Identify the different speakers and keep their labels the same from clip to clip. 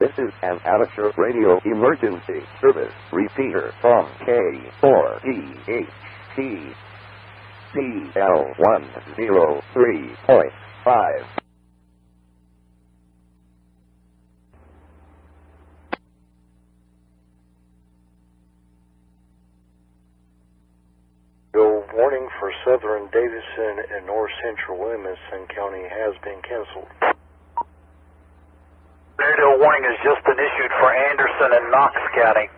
Speaker 1: This is an amateur radio emergency service repeater from K4DHT PL103.5.
Speaker 2: Warning for Southern Davidson and North Central Williamson County has been canceled.
Speaker 3: Radio warning has just been issued for Anderson and Knox County.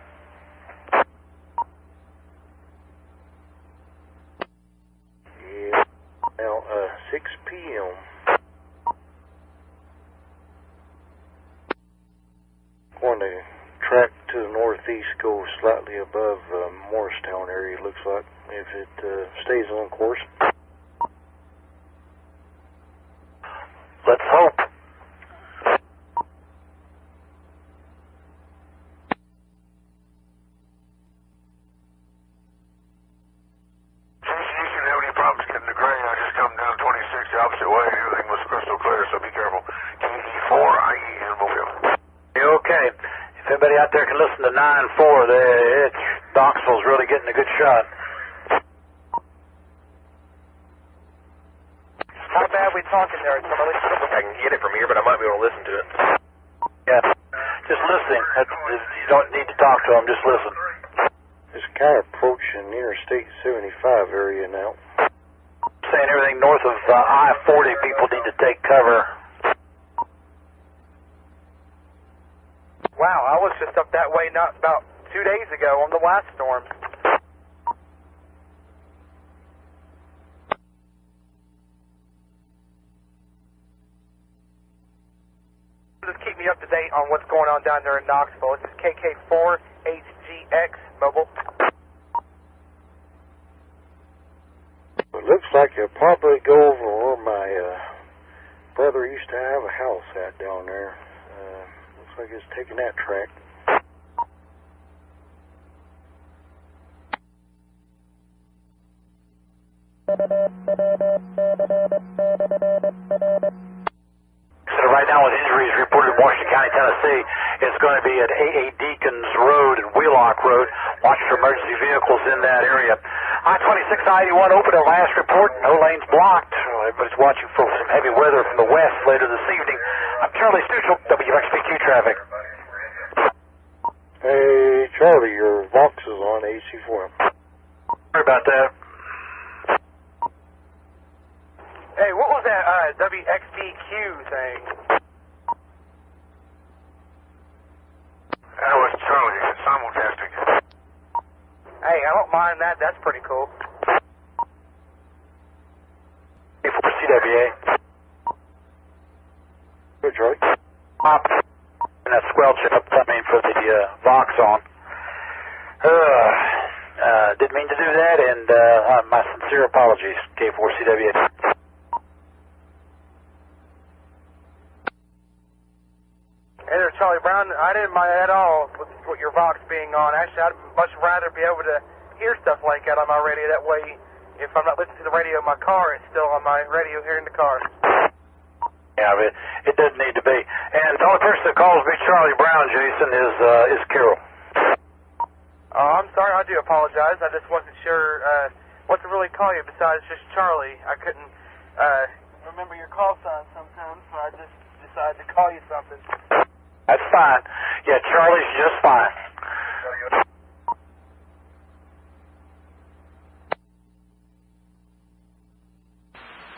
Speaker 2: Yeah, now 6 p.m. Going to track to the northeast, go slightly above Morristown area, looks like, if it stays on course.
Speaker 3: Let's hope.
Speaker 4: Jason, you shouldn't have any problems getting to Gray. I just come down 26 the opposite way. Everything was crystal clear, so be careful. KE4IE in Mobile.
Speaker 3: Okay. If anybody out there can listen to 9-4, Knoxville's really getting a good shot.
Speaker 5: How bad we talking there?
Speaker 6: I can get it from here, but I might be able to listen to it.
Speaker 3: Yeah, just listening. You don't need to talk to them, just listen.
Speaker 2: It's kind of approaching Interstate 75 area now.
Speaker 3: Saying everything north of I-40, people need to take cover.
Speaker 5: Wow, I was just up that way not about 2 days ago on the last storm. Just keep me up to date on what's going on down there in Knoxville. This is KK4HGX Mobile.
Speaker 2: It looks like you'll probably go over where my brother used to have a house at down there. Looks like it's taking that track.
Speaker 3: So right now with injuries reported in Washington County, Tennessee, it's going to be at AA Deacons Road and Wheelock Road. Watch for emergency vehicles in that area. I-26, I-81 open at last report. No lanes blocked. Everybody's watching for some heavy weather from the west later this evening. I'm Charlie Stuchel, WXPQ Traffic.
Speaker 2: Hey, Charlie, your Vox is on AC4.
Speaker 3: Sorry about that.
Speaker 5: Hey, what was that WXPQ thing?
Speaker 4: That was Charlie. Simulcasting.
Speaker 5: Hey, I don't mind that. That's pretty cool.
Speaker 3: For CWA.
Speaker 2: Good, Charlie.
Speaker 3: And that squelch up coming for the Vox on. Didn't mean to do that, and my sincere apologies, K4CWA.
Speaker 5: Hey there, Charlie Brown. I didn't mind at all with your Vox being on. Actually, I'd much rather be able to hear stuff like that on my radio. That way, if I'm not listening to the radio in my car, it's still on my radio here in the car.
Speaker 3: Yeah, but it doesn't need to be. And the only person that calls me Charlie Brown, Jason, is Carol.
Speaker 5: Oh, I'm sorry. I do apologize. I just wasn't sure what to really call you besides just Charlie. I couldn't remember your call sign sometimes, so I just decided to call you something.
Speaker 3: That's fine. Yeah, Charlie's just fine.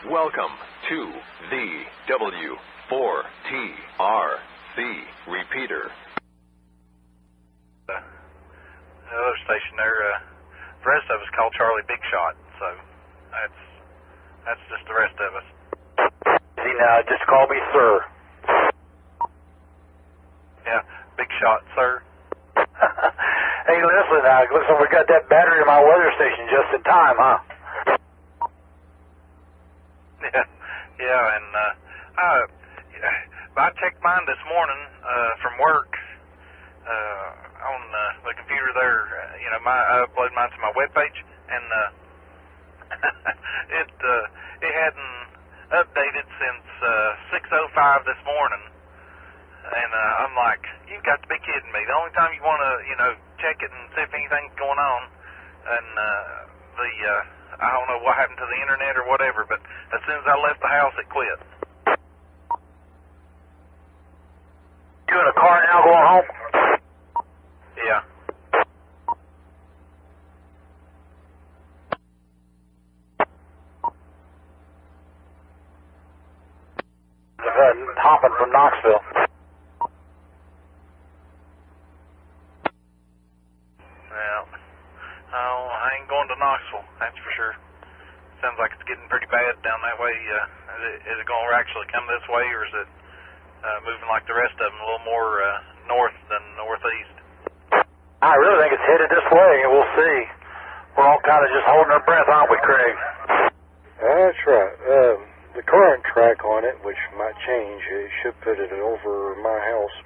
Speaker 7: Welcome to the W4TRC repeater.
Speaker 8: The other station there, the rest of us call Charlie Big Shot, so that's just the rest of us.
Speaker 3: See, now, just call me sir.
Speaker 8: Yeah, Big Shot, sir.
Speaker 3: Hey, listen, looks like we got that battery in my weather station just in time, huh?
Speaker 8: Yeah, and I checked mine this morning from work on the computer there. I upload mine to my webpage, and it hadn't updated since 6:05 this morning. And I'm like, you've got to be kidding me. The only time you want to, check it and see if anything's going on, and I don't know what happened to the internet or whatever, but as soon as I left the house, it quit.
Speaker 3: You in a car now going home?
Speaker 8: Yeah.
Speaker 3: Hopping from Knoxville.
Speaker 8: Well, I ain't going to Knoxville, that's for sure. Sounds like it's getting pretty bad down that way. Is it going to actually come this way, or is it moving like the rest of them, a little more north than northeast?
Speaker 3: I really think it's headed this way, and we'll see. We're all kind of just holding our breath, aren't we, Craig?
Speaker 2: That's right. The current track on it, which might change, it should put it over my house.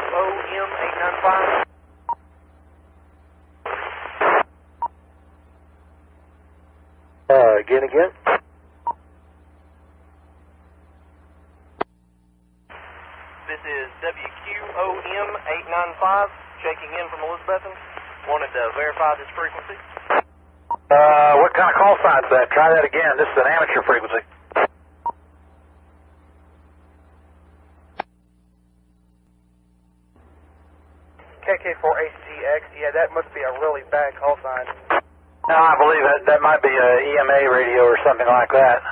Speaker 5: WQOM 895.
Speaker 2: Again?
Speaker 5: This is WQOM 895, checking in from Elizabethton. Wanted to verify this frequency.
Speaker 3: What kind of call sign is that? Try that again. This is an amateur frequency.
Speaker 5: KK4HTX, yeah, that must be a really bad call sign.
Speaker 3: No, I believe that might be a EMA radio or something like that.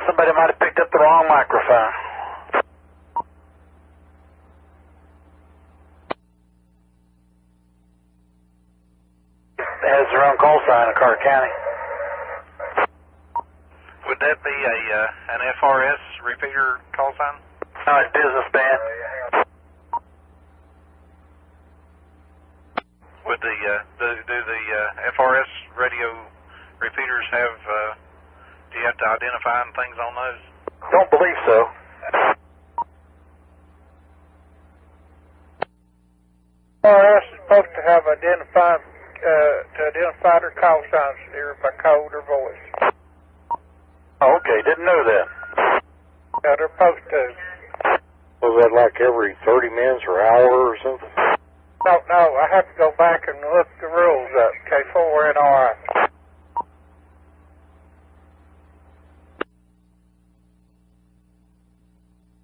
Speaker 3: Somebody might have picked up the wrong microphone. It has their own call sign in Carter County.
Speaker 8: Would that be an FRS repeater call sign?
Speaker 3: No, it's business band.
Speaker 8: Would do the FRS radio repeaters have, do you have to identify things on those?
Speaker 3: Don't believe so.
Speaker 5: FRS is supposed to have identify their call signs either by code or voice.
Speaker 3: Oh, okay, didn't know that.
Speaker 5: Yeah, they're supposed to.
Speaker 2: Was that like every 30 minutes or hour or something?
Speaker 5: No, I have to go back and look the rules up. K4NRI.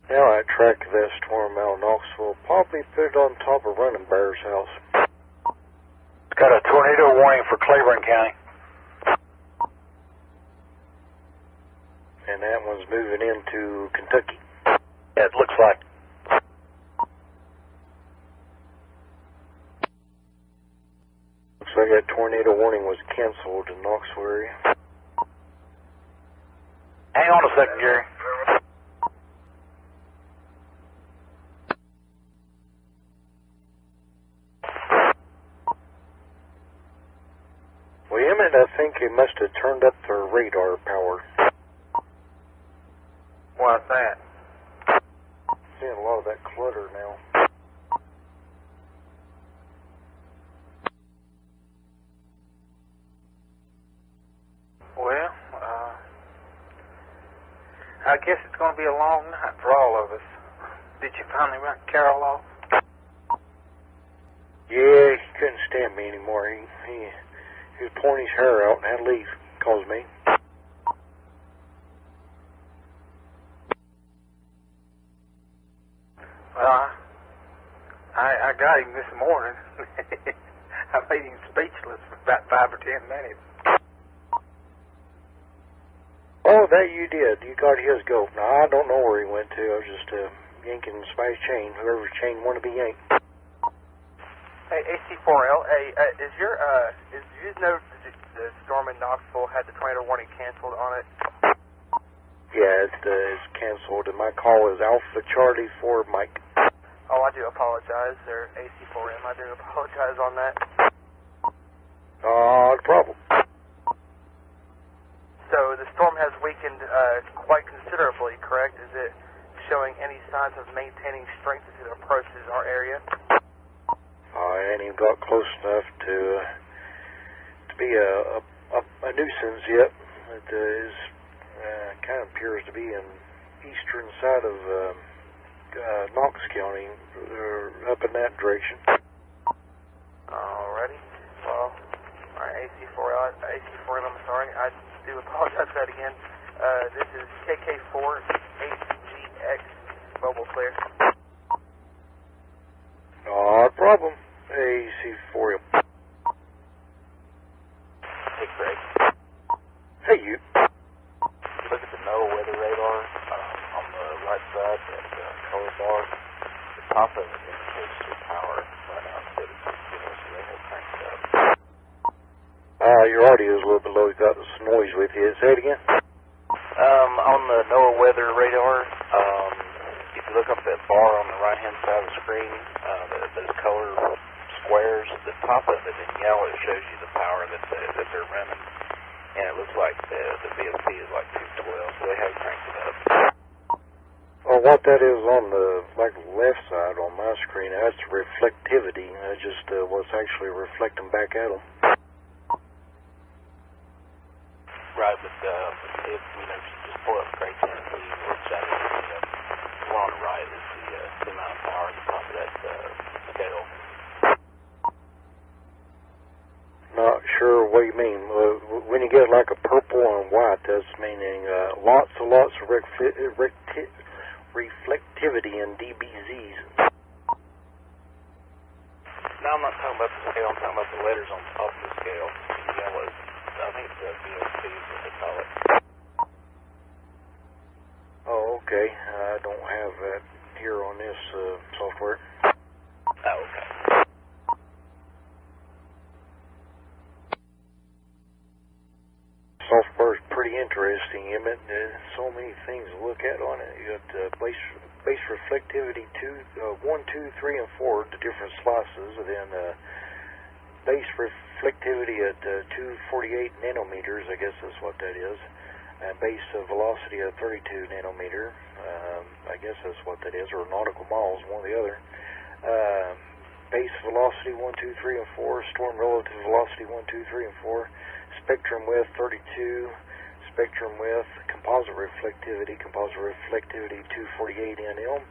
Speaker 2: Now I track that storm out of Knoxville. Probably put it on top of Running Bear's house.
Speaker 3: It's got a tornado warning for Claiborne County.
Speaker 2: And that one's moving into Kentucky.
Speaker 3: Yeah, it looks like.
Speaker 2: Looks like that tornado warning was canceled in Knoxville area.
Speaker 3: Hang on a second, Gary.
Speaker 2: Well, Emmett, I think they must have turned up their radar power.
Speaker 5: What's that?
Speaker 2: Seeing a lot of that clutter now.
Speaker 5: Well, I guess it's going to be a long night for all of us. Did you finally run Carol off?
Speaker 2: Yeah, he couldn't stand me anymore. He was pulling his hair out and had to leave. Calls me.
Speaker 5: Well, I got him this morning. I made him speechless for about 5 or 10 minutes.
Speaker 2: Oh, that you did. You got his goat. Now, I don't know where he went to. I was just yanking somebody's chain. Whoever's chain wanted to be yanked.
Speaker 5: Hey, AC4L, did you know the storm in Knoxville had the tornado warning canceled on it?
Speaker 2: Yeah, it's canceled, and my call is Alpha Charlie for Mike.
Speaker 5: Oh, I do apologize, sir. AC4M, I do apologize on that.
Speaker 2: No problem.
Speaker 5: So the storm has weakened quite considerably, correct? Is it showing any signs of maintaining strength as it approaches our area?
Speaker 2: I ain't even got close enough to be a nuisance yet. It is kind of appears to be in eastern side of Knox County, up in that direction.
Speaker 5: Alrighty. Well, alright, AC4M, I'm sorry. I do apologize for that again. This is KK4HGX, mobile clear.
Speaker 2: No problem. AC4M.
Speaker 6: Hey, Craig.
Speaker 2: Hey, you.
Speaker 6: Look at the NOAA weather radar on the right side, that color bar. The top of it indicates your power right now instead of so they have cranked it up.
Speaker 2: Your audio is a little bit low. You got some noise with you. Say it again.
Speaker 6: On the NOAA weather radar, if you look up that bar on the right-hand side of the screen, those color squares, the top of it in yellow, it shows you the power that they're running. And it looks like the VOC is like 212, so they have cranked it up.
Speaker 2: Well, what that is on the left side on my screen, that's reflectivity. That's just what's actually reflecting back at them.
Speaker 6: Right, but if you just pull up Craig Tennessee, which that is the one on the right is the amount of power at the top of that scale.
Speaker 2: Not sure what you mean. When you get like a purple and white, that's meaning lots of reflectivity in dBz's.
Speaker 6: No, I'm not talking about the scale. I'm talking about the letters on top of the scale. Yellow, I think it's the VOC is what they call it.
Speaker 2: Oh, okay. I don't have that here on this software.
Speaker 6: Oh, okay.
Speaker 2: Software is pretty interesting, Emmett. There's so many things to look at on it. You got base reflectivity 1, 2, 3, and 4, the different slices, and then base reflectivity at 248 nanometers, I guess that's what that is, and base velocity at 32 nanometer, I guess that's what that is, or nautical miles, one or the other. Base velocity 1, 2, 3, and 4, storm relative velocity 1, 2, 3, and 4, spectrum width 32, spectrum width, composite reflectivity 248 nm,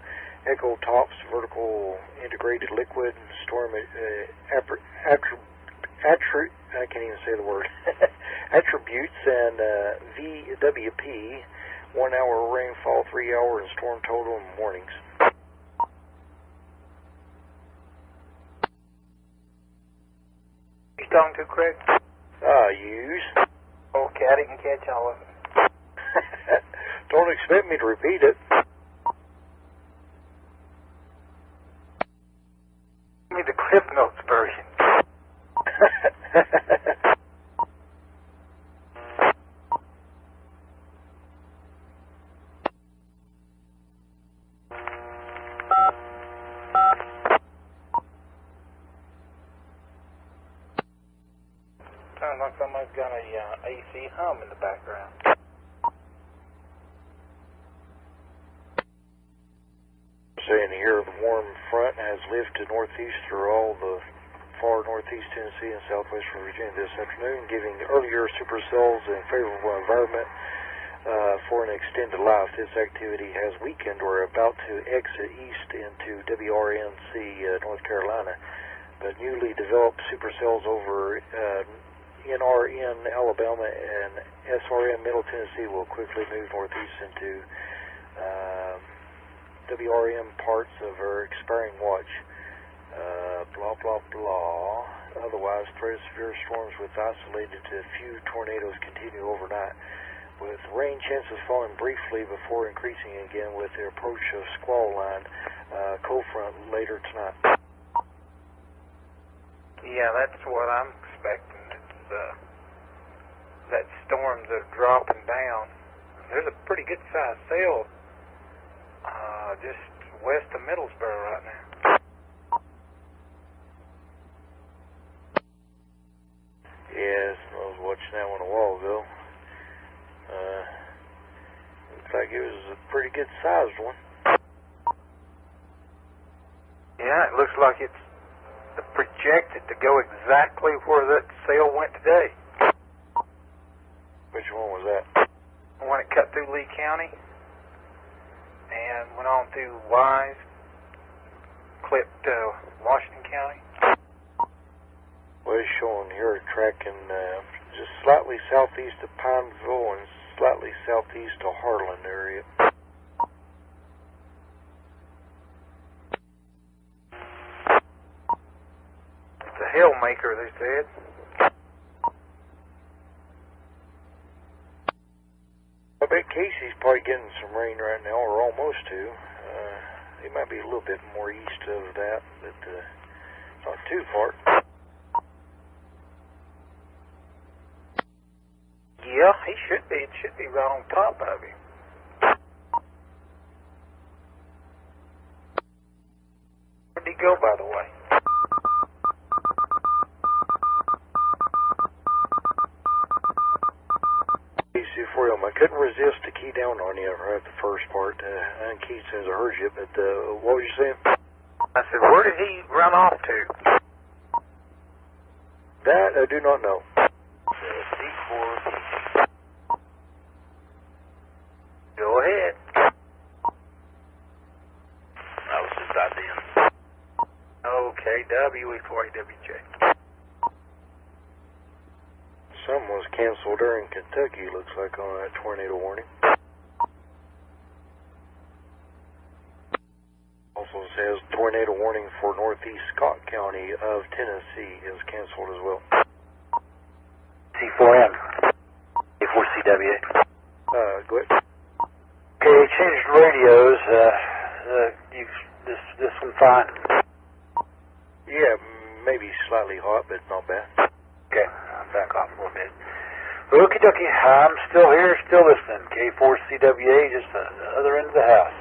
Speaker 2: echo tops, vertical integrated liquid, storm I can't even say the word, attributes, and VWP, 1 hour rainfall, 3 hour, and storm total in mornings.
Speaker 5: You talking to Craig?
Speaker 2: Use.
Speaker 5: Okay, I didn't catch all of it.
Speaker 2: Don't expect me to repeat it.
Speaker 5: Give me the Cliff Notes version. Sounds like somebody's got a AC hum in the background.
Speaker 2: Saying here, the warm front has lifted northeast through all the far northeast Tennessee and southwestern Virginia this afternoon, giving earlier supercells a favorable environment for an extended life. This activity has weakened or about to exit east into WRNC, North Carolina, but newly developed supercells over NRN, Alabama, and SRM, Middle Tennessee, will quickly move northeast into WRM parts of our expiring watch. Blah, blah, blah. Otherwise, threat of severe storms with isolated to a few tornadoes continue overnight, with rain chances falling briefly before increasing again with the approach of squall line cold front later tonight.
Speaker 5: Yeah, that's what I'm expecting. That storms are dropping down. There's a pretty good sized sail just west of Middlesboro right now.
Speaker 2: Yes, I was watching that one a while ago. Looks like it was a pretty good sized one.
Speaker 5: Yeah, it looks like it's projected to go exactly where that sail went today.
Speaker 2: Which one was that?
Speaker 5: cut through Lee County and went on through Wise, clipped Washington County.
Speaker 2: Well, it's showing here tracking just slightly southeast of Pineville and slightly southeast of Harlan area.
Speaker 5: It's a Hellmaker, they said.
Speaker 2: I bet Casey's probably getting some rain right now, or almost to. He might be a little bit more east of that, but not too far.
Speaker 5: Yeah, he should be. It should be right on top of him. Where'd he go, by the way?
Speaker 2: For him, I couldn't resist to key down on you right at the first part. I think Keith says I heard you, but what was you saying?
Speaker 5: I said, where did he run off to?
Speaker 2: That I do not know.
Speaker 5: D4. Go ahead.
Speaker 6: That was his idea.
Speaker 5: Okay, WE4AWJ.
Speaker 2: Some was canceled there in Kentucky, looks like, on that tornado warning. Also says tornado warning for northeast Scott County of Tennessee is canceled as well.
Speaker 3: C4M. A4CWA.
Speaker 2: Go ahead.
Speaker 3: Okay, changed radios. This one fine?
Speaker 2: Yeah, maybe slightly hot, but not bad.
Speaker 3: Okay, I'll back off a little bit. Okie dokie, I'm still here, still listening. K4CWA, just the other end of the house.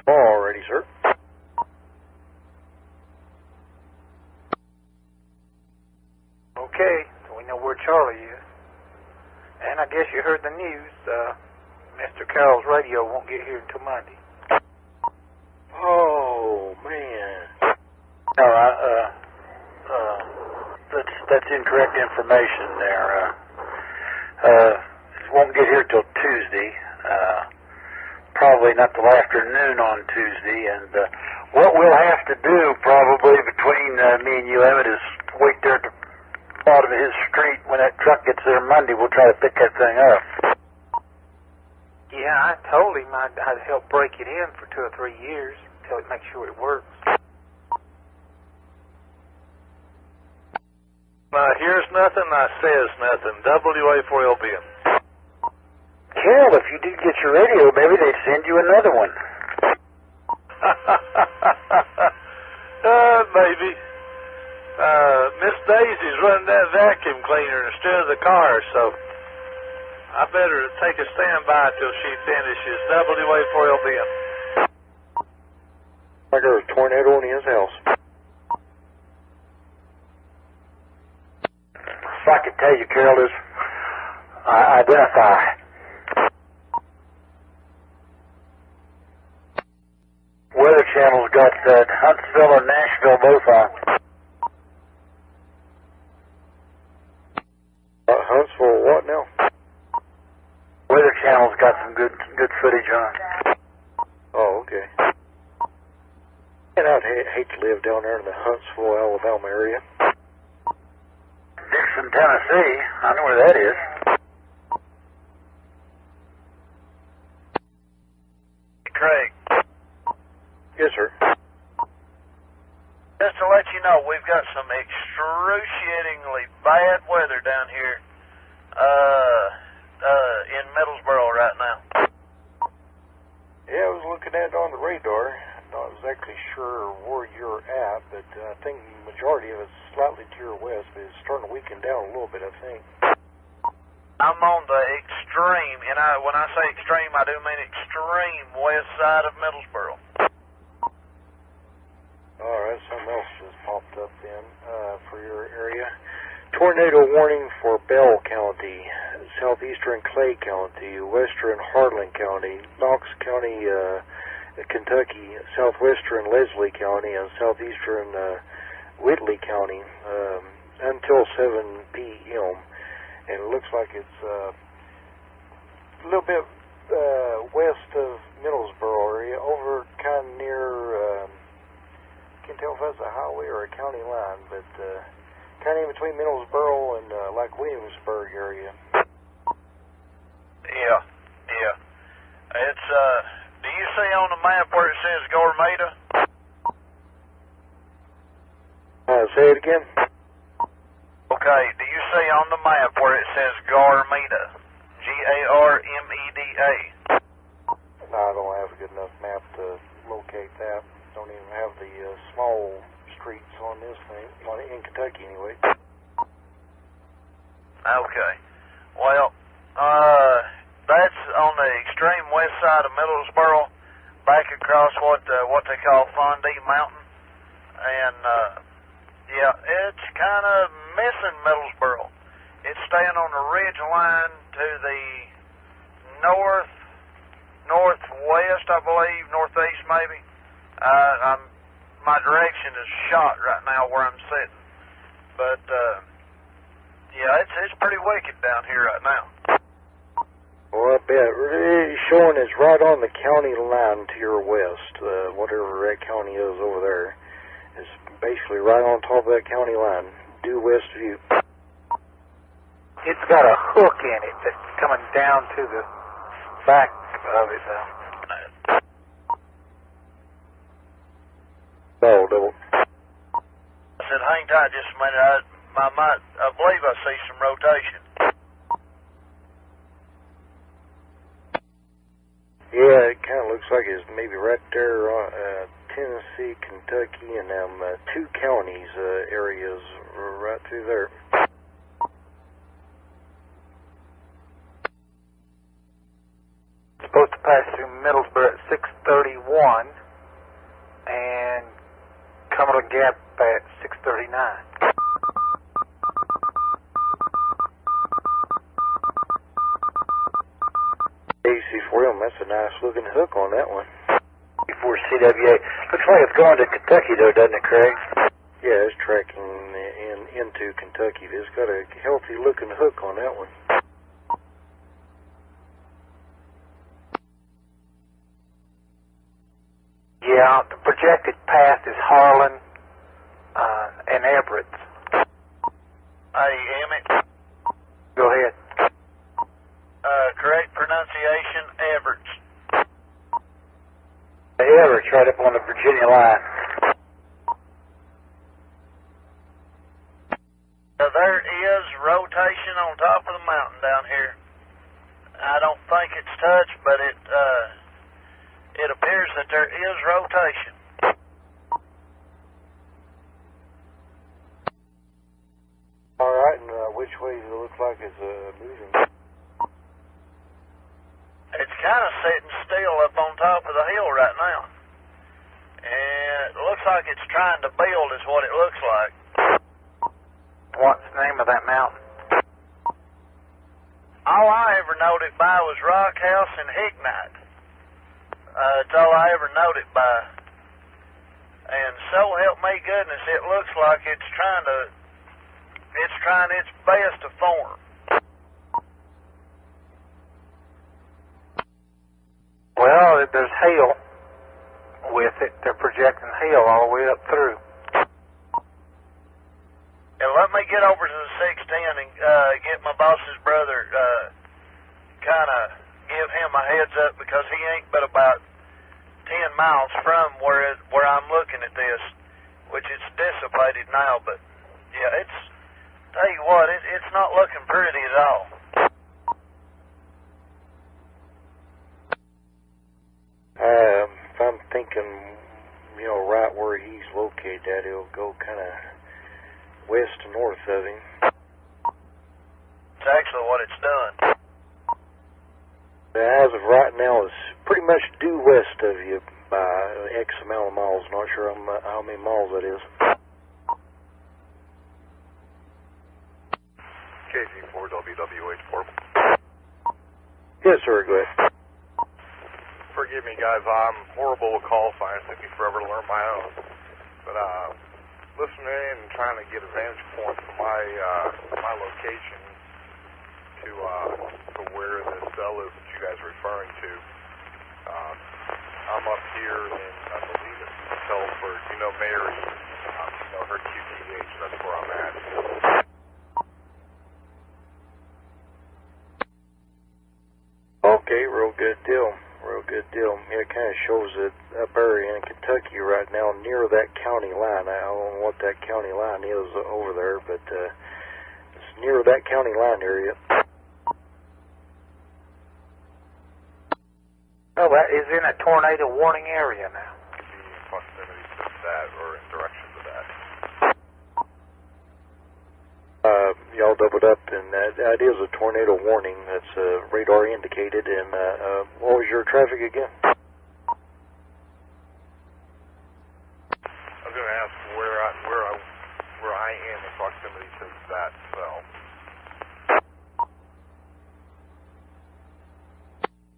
Speaker 2: Alrighty, sir.
Speaker 5: Okay, so we know where Charlie is. And I guess you heard the news. Mr. Carroll's radio won't get here until Monday.
Speaker 2: Oh, man.
Speaker 3: No, that's incorrect information there. It won't get here till Tuesday. Probably not till afternoon on Tuesday. And what we'll have to do probably between me and you, Emmett, is wait there at the bottom of his street. When that truck gets there Monday, we'll try to pick that thing up.
Speaker 5: Yeah, I told him I'd help break it in for 2 or 3 years until it makes sure it works.
Speaker 9: Here's nothing, I says nothing. WA4LBM.
Speaker 3: Carol, if you did get your radio, maybe they'd send you another one.
Speaker 9: Maybe. Miss Daisy's running that vacuum cleaner instead of the car, so I better take a standby till she finishes. WA4LBM.
Speaker 2: Like there was a tornado in his house.
Speaker 3: If I could tell you, Carol, is identify. Weather Channel's got Huntsville and Nashville both on.
Speaker 2: Huntsville, what now?
Speaker 3: Weather Channel's got some good footage on.
Speaker 2: Oh, okay. And I'd hate to live down there in the Huntsville, Alabama area.
Speaker 3: Dixon, Tennessee. I know where that is.
Speaker 8: Craig.
Speaker 2: Yes, sir.
Speaker 8: Just to let you know, we've got some excruciatingly bad weather down here in Middlesboro right now.
Speaker 2: Yeah, I was looking at it on the radar. Not exactly sure where you're at, but I think the majority of it's slightly to your west, but it's starting to weaken down a little bit, I think.
Speaker 8: I'm on the extreme, and when I say extreme, I do mean extreme west side of Middlesboro.
Speaker 2: All right, something else just popped up then for your area. Tornado warning for Bell County, southeastern Clay County, western Harlan County, Knox County, Kentucky, southwestern Leslie County, and southeastern Whitley County until 7 p.m. and it looks like it's a little bit west of Middlesboro area, over kind of near, can't tell if that's a highway or a county line, but kind of in between Middlesboro and like Williamsburg area.
Speaker 8: Yeah. It's, do you see on the map where it says Gormeta?
Speaker 2: Say it again.
Speaker 8: Okay, do you see on the map where it says Garmeda? Garmeda?
Speaker 2: No, I don't have a good enough map to locate that. Don't even have the small streets on this thing, in Kentucky anyway.
Speaker 8: Okay. Well, that's on the extreme west side of Middlesboro, back across what they call Fondue Mountain. And, yeah, it's kind of missing Middlesboro. It's staying on the ridge line to the northwest, I believe, northeast maybe. My direction is shot right now where I'm sitting. But, yeah, it's pretty wicked down here right now.
Speaker 2: Well, I bet. It's showing it's right on the county line to your west. Whatever that county is over there. It's basically right on top of that county line, due west of you.
Speaker 5: It's got a hook in it that's coming down to the back of it now.
Speaker 2: Oh, double.
Speaker 8: I said, hang tight just a minute. I believe I see some rotation.
Speaker 2: Yeah, it kind of looks like it's maybe right there, Tennessee, Kentucky, and them two counties areas right through there.
Speaker 5: It's supposed to pass through Middlesboro at 6:31 and Cumberland Gap at 6:39.
Speaker 2: AC4M, that's a nice looking hook on that one.
Speaker 6: Before CWA. Looks like it's going to Kentucky though, doesn't it, Craig?
Speaker 2: Yeah, it's tracking into Kentucky. It's got a healthy looking hook on that one.
Speaker 5: Yeah, the projected path is Harlan and Everett.
Speaker 8: Hey, Emmett.
Speaker 5: Go ahead.
Speaker 8: Correct pronunciation, Everett.
Speaker 6: Everett's right up on the Virginia line.
Speaker 8: There is rotation on top of the mountain down here. I don't think it's touched, but it appears that there is rotation.
Speaker 2: All right, and which way does it look like it's moving?
Speaker 8: It's kind of sitting still up on top of the hill right now. And it looks like it's trying to build is what it looks like.
Speaker 5: What's the name of that mountain?
Speaker 8: All I ever knowed it by was Rock House and Hignite. It's all I ever knowed it by. And so help me goodness, it looks like it's trying its best to form.
Speaker 5: Well, there's hail with it. They're projecting hail all the way up through.
Speaker 8: And let me get over to the 610 and get my boss's brother, kind of give him a heads up, because he ain't but about 10 miles from where I'm looking at this, which it's dissipated now, but yeah, tell you what, it's not looking pretty at all.
Speaker 2: If I'm thinking, right where he's located at, it'll go kind of west to north of him.
Speaker 8: It's actually what it's done.
Speaker 2: As of right now, it's pretty much due west of you by X amount of miles. Not sure how many miles that is.
Speaker 4: KG4WWH portable.
Speaker 2: Yes, sir, go ahead.
Speaker 4: Forgive me, guys. I'm horrible with call signs. Took me forever to learn my own. But listening and trying to get a vantage point from my location,
Speaker 10: to where the cell is that you guys are referring to. I'm up here in, I believe it's Telford. You know Mary, you know her QTH, that's where I'm at.
Speaker 2: Okay, real good deal. Real good deal. Yeah, it kind of shows that up area in Kentucky right now near that county line. I don't know what that county line is over there, but it's near that county line area.
Speaker 5: Oh, that is in a tornado warning area now.
Speaker 10: Could be in proximity to that or in direction to that.
Speaker 2: Y'all doubled up, and that is a tornado warning. That's radar indicated. And what was your traffic again?
Speaker 10: I was going to ask where I am in proximity to that cell.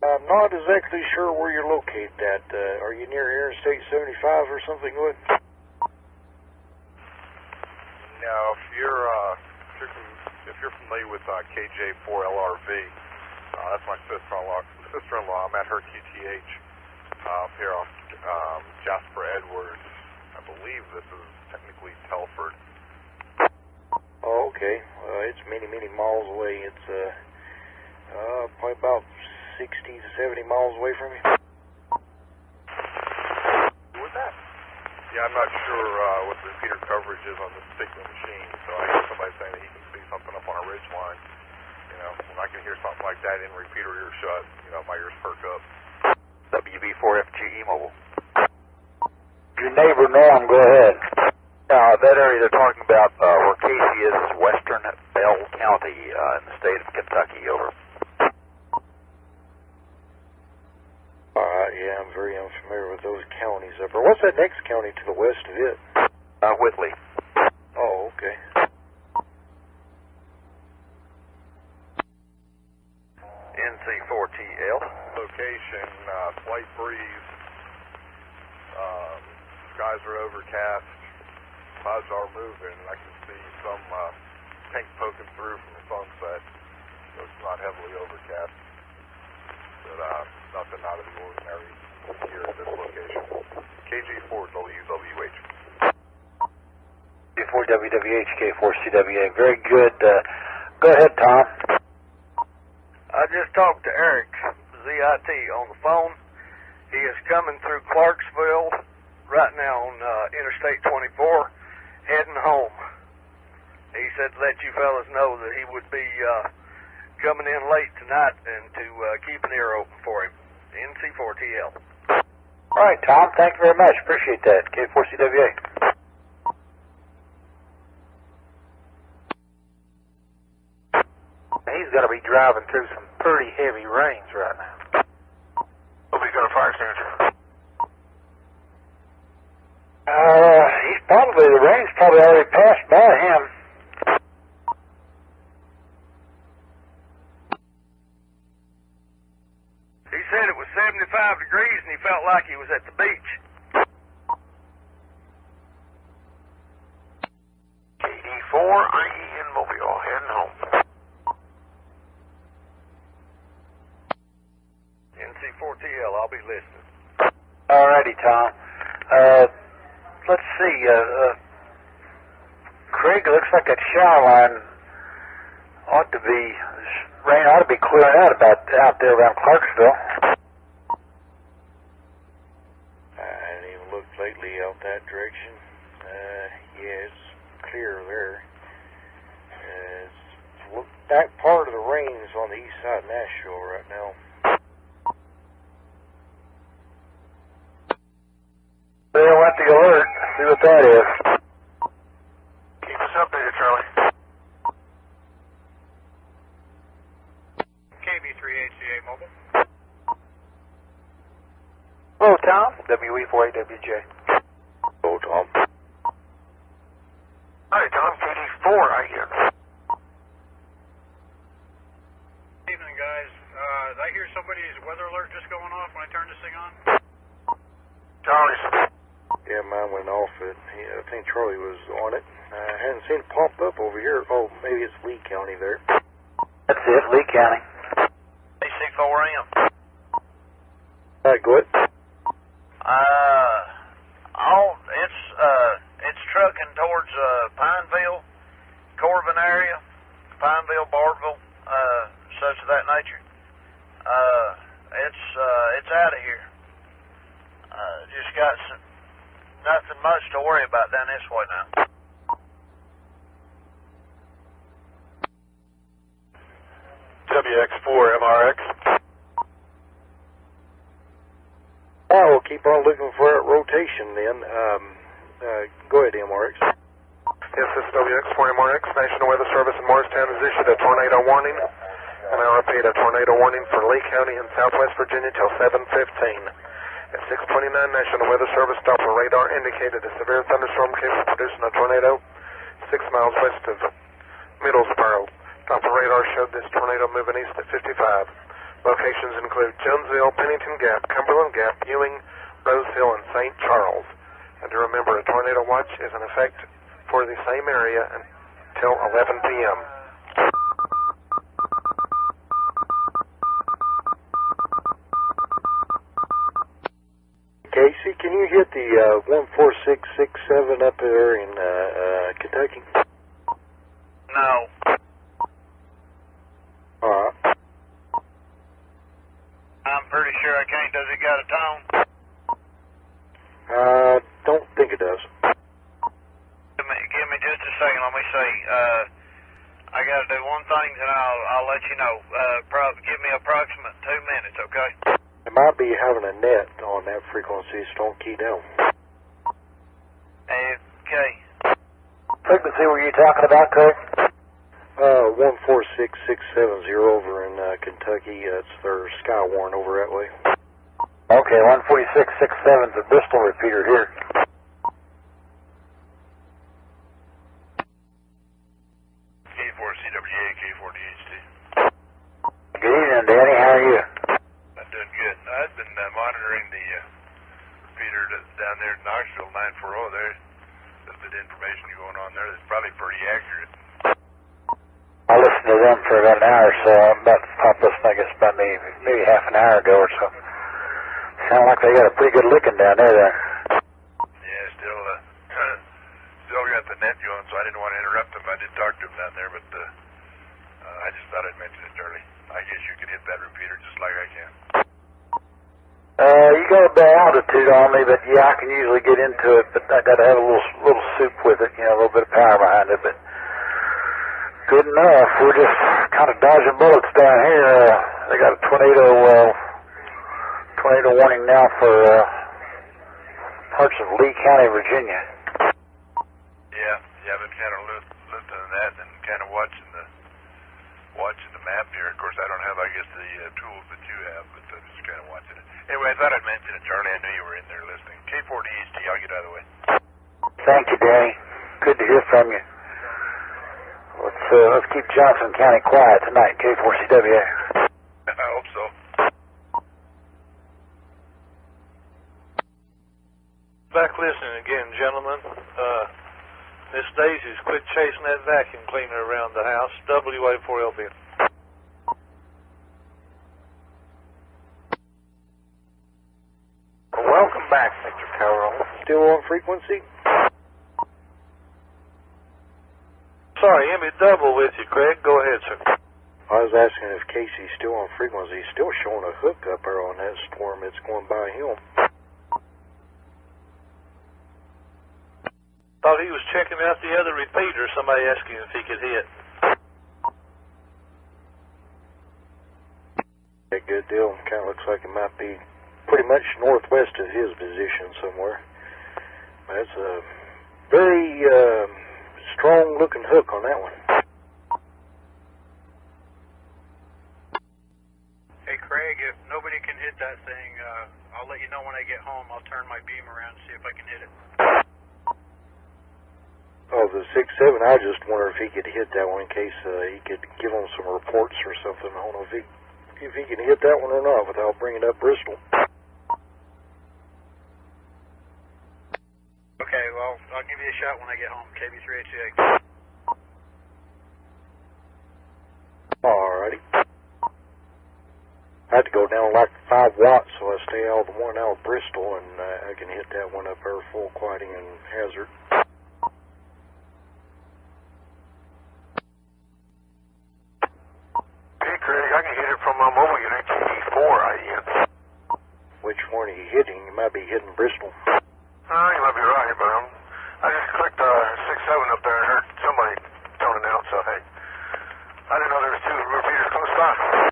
Speaker 2: I'm not exactly sure where you're located at. Are you near Interstate 75 or something? What?
Speaker 10: No, if you're familiar with KJ4LRV, that's my sister-in-law. I'm at her QTH here off Jasper Edwards. I believe this is technically Telford.
Speaker 2: Oh, okay. It's many, many miles away. It's probably about 60 to 70 miles away from you.
Speaker 10: With that? Yeah, I'm not sure what the repeater coverage is on this particular machine, so I hear somebody saying that he can see something up on a ridge line. You know, when I can hear something like that in repeater earshot, you know, my ears perk up.
Speaker 3: WB4FGE mobile. Your neighbor, Norm, go ahead. That area they're talking about where Casey is western Bell County in the state of Kentucky, over.
Speaker 2: Yeah, I'm very unfamiliar with those counties up there. What's that next county to the west of it?
Speaker 3: Whitley.
Speaker 2: Oh, okay.
Speaker 3: NC4TL.
Speaker 10: Location, slight breeze. Skies are overcast. Clouds are moving, and I can see some paint poking through from the sunset. So it's not heavily overcast. But nothing out of the ordinary here at this location. KG4WWH.
Speaker 3: K4WWH, K4CWA. Very good. Go ahead, Tom.
Speaker 11: I just talked to Eric, ZIT, on the phone. He is coming through Clarksville right now on Interstate 24, heading home. He said to let you fellas know that he would be coming in late tonight and to keep an ear open for him. NC4TL.
Speaker 3: All right, Tom. Thank you very much. Appreciate that. K4CWA.
Speaker 5: He's going to be driving through some pretty heavy rains right now.
Speaker 4: Hope he's got a fire extinguisher.
Speaker 3: The rain's probably already passed by him.
Speaker 11: He said it was 75 degrees and he felt like he was at the beach.
Speaker 4: KD4IE in Mobile, heading home.
Speaker 11: NC4TL, I'll be listening.
Speaker 3: All righty, Tom. Let's see. Craig, it looks like that shower line rain ought to be clearing out out there around Clarksville.
Speaker 2: I haven't even looked lately out that direction. Yeah, it's clear there. That part of the rain is on the east side of Nashville right now.
Speaker 3: They'll let the alert. See what that is.
Speaker 4: Keep us updated, Charlie.
Speaker 8: KB3HCA mobile.
Speaker 3: Hello, Tom. WE4AWJ.
Speaker 2: Oh, Tom.
Speaker 4: Hi, Tom. KD4IE.
Speaker 8: Evening, guys. Did I hear somebody's weather alert just going off when I turned this thing on?
Speaker 4: Charlie's.
Speaker 2: Yeah, mine went off. I think Charlie was on it. I hadn't seen it pop up over here. Oh, maybe it's Lee County there.
Speaker 6: That's it, Lee County.
Speaker 3: AC4M.
Speaker 2: Go ahead.
Speaker 3: It's trucking towards Pineville, Corbin area, Pineville, Barberville, such of that nature. It's out of here. Just got nothing much to worry about down this way now.
Speaker 10: WX4 MRX.
Speaker 2: We'll keep on looking for that rotation then. Go ahead, MRX.
Speaker 10: Yes, this is WX4 MRX. National Weather Service in Morristown has issued a tornado warning. And I repeat, a tornado warning for Lee County in southwest Virginia till 7:15. At 6:29, National Weather Service Doppler radar indicated a severe thunderstorm capable of producing a tornado 6 miles west of Middlesboro. Doppler radar showed this tornado moving east at 55. Locations include Jonesville, Pennington Gap, Cumberland Gap, Ewing, Rose Hill, and St. Charles. And to remember, a tornado watch is in effect for the same area until 11 p.m.
Speaker 2: Casey, can you hit the 14667 up there in Kentucky?
Speaker 3: No.
Speaker 2: Alright.
Speaker 3: I'm pretty sure I can't. Does it got a tone?
Speaker 2: Don't think it does.
Speaker 3: Give me just a second. Let me see. I got to do one thing, and I'll let you know. Give me approximate 2 minutes, okay?
Speaker 2: It might be having a net on that frequency, so don't key down.
Speaker 3: Okay.
Speaker 6: Frequency were you talking about, Craig?
Speaker 2: 146,670 over in Kentucky. It's their Skywarn over that way.
Speaker 6: Okay, 146.67 is a Bristol repeater here.
Speaker 4: K4CWA, K4DHT.
Speaker 6: Good evening, Danny. How are you?
Speaker 4: I'm doing good. I've been monitoring the repeater down there in Knoxville, 940. There's a little bit of information going on there that's probably pretty accurate.
Speaker 6: I listened to them for about an hour or so. I'm about to stop listening, I guess, about maybe half an hour ago or so. Sound like they got a pretty good licking down there.
Speaker 4: Yeah, still got the net going, so I didn't want to interrupt them. I did talk to them down there, but I just thought I'd mention it, Charlie. I guess you can hit that repeater just like I can.
Speaker 6: You got a bit of altitude on me, but yeah, I can usually get into it, but I got to have a little soup with it, a little bit of power behind it, but good enough. We're just kind of dodging bullets down here. They got a tornado warning now for parts of Lee County, Virginia.
Speaker 4: Yeah, I've been kind of listening to that and kind of watching the map here. Of course, I don't have, I guess, the tools that you have, but I'm just kind of watching it. Anyway, I thought I'd mention it, Charlie. I knew you were in there listening. K4DHT, I'll get out of the way.
Speaker 6: Thank you, Danny. Good to hear from you. Let's keep Johnson County quiet tonight, K4CWA.
Speaker 4: I hope so.
Speaker 9: Back listening again, gentlemen. Miss Daisy's quit chasing that vacuum cleaner around the house. WA4LB.
Speaker 2: Welcome back, Mr. Carroll. Still on frequency?
Speaker 9: Sorry, Emmy double with you, Craig. Go ahead, sir.
Speaker 2: I was asking if Casey's still on frequency. He's still showing a hook up there on that storm that's going by him.
Speaker 9: Thought he was checking out the other repeater. Somebody asked him if he could hit.
Speaker 2: A good deal. Kind of looks like it might be pretty much northwest of his position somewhere. That's a very strong looking hook on that one.
Speaker 5: Hey Craig, if nobody can hit that thing, I'll let you know when I get home. I'll turn my beam around and see if I can hit it.
Speaker 2: Oh, the 6-7, I just wonder if he could hit that one in case he could give them some reports or something. I don't know if he can hit that one or not without bringing up Bristol.
Speaker 5: Okay, well, I'll give you a shot when I get home. KB3HA.
Speaker 2: All right. had to go down like 5 watts, so I stay out of the one out of Bristol, and I can hit that one up there full quieting and hazard.
Speaker 10: Hey, Craig, I can hit it from my mobile unit, TV4 IEN.
Speaker 2: Which one are you hitting? You might be hitting Bristol.
Speaker 10: You might be right, but I just clicked 6-7 up there and heard somebody toning out, so hey, I didn't know there was 2 repeaters close by.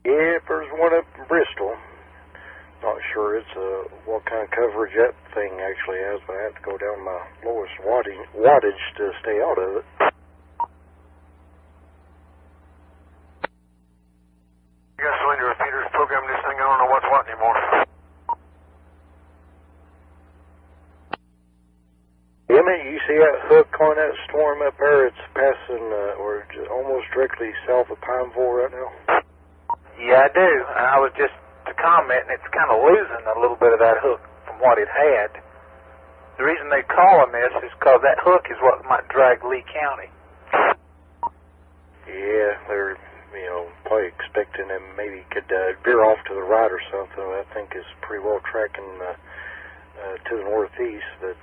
Speaker 2: Yeah, there's one up in Bristol. Not sure it's what kind of coverage that thing actually has, but I have to go down my lowest wattage to stay out of it.
Speaker 10: You got cylinder repeaters programming this thing, I don't know what's what anymore.
Speaker 2: Emmett, you see that hook on that storm up there? It's passing, or almost directly south of Pineville right now.
Speaker 5: Yeah, I do. I was just to comment, and it's kind of losing a little bit of that hook from what it had. The reason they call them this is because that hook is what might drag Lee County.
Speaker 2: Yeah, they're, probably expecting them maybe could veer off to the right or something. I think it's pretty well tracking to the northeast, but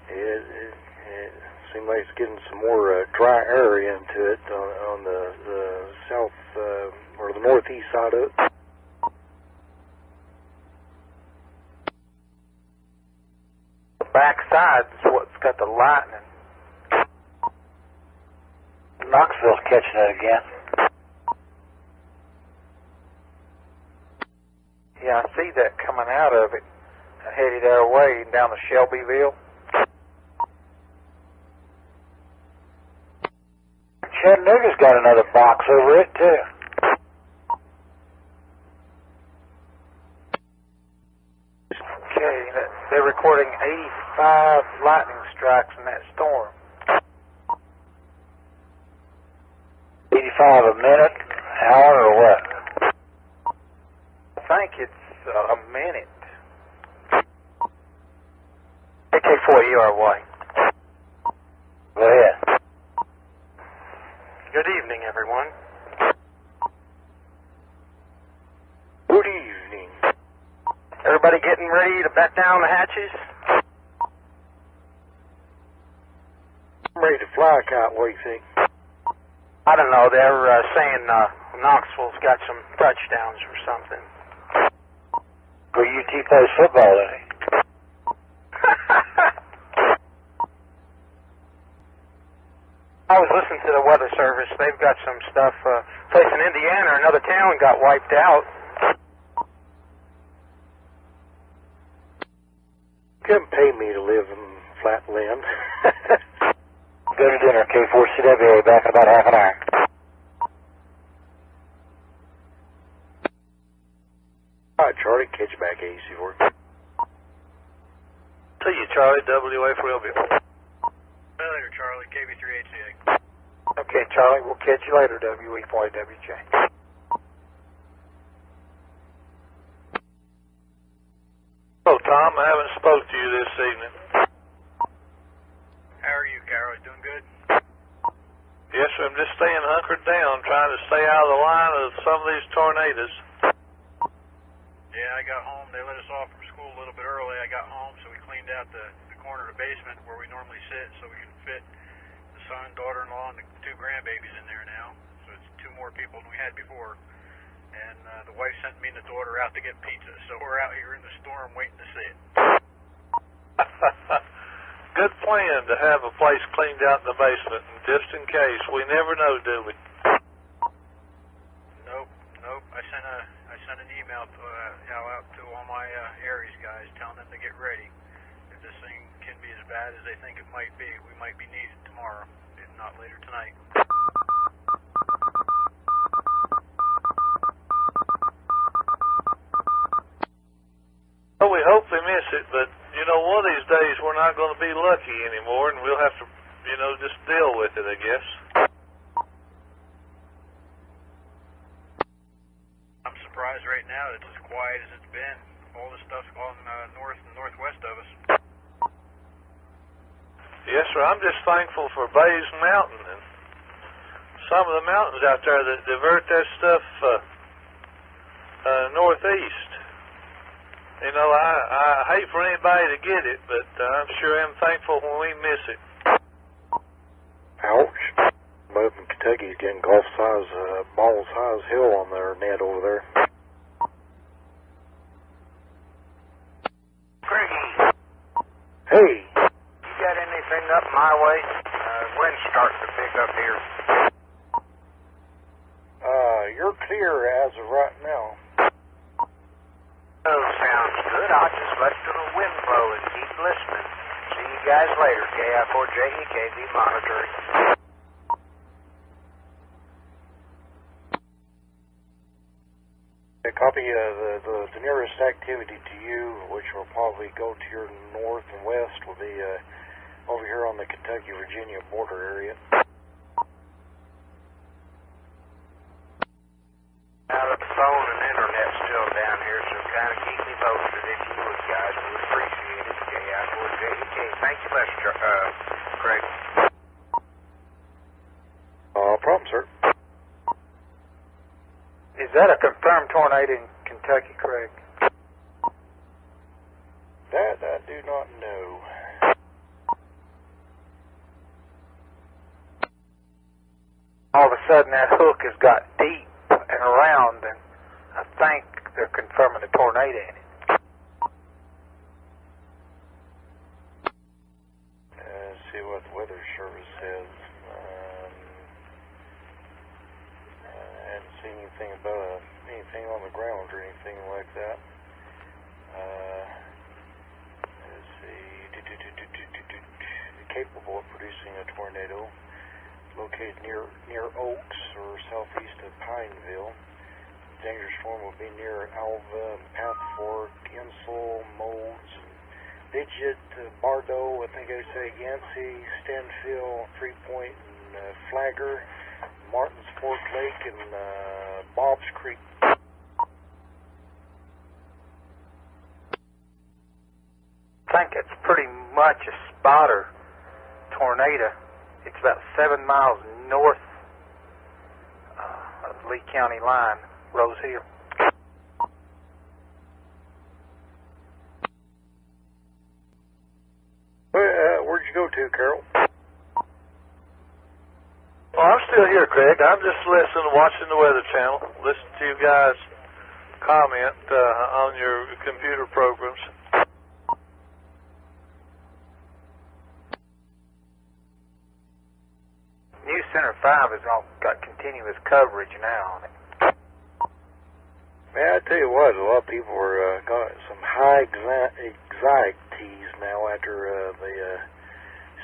Speaker 2: it seems like it's getting some more dry air into it on the south or the northeast side of it.
Speaker 5: The back side is what's got the lightning.
Speaker 6: Knoxville's catching it again.
Speaker 5: Yeah, I see that coming out of it, headed our way down to Shelbyville.
Speaker 6: Chattanooga's got another box over it, too.
Speaker 5: Okay, they're recording 85 lightning strikes in that storm.
Speaker 6: 85 a minute, hour, or what?
Speaker 5: I think it's a minute.
Speaker 6: AK4, you are away. Go ahead.
Speaker 5: Good evening, everyone.
Speaker 2: Good evening.
Speaker 5: Everybody getting ready to back down the hatches?
Speaker 2: I'm ready to fly a kite. What do you think?
Speaker 5: I don't know. They're saying Knoxville's got some touchdowns or something.
Speaker 6: Well, UT plays football, doesn't he?
Speaker 5: I was listening to the Weather Service. They've got some stuff. Place in Indiana, another town got wiped out.
Speaker 2: Couldn't pay me to live in Flatland.
Speaker 6: Go to dinner, K4CWA, back in about half an hour.
Speaker 2: All right, Charlie, catch you back at AC4.
Speaker 9: See you, Charlie, WA for Real.
Speaker 8: Later, Charlie, KB388.
Speaker 5: Okay, Charlie, we'll catch you later, WE4WJ.
Speaker 9: Hello, Tom. I haven't spoke to you this evening.
Speaker 8: How are you, Carol? Doing good?
Speaker 9: Yes, sir. I'm just staying hunkered down, trying to stay out of the line of some of these tornadoes.
Speaker 8: Yeah, I got home. They let us off from school a little bit early. I got home, so we cleaned out the corner of the basement where we normally sit so we can fit the son, daughter-in-law, and the 2 grandbabies in there now. So it's 2 more people than we had before. And the wife sent me and the daughter out to get pizza. So we're out here in the storm waiting to see it.
Speaker 9: Good plan to have a place cleaned out in the basement, just in case. We never know, do we?
Speaker 8: Nope. I sent an email out to all my Aries guys telling them to get ready. If this thing can be as bad as they think it might be, we might be needed tomorrow, if not later tonight.
Speaker 9: Well, we hope they miss it, but, one of these days we're not going to be lucky anymore, and we'll have to, just deal with it, I guess.
Speaker 8: I'm surprised right now that it's as quiet as it's been. All this stuff's on north and northwest of us.
Speaker 9: Yes, sir. I'm just thankful for Bays Mountain and some of the mountains out there that divert that stuff northeast. You know, I hate for anybody to get it, but I'm sure I'm thankful when we miss it.
Speaker 2: Ouch. Both in Kentucky's getting golf-size, ball-size hill on their net over there.
Speaker 12: Craigie.
Speaker 2: Hey.
Speaker 12: You got anything up my way? Wind's starting to pick up here.
Speaker 2: You're clear as of right now.
Speaker 12: Oh, sounds good. I'll just let the wind blow and keep listening. See you guys later. KI4JEKB monitoring.
Speaker 2: A copy of the nearest activity to you, which will probably go to your north and west, will be over here on the Kentucky-Virginia border area.
Speaker 12: Now the phone and internet's still down here, so kind of keep me posted if you would, guys. We would appreciate it. KI4JEK. Thank you much, Craig.
Speaker 2: No problem, sir.
Speaker 5: Is that a confirmed tornado in Kentucky, Craig?
Speaker 2: That I do not know.
Speaker 5: All of a sudden that hook has got deep and around, and I think they're confirming a tornado in it.
Speaker 2: Let's see what the weather service says. I haven't seen anything about anything on the ground or anything like that. Let's see. Capable of producing a tornado. Located near Oaks or southeast of Pineville. Dangerous storm will be near Alva, Path Fork, Insel, Moulds, Bidget, Bardo, I think I say Yancey, Stanfield, Freepoint, and Flagger, Martins Fork Lake, and Bob's Creek.
Speaker 5: I think it's pretty much a spotter tornado. It's about 7 miles north of Lee County line, Rose Hill.
Speaker 2: Where'd you go to, Carol?
Speaker 9: Well, I'm still here, Craig. I'm just listening, watching the Weather Channel, listening to you guys comment on your computer programs.
Speaker 5: News Center 5 has all got continuous coverage now on it.
Speaker 2: Man, I tell you what, a lot of people are got some high anxieties now after the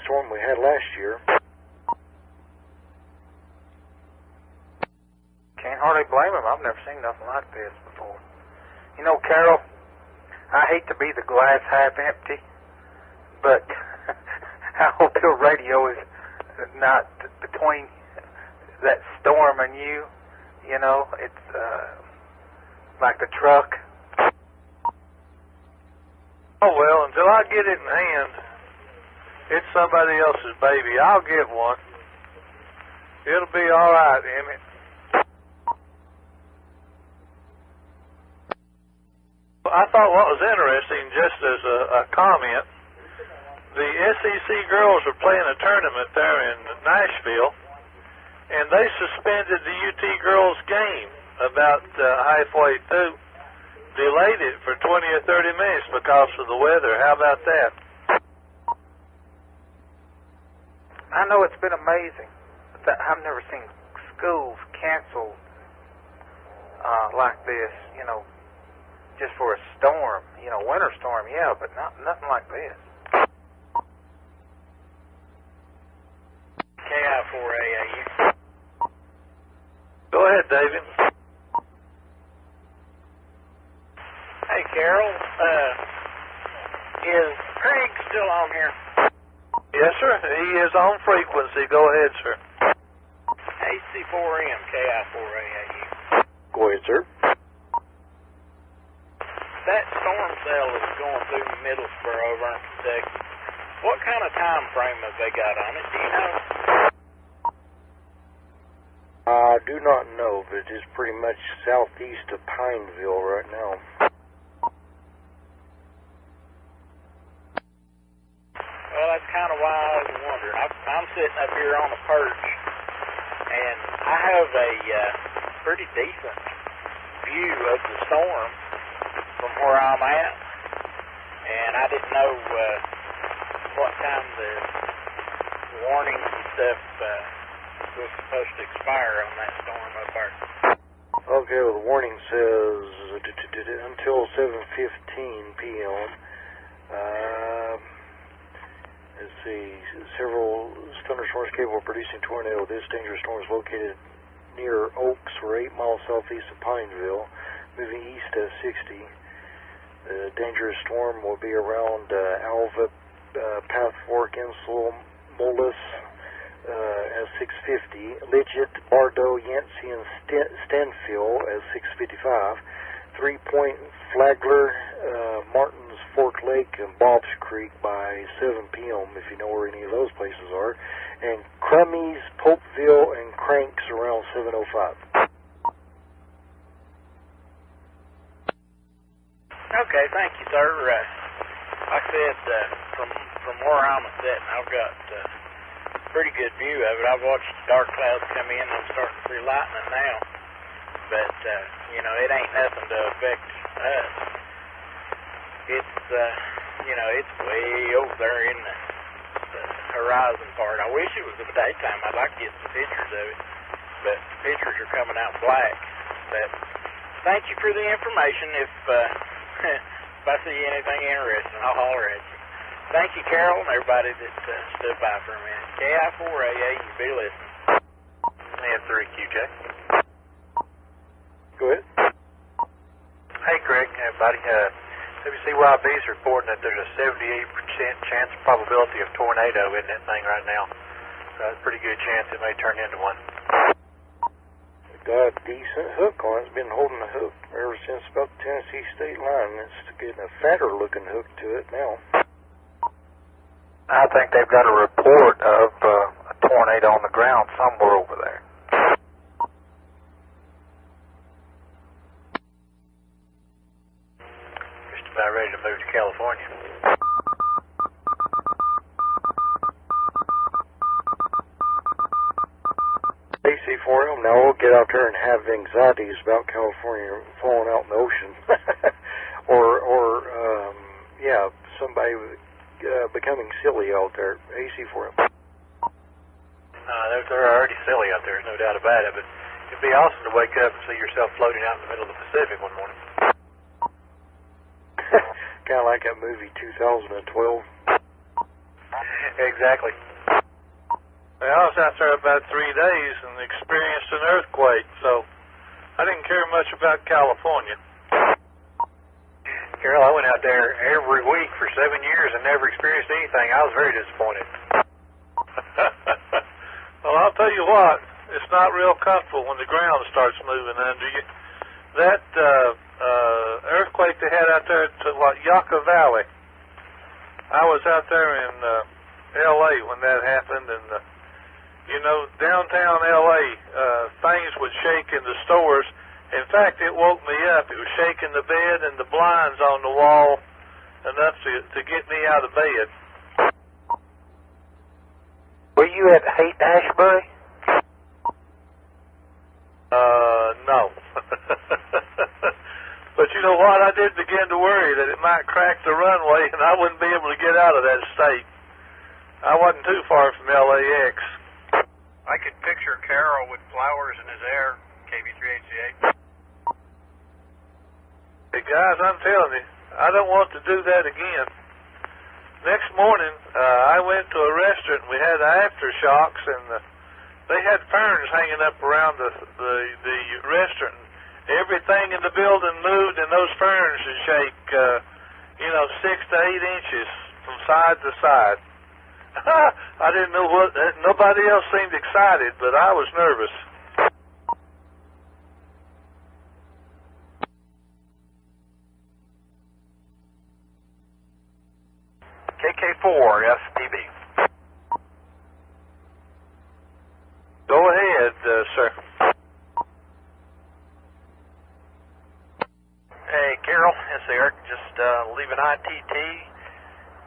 Speaker 2: storm we had last year.
Speaker 5: Can't hardly blame them. I've never seen nothing like this before. You know, Carol, I hate to be the glass half empty, but I hope your radio is not between that storm and you. You know, it's like the truck.
Speaker 9: Oh, well, until I get it in hand, it's somebody else's baby. I'll get one. It'll be all right, Emmett. I thought what was interesting, just as a comment, the SEC girls are playing a tournament there in Nashville, and they suspended the UT girls game about halfway through, delayed it for 20 or 30 minutes because of the weather. How about that?
Speaker 5: I know it's been amazing. I've never seen schools canceled like this, you know, just for a storm, you know, winter storm, yeah, but nothing like this.
Speaker 12: KI4AAU.
Speaker 9: Go ahead, David.
Speaker 12: Hey, Carol, is Craig still on here?
Speaker 9: Yes, sir. He is on frequency. Go ahead, sir.
Speaker 12: AC4M, KI4AAU.
Speaker 2: Go ahead, sir.
Speaker 12: That storm cell is going through Middlesboro over in Kentucky.
Speaker 8: What kind of time frame have they got on it? Do you know?
Speaker 2: I do not know, but it's pretty much southeast of Pineville right now.
Speaker 8: Well, that's kind of why I was wondering. I'm sitting up here on a perch, and I have a pretty decent view of the storm from where I'm at, and I didn't know what time the warnings and stuff was supposed to expire on that storm up there.
Speaker 2: Okay, well, the warning says until 7:15 p.m. Let's see, several thunderstorms capable of producing tornado. This dangerous storm is located near Oaks, or 8 miles southeast of Pineville, moving east at 60. The dangerous storm will be around Alva, Path Fork, Insel, Mollis at 6:50, Lidget, Bardo, Yancey, and Stanfield at 6:55, 3 Point, Flagler, Martin's Fork Lake, and Bob's Creek by 7 p.m. if you know where any of those places are, and Crummies, Popeville, and Cranks around 7:05.
Speaker 8: Okay, thank you, sir. Like I said, from where I'm sitting, I've got a pretty good view of it. I've watched the dark clouds come in, and I'm starting to see lightning now. But, you know, it ain't nothing to affect us. It's, you know, it's way over there in the horizon part. I wish it was in the daytime. I'd like to get some pictures of it. But pictures are coming out black. But thank you for the information. If I see anything interesting, I'll holler at you. Thank you, Carol, and everybody that stood by for a minute. KI4AA, you be listening.
Speaker 3: N3QJ.
Speaker 2: Go ahead.
Speaker 3: Hey, Greg, everybody. WCYB is reporting that there's a 78% chance probability of tornado in that thing right now. So that's a pretty good chance it may turn into one.
Speaker 2: Got a decent hook on it. It's been holding the hook ever since about the Tennessee state line. It's getting a fatter looking hook to it now.
Speaker 3: I think they've got a report of a tornado on the ground somewhere over there. Just about ready to move to California.
Speaker 2: AC4M, now we'll get out there and have anxieties about California falling out in the ocean. or somebody becoming silly out there. AC4M.
Speaker 3: They're already silly out there, there's no doubt about it, but it'd be awesome to wake up and see yourself floating out in the middle of the Pacific one morning.
Speaker 2: Kind of like that movie 2012.
Speaker 3: Exactly.
Speaker 9: I was out there about 3 days and experienced an earthquake, so I didn't care much about California.
Speaker 3: Carol, I went out there every week for 7 years and never experienced anything. I was very disappointed.
Speaker 9: Well, I'll tell you what, it's not real comfortable when the ground starts moving under you. That earthquake they had out there at Yucca Valley, I was out there in L.A. when that happened, and you know, downtown L.A., things would shake in the stores. In fact, it woke me up. It was shaking the bed and the blinds on the wall enough to get me out of bed.
Speaker 3: Were you at Haight-Ashbury?
Speaker 9: No. But you know what? I did begin to worry that it might crack the runway and I wouldn't be able to get out of that state. I wasn't too far from LAX.
Speaker 12: I could picture Carroll with flowers in his hair, KB3HCA.
Speaker 9: Hey guys, I'm telling you, I don't want to do that again. Next morning, I went to a restaurant and we had aftershocks, and they had ferns hanging up around the restaurant. Everything in the building moved, and those ferns would shake, 6 to 8 inches from side to side. I didn't know what. Nobody else seemed excited, but I was nervous.
Speaker 3: KK4,
Speaker 8: RFTB.
Speaker 9: Go ahead, sir.
Speaker 5: Hey, Carol, it's Eric. Just leaving ITT.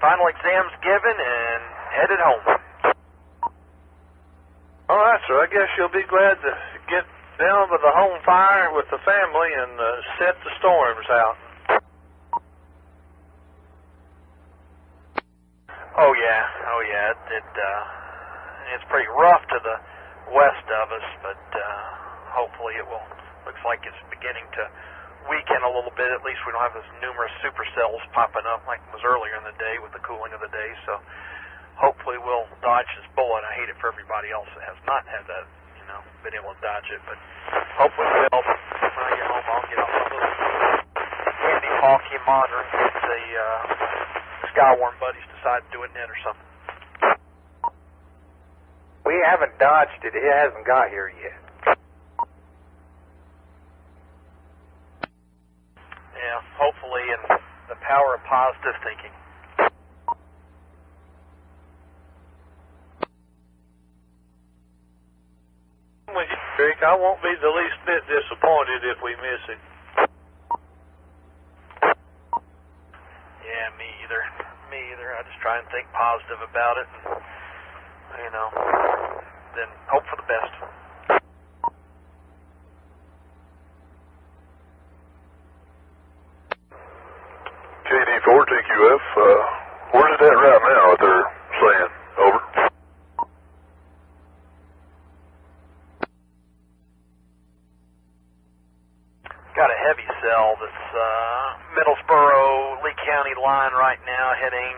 Speaker 5: Final exams given and headed home.
Speaker 9: All right, sir. I guess you'll be glad to get down to the home fire with the family and set the storms out.
Speaker 5: Oh yeah. It's pretty rough to the west of us, but hopefully it will. Looks like it's beginning to weaken a little bit. At least we don't have as numerous supercells popping up like it was earlier in the day with the cooling of the day. So hopefully we'll dodge this bullet. I hate it for everybody else that has not had that, been able to dodge it, but hopefully we'll. When I get home, I'll get on my little handy Hawkeye monitor and get the Skywarn buddies decide to do a net or something.
Speaker 12: We haven't dodged it. It hasn't got here yet.
Speaker 5: Yeah, hopefully in the power of positive thinking.
Speaker 9: With you, Rick, I won't be the least bit disappointed if we miss it.
Speaker 5: Yeah, me either. I just try and think positive about it, and, then hope for the best.
Speaker 4: KD4, TQF, where's it at right now, what they're saying? Over.
Speaker 5: Got a heavy cell that's Middlesboro, Lee County line right now, heading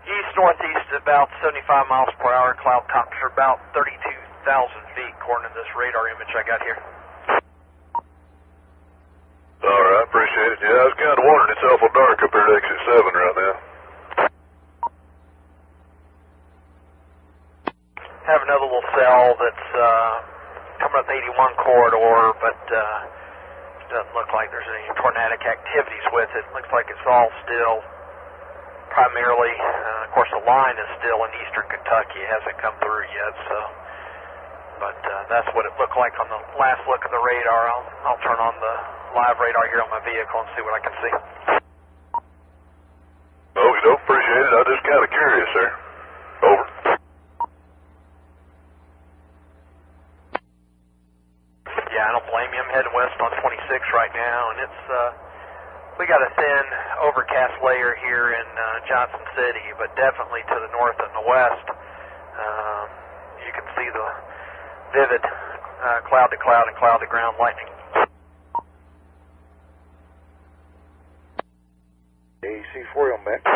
Speaker 5: east-northeast at about 75 miles per hour. Cloud tops are about 32,000 feet, according to this radar image I got here.
Speaker 4: All right, appreciate it. Yeah, I was kind of wondering. It's awful dark up here at exit 7 right now.
Speaker 5: Have another little cell that's coming up the 81 corridor, but doesn't look like there's any tornadic activities with it. Looks like it's all still primarily, of course the line is still in eastern Kentucky. It hasn't come through yet, so, but that's what it looked like on the last look of the radar. I'll turn on the live radar here on my vehicle and see what I can see.
Speaker 4: Okay, doke, appreciate it. I was just kind of curious, sir. Over.
Speaker 5: Yeah, I don't blame you. I'm heading west on 26 right now, and it's we got a thin overcast layer here in Johnson City, but definitely to the north and the west, you can see the vivid cloud to cloud and cloud to ground lightning.
Speaker 2: AC4 on back.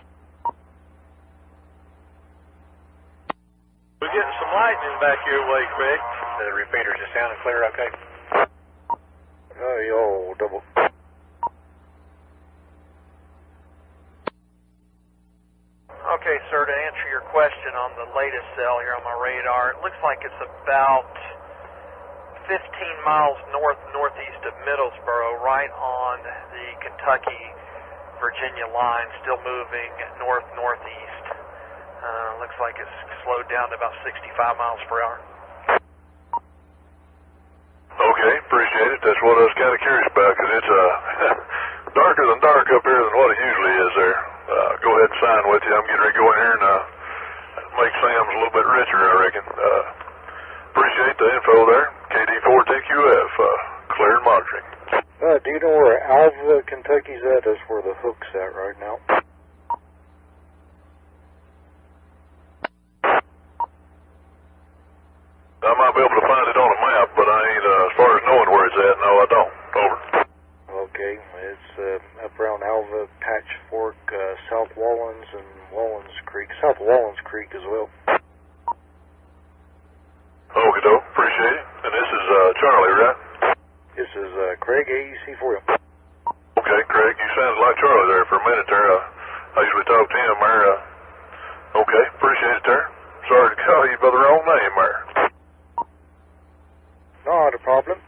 Speaker 9: We're getting some lightning back your way, Craig.
Speaker 3: The repeaters are sounding clear, okay?
Speaker 2: Yo, double.
Speaker 5: Okay, sir, to answer your question on the latest cell here on my radar, it looks like it's about 15 miles northeast of Middlesboro, right on the Kentucky-Virginia line, still moving northeast. Looks like it's slowed down to about 65 miles per hour.
Speaker 4: Okay, appreciate it. That's what I was kind of curious about, because it's darker than dark up here than what it usually is there. Go ahead and sign with you. I'm getting ready to go in here and make Sam's a little bit richer, I reckon. Appreciate the info there. KD4TQF, clear and monitoring.
Speaker 2: Do you know where Alva, Kentucky's at? That's where the hook's at right now.
Speaker 4: I might be able to find it on a map, but I ain't, as far as knowing where it's at, no, I don't. Over.
Speaker 2: Okay, it's up around Alva, Patchfork, South Wallens, and Wallens Creek. South Wallens Creek as well.
Speaker 4: Okay, doke, appreciate it. And this is Charlie, right?
Speaker 2: This is Craig, AEC4.
Speaker 4: Okay, Craig, you sounded like Charlie there for a minute there. I usually talk to him there. Okay, appreciate it there. Sorry to call you by the wrong name there.
Speaker 2: Not a problem.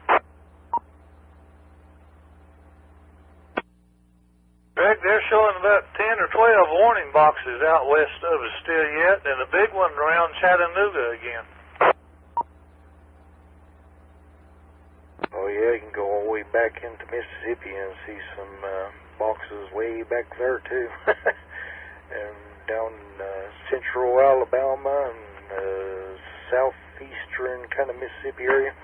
Speaker 9: Greg, they're showing about 10 or 12 12 warning boxes out west of us still yet, and a big one around Chattanooga again.
Speaker 2: Oh yeah, you can go all the way back into Mississippi and see some boxes way back there too. And down central Alabama and southeastern kind of Mississippi area.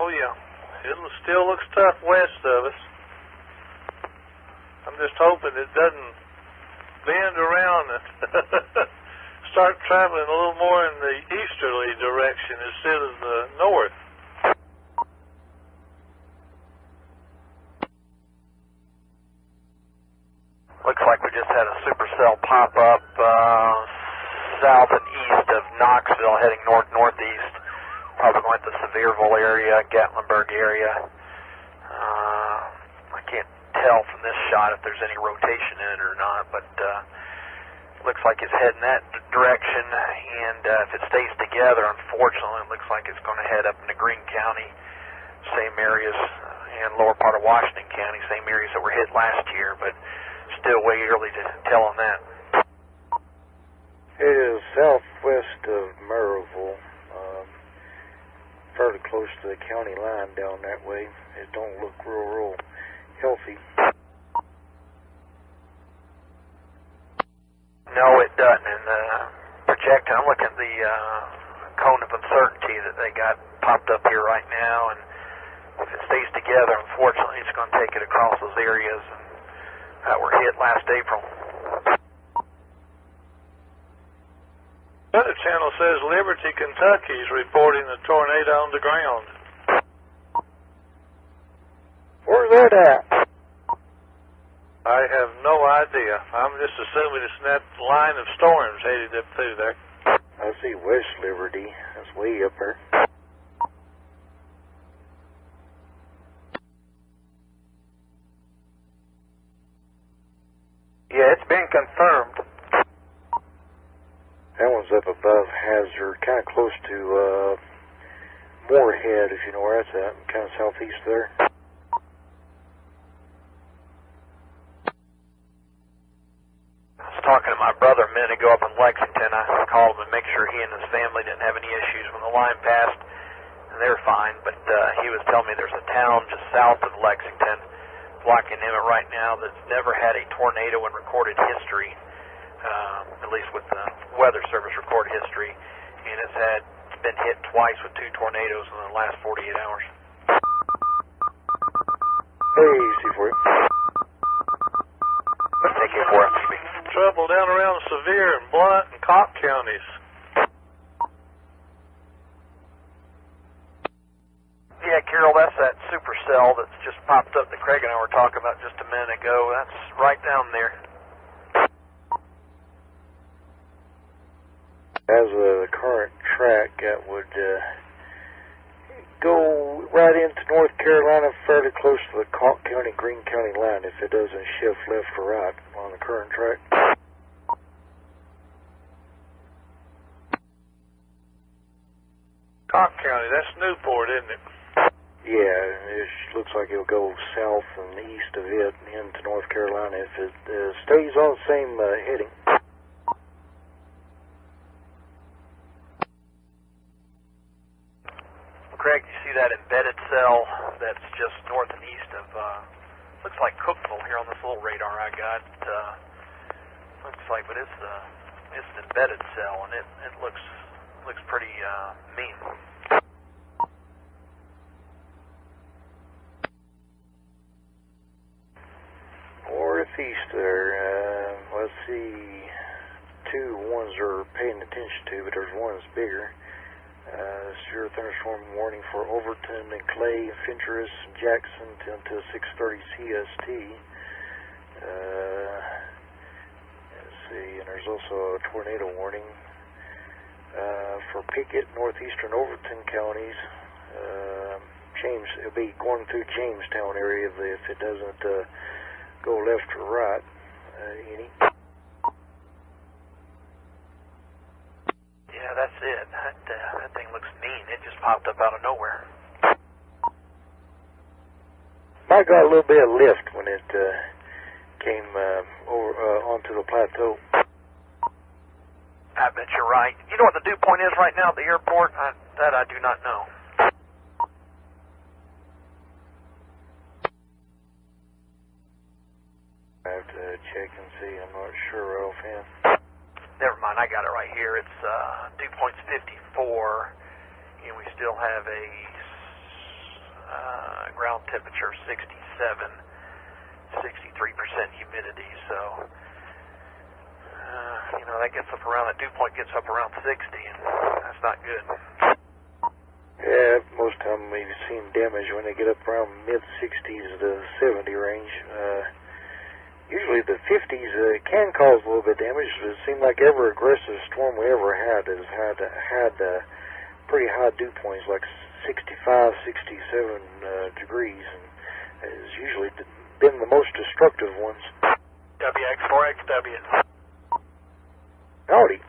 Speaker 9: Oh yeah, it still looks tough west of us. I'm just hoping it doesn't bend around and start traveling a little more in the easterly direction instead of the north.
Speaker 3: Looks like we just had a supercell pop up south and east of Knoxville, heading north-northeast. Probably going to the Sevierville area, Gatlinburg area. I can't tell from this shot if there's any rotation in it or not, but looks like it's heading that direction, and if it stays together, unfortunately, it looks like it's going to head up into Greene County, same areas, and lower part of Washington County, same areas that were hit last year, but still way early to tell on that.
Speaker 2: It is southwest of Maryville, fairly close to the county line down that way. It don't look real healthy.
Speaker 3: No, it doesn't. And projecting, I'm looking at the cone of uncertainty that they got popped up here right now, and if it stays together, unfortunately, it's going to take it across those areas that were hit last April.
Speaker 9: Weather Channel says Liberty, Kentucky is reporting a tornado on the ground.
Speaker 2: Where's that at?
Speaker 9: I have no idea. I'm just assuming it's in that line of storms headed up through there.
Speaker 2: I see West Liberty. That's way up there.
Speaker 12: Yeah, it's been confirmed.
Speaker 2: That one's up above Hazard, kind of close to Moorhead, if you know where that's at, kind of southeast there.
Speaker 3: I was talking to my brother a minute ago up in Lexington. I called him and make sure he and his family didn't have any issues when the line passed, and they're fine, but he was telling me there's a town just south of Lexington, Blocking Emmett right now, that's never had a tornado in recorded history, at least with the Weather Service record history, and it's been hit twice with 2 tornadoes in the last 48 hours.
Speaker 2: Hey, C4.
Speaker 3: Thank you for FTB.
Speaker 9: Trouble down around Sevier and Blount and Cobb counties.
Speaker 3: Yeah, Carol, that's that supercell that's just popped up that Craig and I were talking about just a minute ago. That's right down there.
Speaker 2: As a current track, that would go right into North Carolina, fairly close to the Cobb County, Greene County line, if it doesn't shift left or right on the current track.
Speaker 9: Cobb County, that's Newport, isn't it?
Speaker 2: Yeah, it looks like it'll go south and east of it into North Carolina if it stays on the same heading.
Speaker 3: Craig, you see that embedded cell that's just north and east of, looks like Cookville here on this little radar I got. Looks like, but it's an embedded cell, and it looks pretty mean.
Speaker 2: Northeast there, let's see, 2 ones are paying attention to, but there's one that's bigger. Severe thunderstorm warning for Overton and Clay, Fentress, Jackson until 6:30 CST. Let's see, and there's also a tornado warning for Pickett, northeastern Overton counties. It'll be going through Jamestown area if it doesn't go left or right. Any?
Speaker 3: Yeah, that's it. That thing looks mean. It just popped up out of nowhere.
Speaker 2: My I got a little bit of lift when it came over onto the plateau.
Speaker 5: I bet you're right. You know what the dew point is right now at the airport? That I do not know.
Speaker 2: I have to check and see. I'm not sure offhand.
Speaker 5: Never mind, I got it right here. It's dew point's 54, and we still have a ground temperature of 67, 63% humidity. So, you know, that gets up around, that dew point gets up around 60, and that's not good.
Speaker 2: Yeah, most of them we've seen damage when they get up around mid-60s to 70 range. Usually the 50s can cause a little bit of damage. It seems like every aggressive storm we ever had has had pretty high dew points, like 65, 67 degrees, and has usually been the most destructive ones.
Speaker 5: WX4XW.
Speaker 2: Howdy.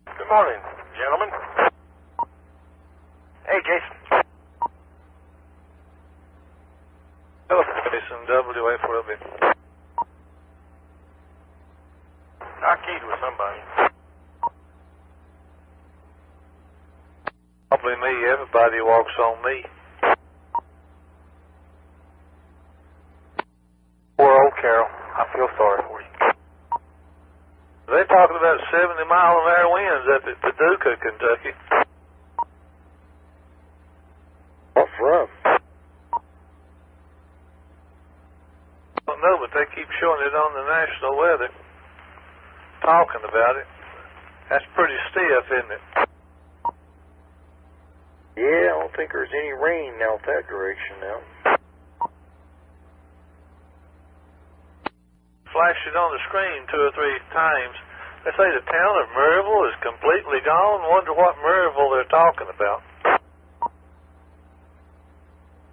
Speaker 5: Good morning, gentlemen. Hey, Jason.
Speaker 9: Hello, Jason. WA4W.
Speaker 5: I keyed with somebody.
Speaker 9: Probably me. Everybody walks on me.
Speaker 5: Poor old Carol. I feel sorry for you.
Speaker 9: They're talking about 70-mile-an-hour winds up at Paducah, Kentucky.
Speaker 2: What from?
Speaker 9: I don't know, but they keep showing it on the national weather. Talking about it. That's pretty stiff, isn't it?
Speaker 2: Yeah, I don't think there's any rain out that direction now.
Speaker 9: Flash it on the screen 2 or 3 times. They say the town of Maryville is completely gone. Wonder what Maryville they're talking about.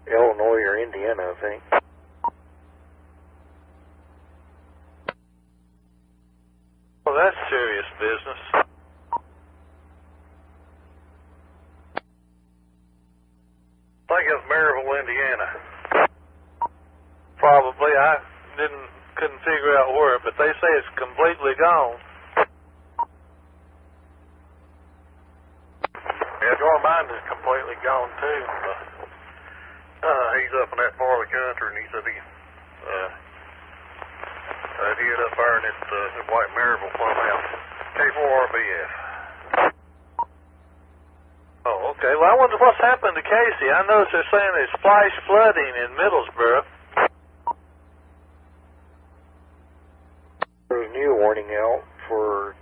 Speaker 2: Illinois or Indiana, I think.
Speaker 9: Well, that's serious business.
Speaker 11: I think it's Maryville, Indiana.
Speaker 9: Probably. I couldn't figure out where, but they say it's completely gone.
Speaker 11: Yeah, Joe Mind is completely gone too. He's up in that part of the country, and he said he hid up there, and it's White Maryville plumb out. K4RBF.
Speaker 9: Oh, okay. Well, I wonder what's happened to Casey. I noticed they're saying there's flash flooding in Middlesboro.
Speaker 2: There's a new warning out for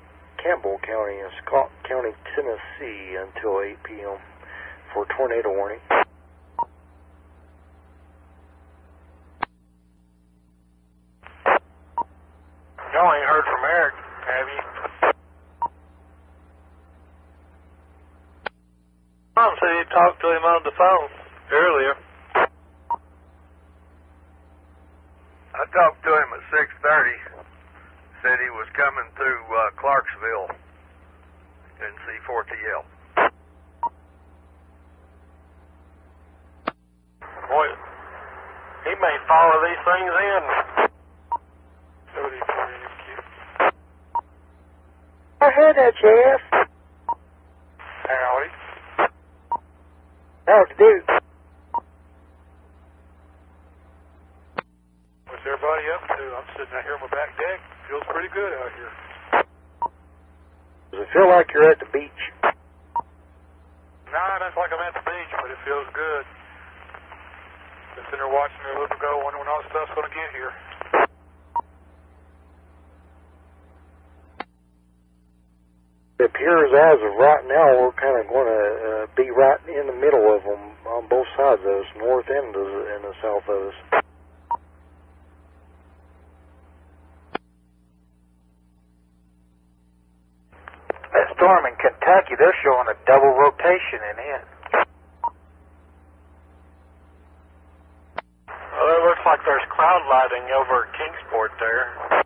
Speaker 2: Campbell County and Scott County, Tennessee until 8 p.m. for tornado warning.
Speaker 5: Y'all ain't heard from Eric, have you?
Speaker 9: Mom said he talked to him on the phone earlier.
Speaker 11: I talked to him at 6:30. Said he was coming through Clarksville. Didn't see 4TL.
Speaker 5: Boy, he may follow these things in.
Speaker 2: I heard that, Jeff.
Speaker 5: Howdy.
Speaker 2: How to do?
Speaker 5: What's everybody up to? I'm sitting out here on my back deck. Feels pretty good out here.
Speaker 2: Does it feel like you're at the beach?
Speaker 5: Nah, that's like I'm at the beach, but it feels good. Been sitting there watching it a little ago, wondering when all this stuff's going to get here.
Speaker 2: It appears as of right now we're kind of going to be right in the middle of them on both sides of us, north and the south of us.
Speaker 5: That storm in Kentucky, they're showing a double rotation in it. Well, it looks like there's cloud lighting over Kingsport there.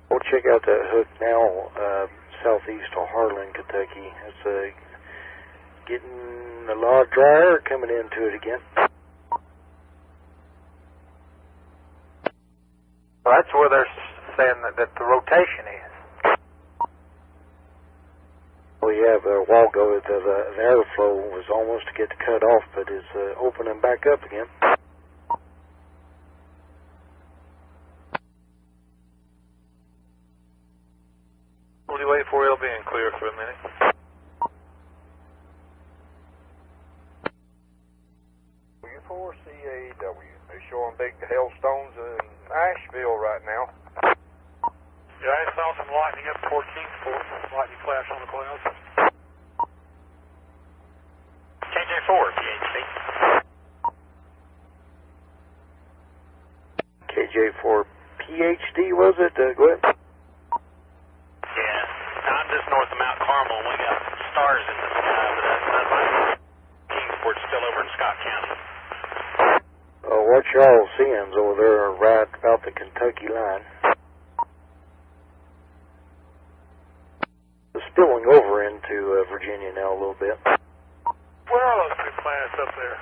Speaker 2: We'll check out that hook now, southeast of Harlan, Kentucky. It's getting a lot of dry air coming into it again.
Speaker 3: Well, that's where they're saying that the rotation is.
Speaker 2: We have a while ago the airflow was almost to get cut off, but is opening back up again.
Speaker 9: Will you wait for it'll be in clear for a minute?
Speaker 10: W4CAW. They're showing big hailstones in Nashville right now.
Speaker 9: Yeah, I saw some lightning up toward Kingsport. Lightning flash on the clouds.
Speaker 3: KJ4, PhD.
Speaker 2: KJ4 PhD, was it? Go ahead.
Speaker 3: Yeah, I'm just north of Mount Carmel, and we got stars in the sky, but that's like Kingsport's still over in Scott County.
Speaker 2: What y'all seeing's over there right about the Kentucky line. Spilling over into Virginia now a little bit.
Speaker 9: Where are those two planets up there?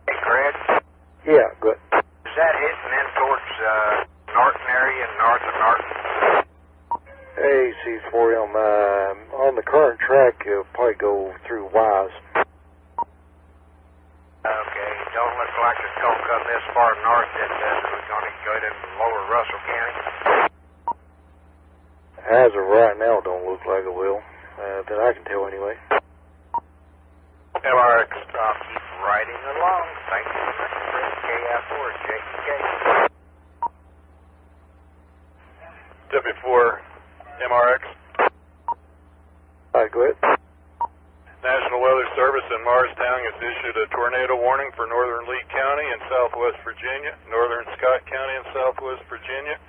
Speaker 12: Hey, Greg?
Speaker 2: Yeah, good.
Speaker 12: Is that hitting in towards Norton area and north of Norton?
Speaker 2: Hey, C4M, on the current track, you'll probably go through Wise.
Speaker 12: Okay, don't look like it's going to come this far north that we're going to go into lower Russell County.
Speaker 2: As of right now, don't look like it will. That I can tell anyway.
Speaker 12: MRX, I'll keep riding along. Thank you very much, Greg. KI4, JK.
Speaker 9: W4 MRX.
Speaker 2: Go ahead.
Speaker 9: National Weather Service in Morristown has issued a tornado warning for northern Lee County and southwest Virginia, northern Scott County and southwest Virginia,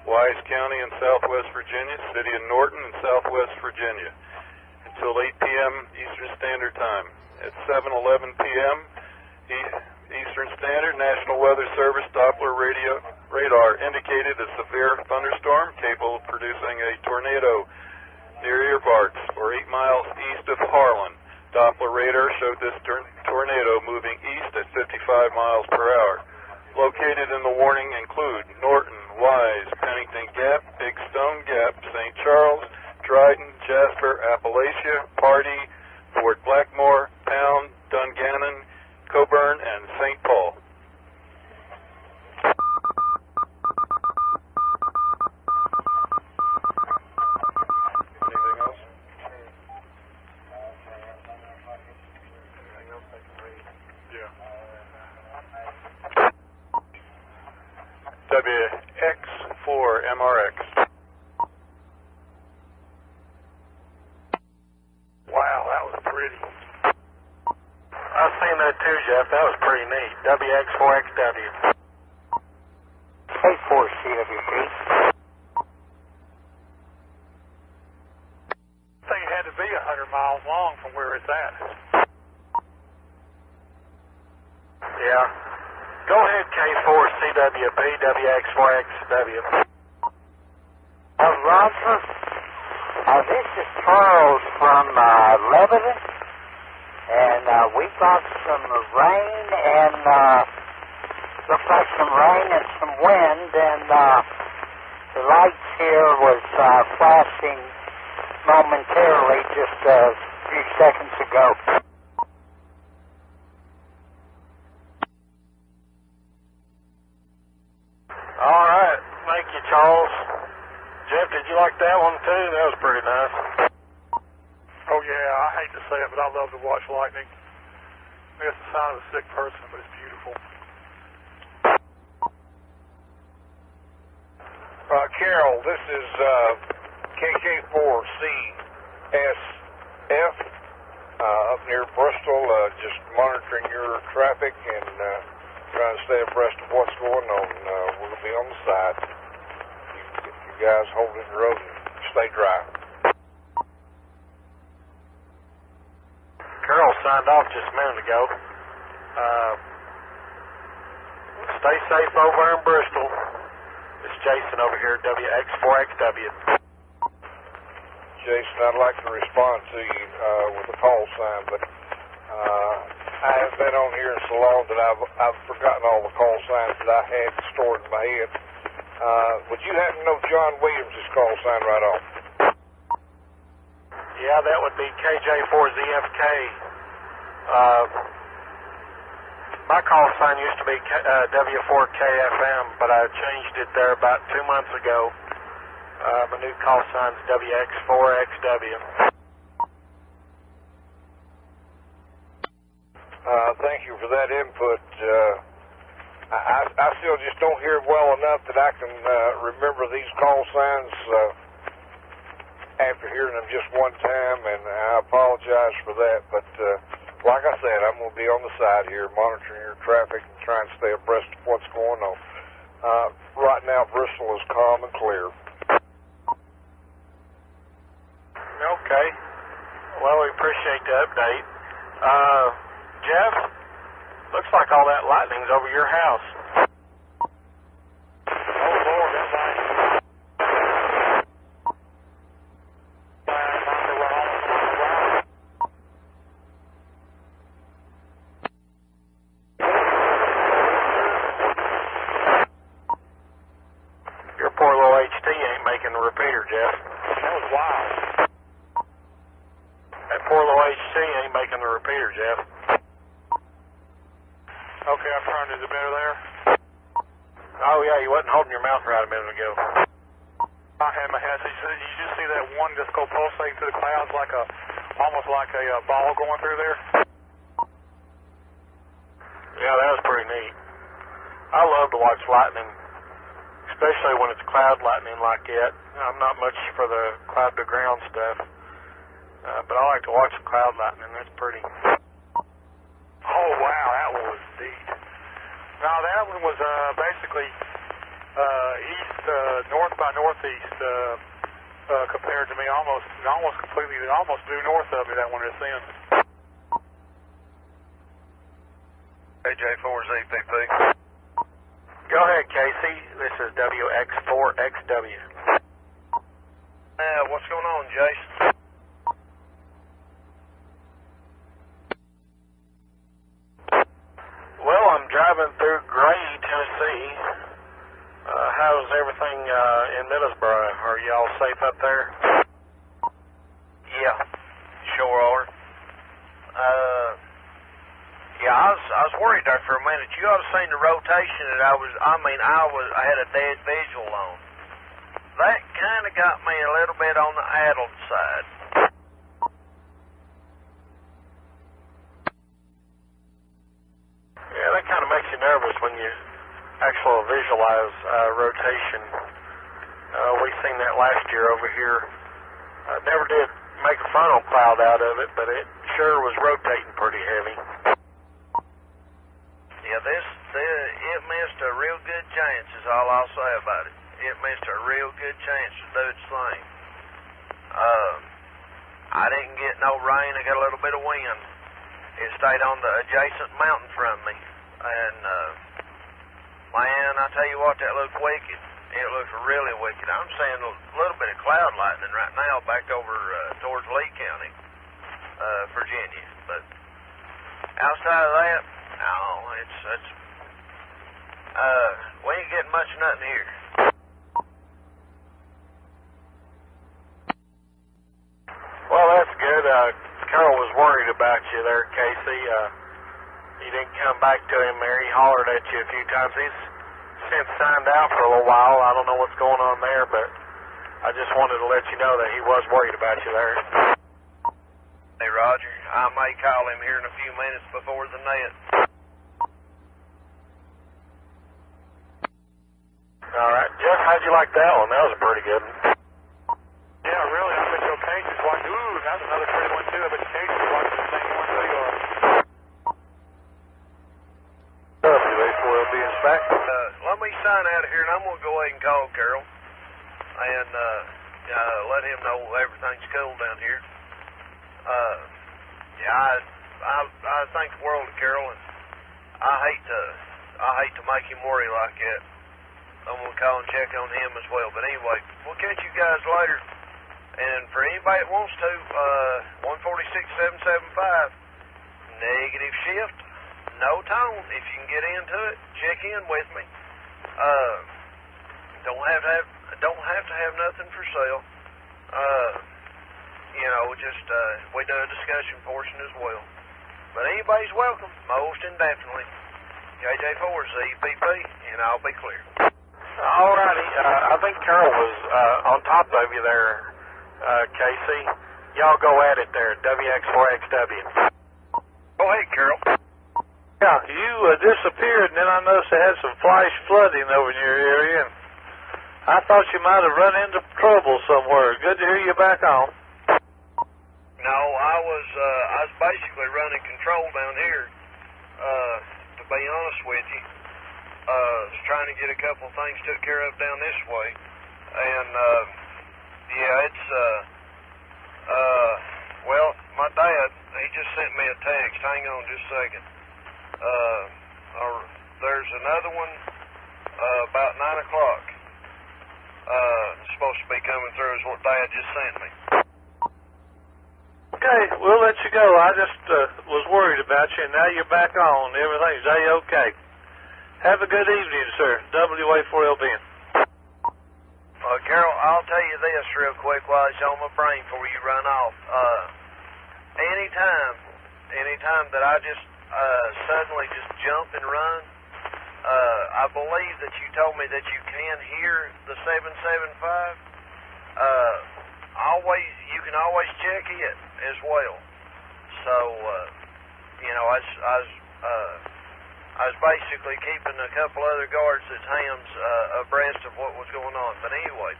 Speaker 9: Wise County and southwest Virginia, City of Norton and southwest Virginia, until 8 p.m. Eastern Standard Time. At 7:11 p.m. Eastern Standard, National Weather Service Doppler radar indicated a severe thunderstorm capable of producing a tornado near Earbarks, or 8 miles east of Harlan. Doppler radar showed this tornado moving east at 55 miles per hour. Located in the warning include Norton, Wise, Pennington Gap, Big Stone Gap, St. Charles, Dryden, Jasper, Appalachia, Pardee, Fort Blackmore, Pound, Dungannon, Coburn, and St. Paul. Anything else? Yeah. WX4MRX. Wow, that was pretty. I've seen that too, Jeff. That was pretty neat. WX4XW.
Speaker 12: K4CWP.
Speaker 9: I think it had to be 100 miles long from where it's at. Yeah. Go ahead, K4CWP, WX4XW.
Speaker 12: Roger. This is Charles from Lebanon, and we've got some rain and looks like some rain and some wind, and the lights here was flashing momentarily just a few seconds ago.
Speaker 9: All right. Thank you, Charles. Jeff, did you like that one too? That was pretty nice. Oh yeah, I hate to say it, but I love to watch lightning. It's the sign of a sick person, but it's beautiful.
Speaker 10: Carol, this is KK4CSF up near Bristol, just monitoring your traffic and trying to stay abreast of what's going on. We'll be on the side. You guys hold it in the road and stay dry.
Speaker 9: Carol signed off just a minute ago. Stay safe over in Bristol. It's Jason over here, WX4XW.
Speaker 10: Jason. I'd like to respond to you with a call sign, but I haven't been on here in so long that I've forgotten all the call signs that I had stored in my head. Would you happen to know John Williams' call sign right off?
Speaker 13: Yeah, that would be KJ4ZFK. My call sign used to be W4KFM, but I changed it there about 2 months ago. My new call sign's WX4XW.
Speaker 10: Thank you for that input. I still just don't hear it well enough that I can remember these call signs after hearing them just one time, and I apologize for that. But like I said, I'm going to be on the side here monitoring your traffic and trying to stay abreast of what's going on. Right now, Bristol is calm and clear.
Speaker 13: Okay. Well, we appreciate the update. Jeff, looks like all that lightning's over your house. Oh, Lord, that's lightning. Your poor little HT ain't making the repeater, Jeff. That was wild. That poor little HT ain't making the repeater, Jeff. Okay, I turned. Is it better there? Oh, yeah, you wasn't holding your mouth right a minute ago. I had my head. You just see that one just go pulsating through the clouds like almost like a ball going through there? Yeah, that was pretty neat. I love to watch lightning, especially when it's cloud lightning like that. I'm not much for the cloud to ground stuff, but I like to watch the cloud lightning. That's pretty. Oh, wow, that one was neat. Now, that one was basically north by northeast compared to me, almost completely, almost due north of me, that one is in.
Speaker 10: KJ4ZPP.
Speaker 13: Go ahead, Casey. This is WX4XW.
Speaker 11: What's going on, Jason?
Speaker 13: Well, I'm driving through Gray, Tennessee. How's everything in Middlesboro? Are y'all safe up there?
Speaker 11: Yeah, sure are. Yeah, I was worried there for a minute. You ought to seen the rotation that I had a dead visual on. That kind of got me a little bit on the addled side.
Speaker 13: Yeah, that kind of makes you nervous when you actually visualize rotation. We seen that last year over here. Never did make a frontal cloud out of it, but it sure was rotating pretty heavy.
Speaker 11: Yeah, it missed a real good chance is all I'll say about it. It missed a real good chance to do its thing. I didn't get no rain. I got a little bit of wind. It stayed on the adjacent mountain from me. And, man, I tell you what, that looked wicked. It looks really wicked. I'm seeing a little bit of cloud lightning right now back over towards Lee County, Virginia. But outside of that, no, we ain't getting much of nothing here.
Speaker 13: Well, that's good. Carol was worried about you there, Casey. You didn't come back to him there. He hollered at you a few times. He's since signed out for a little while. I don't know what's going on there, but I just wanted to let you know that he was worried about you there.
Speaker 11: Hey, Roger, I may call him here in a few minutes before the net.
Speaker 13: All right. Jeff, how'd you like that one? That was a pretty good one.
Speaker 8: Yeah, really. I bet your Case is watching. Ooh, that's another pretty one, too. I bet your Case is watching the same one too you are.
Speaker 10: Will be inspected.
Speaker 11: Let me sign out of here, and I'm going to go ahead and call Carol and let him know everything's cool down here. I think the world of Carol, and I hate to make him worry like that. I'm going to call and check on him as well. But anyway, we'll catch you guys later. And for anybody that wants to, 146-775, negative shift, no tone. If you can get into it, check in with me. Don't have to have nothing for sale. Just we do a discussion portion as well. But anybody's welcome, most indefinitely. KJ4 ZPP, and I'll be clear.
Speaker 13: Alrighty, I think Carol was on top of you there, Casey. Y'all go at it there, WX4XW.
Speaker 11: Go ahead, Carol.
Speaker 9: Yeah, you disappeared, and then I noticed they had some flash flooding over in your area, and I thought you might have run into trouble somewhere. Good to hear you back on.
Speaker 11: No, I was basically running control down here, to be honest with you. Was trying to get a couple of things took care of down this way. And, it's, well, my dad, he just sent me a text. Hang on just a second. There's another one, about 9 o'clock. Supposed to be coming through is what Dad just sent me.
Speaker 9: Okay, we'll let you go. I just was worried about you, and now you're back on. Everything's A-OK. Have a good evening, sir. WA4LBN.
Speaker 11: Carol, I'll tell you this real quick while it's on my brain before you run off. Anytime that I just suddenly just jump and run, I believe that you told me that you can hear the 775. You can always check it as well. So, I was basically keeping a couple other guards at hams abreast of what was going on. But anyway,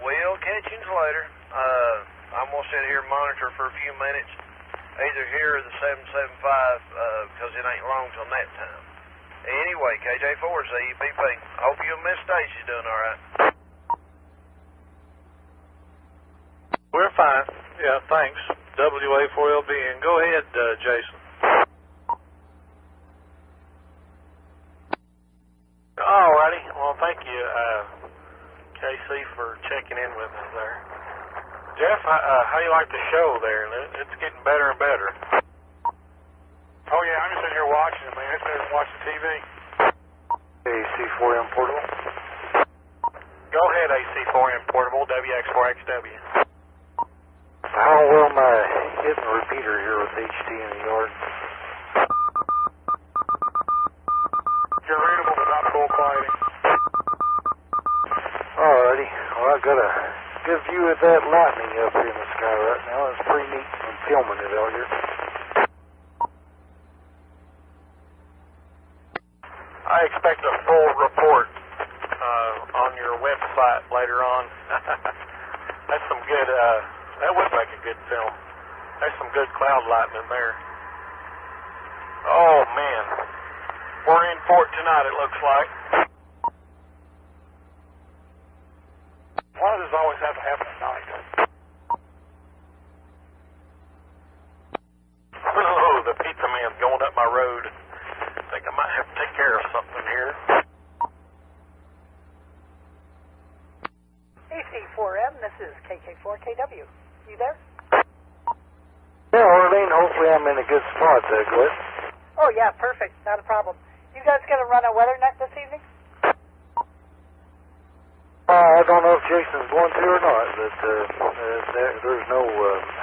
Speaker 11: we'll catch you later. I'm going to sit here and monitor for a few minutes, either here or the 775, because it ain't long till nap time. Anyway, KJ4, ZEPP. Hope you and Miss Stacy's doing all right.
Speaker 9: We're fine. Yeah, thanks. WA4LBN. Go ahead, Jason.
Speaker 13: Alrighty. Well, thank you, Casey, for checking in with us there. Jeff, how you like the show there? It's getting better and better.
Speaker 5: Oh, yeah, I'm just sitting here watching it, man. It's better than watching TV.
Speaker 2: AC4M Portable.
Speaker 13: Go ahead, AC4M Portable, WX4XW.
Speaker 2: How well am I hitting the repeater here with HT in the yard?
Speaker 5: You're readable but not full quality.
Speaker 2: Alrighty. Well, I got a good view of that lightning up here in the sky right now. It's pretty neat. I'm filming it out here.
Speaker 13: I expect a full report on your website later on. That's some good, that would make a good film. There's some good cloud lightning there. Oh, man. We're in for it tonight, it looks like.
Speaker 5: Why does this always have to happen at night?
Speaker 13: Oh, the pizza man's going up my road. I think I might have to take care of something here.
Speaker 14: AC4M, this is KK4KW. You there?
Speaker 2: Yeah, Arlene, hopefully I'm in a good spot there, Glenn.
Speaker 14: Oh, yeah, perfect. Not a problem. You guys going to run a weather net this evening?
Speaker 2: I don't know if Jason's going to or not, but there's no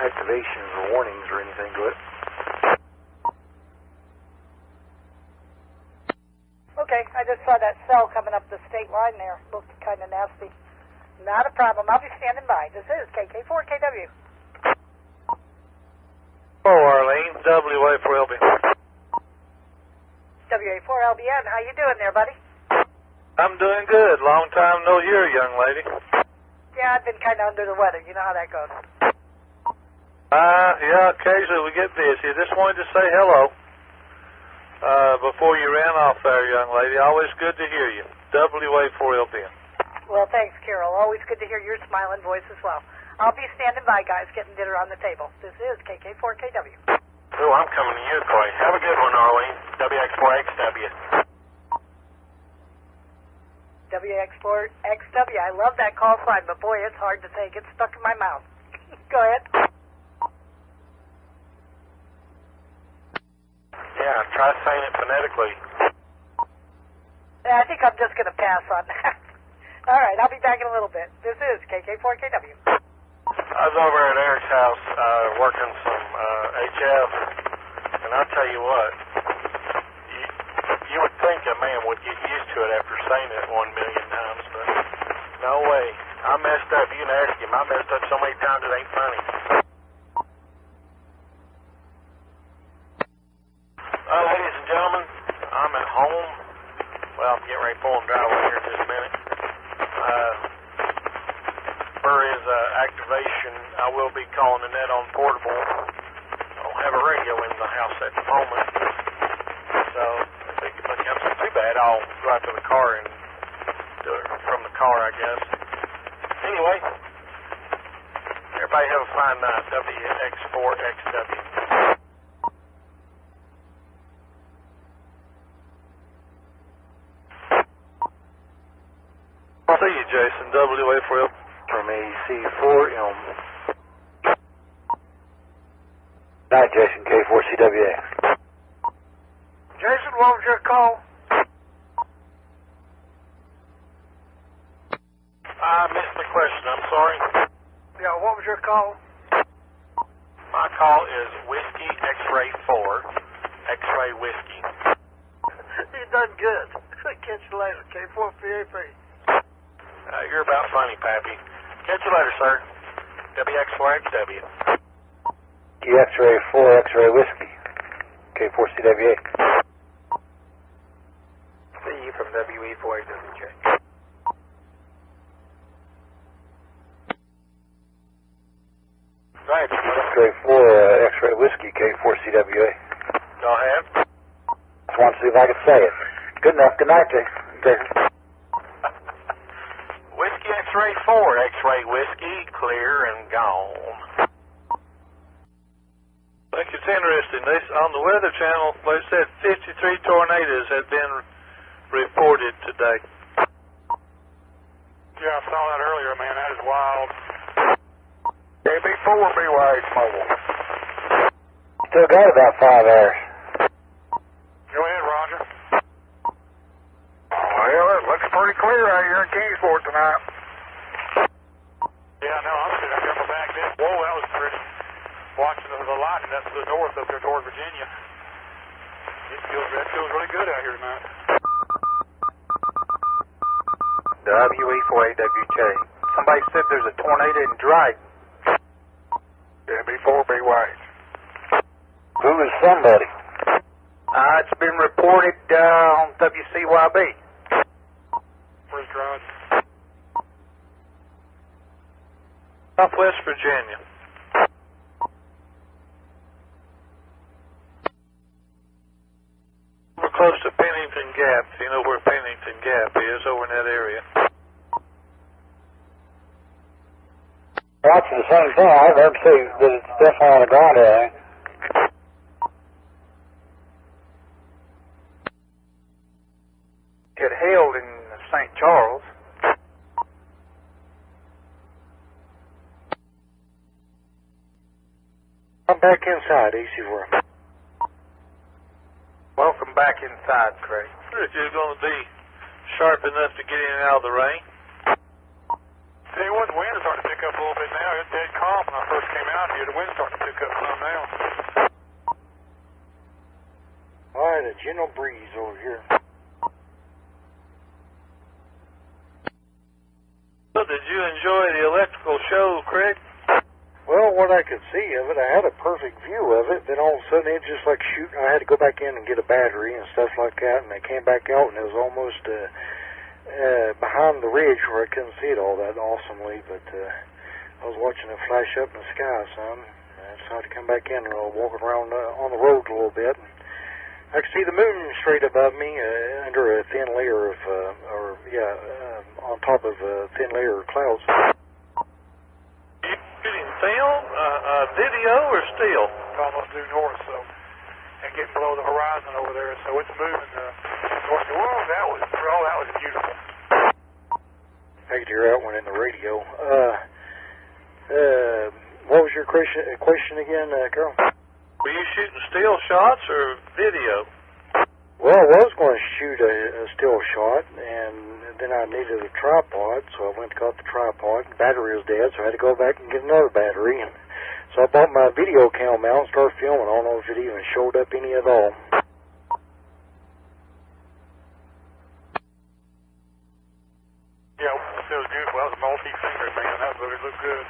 Speaker 2: activations or warnings or anything to it.
Speaker 14: Okay, I just saw that cell coming up the state line there. Looked kind of nasty. Not a problem. I'll be standing by. This is KK4KW.
Speaker 9: Oh, Arlene, WA4LBN.
Speaker 14: WA4LBN, how you doing there, buddy?
Speaker 9: I'm doing good. Long time no hear, young lady.
Speaker 14: Yeah, I've been kind of under the weather. You know how that goes.
Speaker 9: Yeah, occasionally we get busy. I just wanted to say hello before you ran off there, young lady. Always good to hear you. WA4LBN.
Speaker 14: Well, thanks, Carol. Always good to hear your smiling voice as well. I'll be standing by, guys, getting dinner on the table. This is KK4KW.
Speaker 13: Oh, I'm coming to you, Clay. Have a good one, Arlene. WX4XW.
Speaker 14: WX4XW. I love that call sign, but boy, it's hard to say. It gets stuck in my mouth. Go ahead.
Speaker 13: Yeah, try saying it phonetically.
Speaker 14: I think I'm just going to pass on that. All right, I'll be back in a little bit. This is KK4KW.
Speaker 13: I was over at Eric's house working some HF, and I'll tell you what, you would think a man would get used to it after saying it 1 million times, but no way. I messed up. You can ask him. I messed up so many times it ain't funny. Ladies and gentlemen, I'm at home. Well, I'm getting ready to pull and drive over here in just a minute. For his activation, I will be calling the net on portable. I don't have a radio in the house at the moment, so if it becomes too bad, I'll go out to the car and do it from the car, I guess. Anyway, everybody have a fine night. WX4XW.
Speaker 9: See you, Jason. WA4L.
Speaker 2: From AC4M.
Speaker 11: Night, Jason, K4CWX.
Speaker 5: Jason, what was your call?
Speaker 13: I missed the question. I'm sorry.
Speaker 5: Yeah, what was your call?
Speaker 13: My call is Whiskey X-Ray 4, X-Ray Whiskey.
Speaker 5: You done good. Catch you later, K4PAP.
Speaker 13: You're about funny, Pappy. Catch you later, sir. WX4XW.
Speaker 11: X-Ray 4, X-Ray Whiskey, K4CWA.
Speaker 2: See you from WE4AWJ.
Speaker 11: Right, X-Ray 4, X-Ray Whiskey, K4CWA.
Speaker 13: Go ahead.
Speaker 11: Just want to see if I can say it. Good enough. Good night, Jason.
Speaker 13: Whiskey X-Ray 4, X-Ray Whiskey, clear and gone.
Speaker 9: I think it's interesting. On the Weather Channel, they said 53 tornadoes had been reported today.
Speaker 10: Yeah, I saw that earlier, man. That is wild. KB4 BYH mobile.
Speaker 11: Still got about 5 hours.
Speaker 10: Go ahead, Roger. Well, it looks pretty clear out here in Kingsport tonight. Yeah, no, I'm sitting up here back then. Whoa, that was pretty. Watching the lightning up to the north up there toward Virginia. That feels really good out here tonight.
Speaker 2: WE4AWJ. Somebody said there's a tornado in Dryden.
Speaker 10: KB4BYH.
Speaker 11: Who is somebody?
Speaker 2: It's been reported on WCYB.
Speaker 10: Where's Dryden?
Speaker 9: Southwest Virginia. We're close to Pennington Gap. You know where Pennington Gap is, over in that area.
Speaker 11: Watching the same thing. I've heard say that it's definitely on the ground area.
Speaker 2: It hailed in St. Charles.
Speaker 5: I'm back inside, AC4.
Speaker 2: Welcome back inside, Craig.
Speaker 9: If you're going to be sharp enough to get in and out of the rain.
Speaker 10: Tell you what, the wind is starting to pick up a little bit now. It's dead calm when I first came out here. The wind's starting to pick up some now.
Speaker 5: All right, a gentle breeze over here.
Speaker 9: So did you enjoy the electrical show, Craig?
Speaker 5: Well, what I could see of it, I had a perfect view of it. Then all of a sudden, it just like shooting. I had to go back in and get a battery and stuff like that. And I came back out, and it was almost behind the ridge where I couldn't see it all that awesomely. But I was watching it flash up in the sky some. I decided to come back in and walk around on the road a little bit. And I could see the moon straight above me under a thin layer of, on top of a thin layer of clouds.
Speaker 9: Shooting film, video, or still?
Speaker 10: It's almost due north, so and getting below the horizon over there, so it's moving north. Well, that was beautiful.
Speaker 2: I could hear that one in the radio. What was your question again, Carol?
Speaker 9: Were you shooting still shots or video?
Speaker 2: Well, I was going to shoot a still shot, and then I needed a tripod, so I went and got the tripod. The battery was dead, so I had to go back and get another battery. And so I bought my video cam mount and started filming. I don't know if it even showed up any at all.
Speaker 13: Yeah, it was good. Well, it was a multi-finger thing, and that really looked good.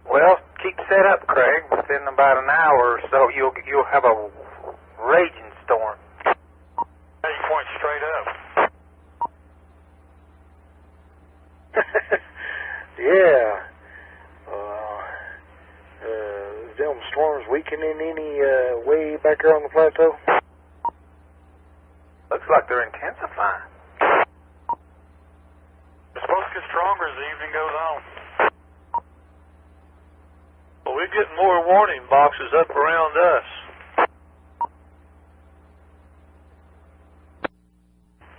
Speaker 5: Well, keep set up, Craig. Within about an hour or so, you'll have a raging storm.
Speaker 13: Now you point straight up.
Speaker 2: Yeah. Them storms weakening any way back there on the plateau?
Speaker 5: Looks like they're intensifying.
Speaker 13: It's supposed to get stronger as the evening goes on.
Speaker 9: Well, we're getting more warning boxes up around us.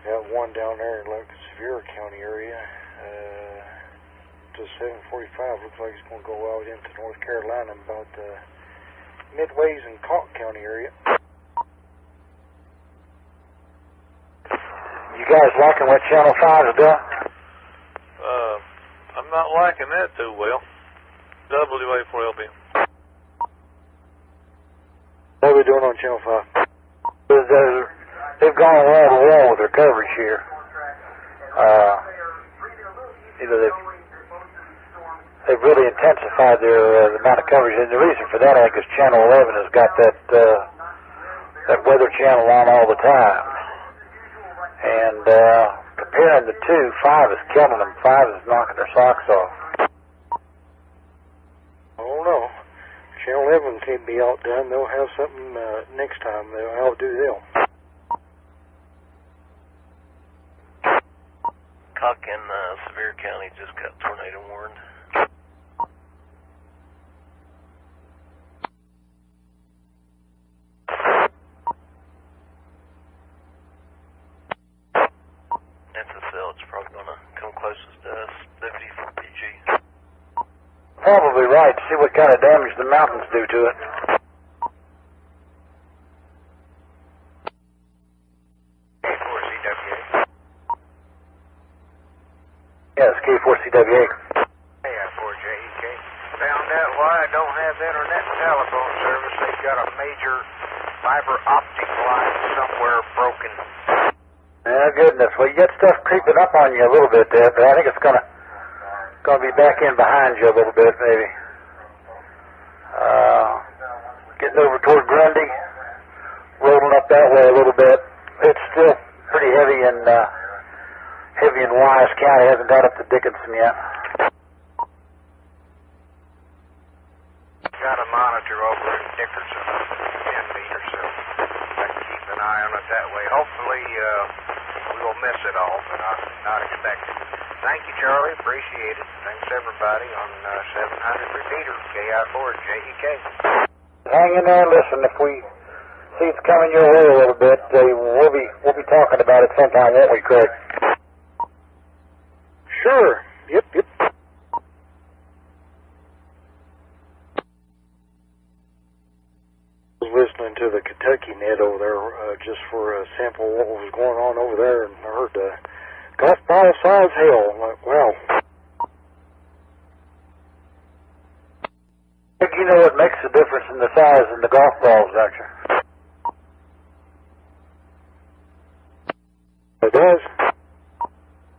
Speaker 2: Got one down there in like Sevier County area. To 7:45. Looks like it's going to go out into North Carolina, about midways in Cotton County area.
Speaker 5: You guys liking what Channel 5 is doing?
Speaker 9: I'm not liking that too well. WA4LB.
Speaker 2: What are we doing on Channel 5?
Speaker 5: They've gone wall to wall with their coverage here. They've really intensified their the amount of coverage, and the reason for that, I think, is Channel 11 has got that weather channel on all the time. And comparing the two, 5 is killing them. 5 is knocking their socks off.
Speaker 2: I don't know. Channel 11 can't be outdone. They'll have something next time. They'll outdo them.
Speaker 6: Cock in Sevier County just got tornado warned. SSL, it's probably going to come closest to us. 54 PG.
Speaker 5: Probably right. See what kind of damage the mountains do to it. Yes, K4CWA.
Speaker 11: Hey, 4JEK. Found out why I don't have internet and telephone service. They've got a major fiber optic line somewhere broken.
Speaker 5: Oh, goodness. Well, you got stuff creeping up on you a little bit there, but I think it's gonna be back in behind you a little bit, maybe. Getting over toward Grundy, rolling up that way a little bit. It's still pretty heavy in Wise County. Hasn't got up to Dickinson yet.
Speaker 11: Got a monitor over in Dickerson, 10 meters, so I can keep an eye on it that way. Hopefully, we will miss it all, but I'm not expecting. Thank you, Charlie. Appreciate it. Thanks, everybody, on 700 repeater, KI4JEK.
Speaker 5: Hang in there and listen. If we see it's coming your way a little bit, we'll be talking about it sometime, won't we, Craig?
Speaker 2: Sure. Yep. I was listening to the Kentucky net over there just for a sample of what was going on over there, and I heard golf ball size hail. I'm like, wow.
Speaker 5: You know what makes the difference in the size in the golf balls, don't you?
Speaker 2: It does.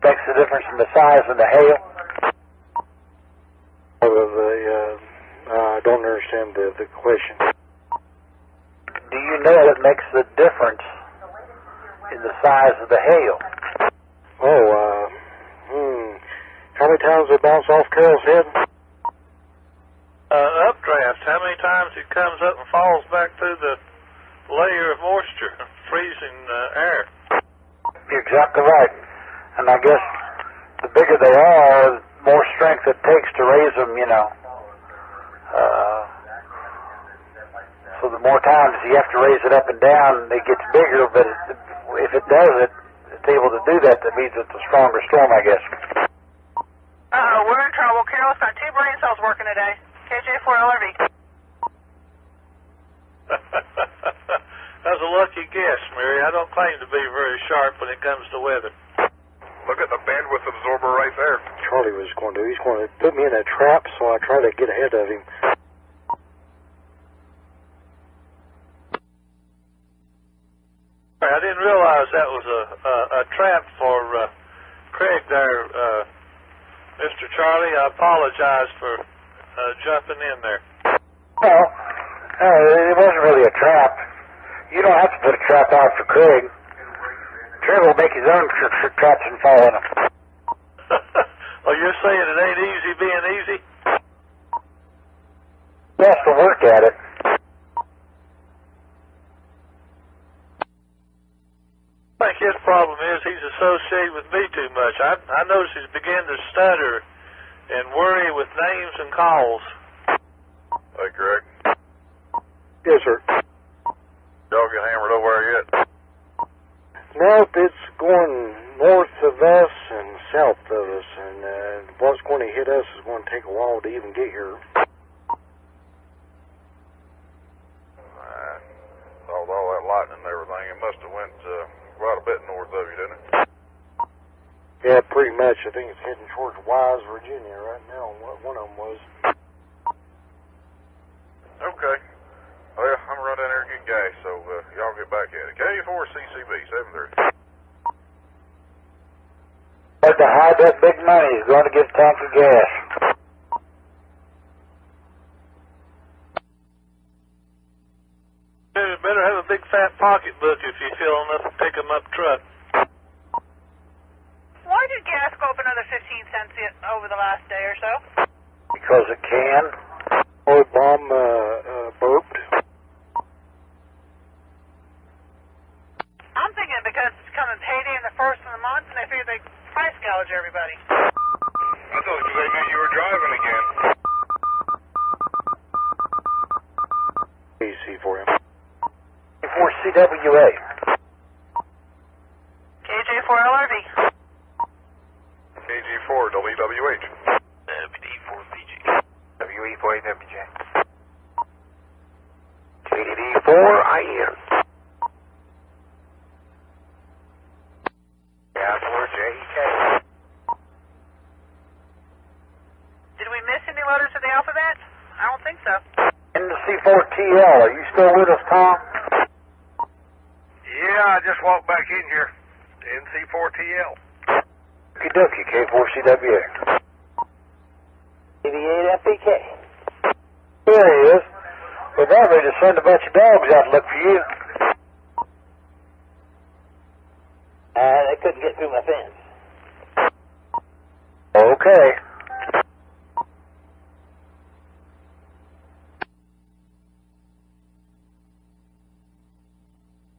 Speaker 5: Makes the difference in the size and the hail?
Speaker 2: I don't understand the question.
Speaker 5: Do you know what makes the difference in the size of the hail?
Speaker 2: How many times they bounce off Carol's head?
Speaker 9: Updraft. How many times it comes up and falls back through the layer of moisture, freezing air?
Speaker 5: You're exactly right. And I guess the bigger they are, the more strength it takes to raise them, you know. So the more times you have to raise it up and down, it gets bigger, but if it does it,
Speaker 15: it's able to do that, that means it's a stronger storm, I guess.
Speaker 16: We're in trouble. Carol's got 2 brain cells working today. KJ4LRV.
Speaker 9: That's a lucky guess, Mary. I don't claim to be very sharp when it comes to weather.
Speaker 10: Look at the bandwidth absorber right there.
Speaker 2: Charlie was going to do. He's going to put me in a trap, so I try to get ahead of him.
Speaker 9: I didn't realize that was a trap for Craig there, Mr. Charlie. I apologize for jumping in there.
Speaker 15: Well, it wasn't really a trap. You don't have to put a trap out for Craig. Craig will make his own traps and fall in them.
Speaker 9: Oh, you're saying it ain't easy being easy?
Speaker 15: He has to work at it.
Speaker 9: I think his problem is he's associated with me too much. I notice he's beginning to stutter and worry with names and calls.
Speaker 10: Hey, Greg.
Speaker 2: Yes, sir.
Speaker 10: Y'all get hammered over there yet?
Speaker 2: Nope, it's going north of us and south of us, and what's going to hit us is going to take a while to even get here.
Speaker 10: All that lightning and everything, it must have went quite a bit north of you, didn't it?
Speaker 2: Yeah, pretty much. I think it's heading towards Wise, Virginia right now. One of them was.
Speaker 10: Okay. Well, I'm going to run down there and get gas, so y'all get back at it. K4CCB 730.
Speaker 15: But to hide that big money, he's going to get a tank of gas.
Speaker 9: Better have a big fat pocketbook if you feel enough to pick him up truck.
Speaker 16: Why did gas go up another 15 cents over the last day or so?
Speaker 15: Because it can.
Speaker 2: Oil bomb burped.
Speaker 16: I'm thinking because it's coming payday in the first of the month, and they figured they'd price gouge everybody.
Speaker 10: I thought they meant you were driving again.
Speaker 2: Easy for him.
Speaker 15: K4CWA.
Speaker 16: KJ4LRV.
Speaker 10: KG4WWH.
Speaker 6: WD4PG.
Speaker 15: WE4AWJ. KD4IN. Yeah, 4JK.
Speaker 16: Did we miss any letters of the alphabet? I don't think so.
Speaker 15: NC4TL, are you still with us, Tom?
Speaker 11: Yeah, I just walked back in here. NC4TL.
Speaker 15: Okie dokie, K4CWA. 88FPK. There he is. We're about ready to send a bunch of dogs out to look for you.
Speaker 12: They couldn't get through my fence.
Speaker 15: Okay.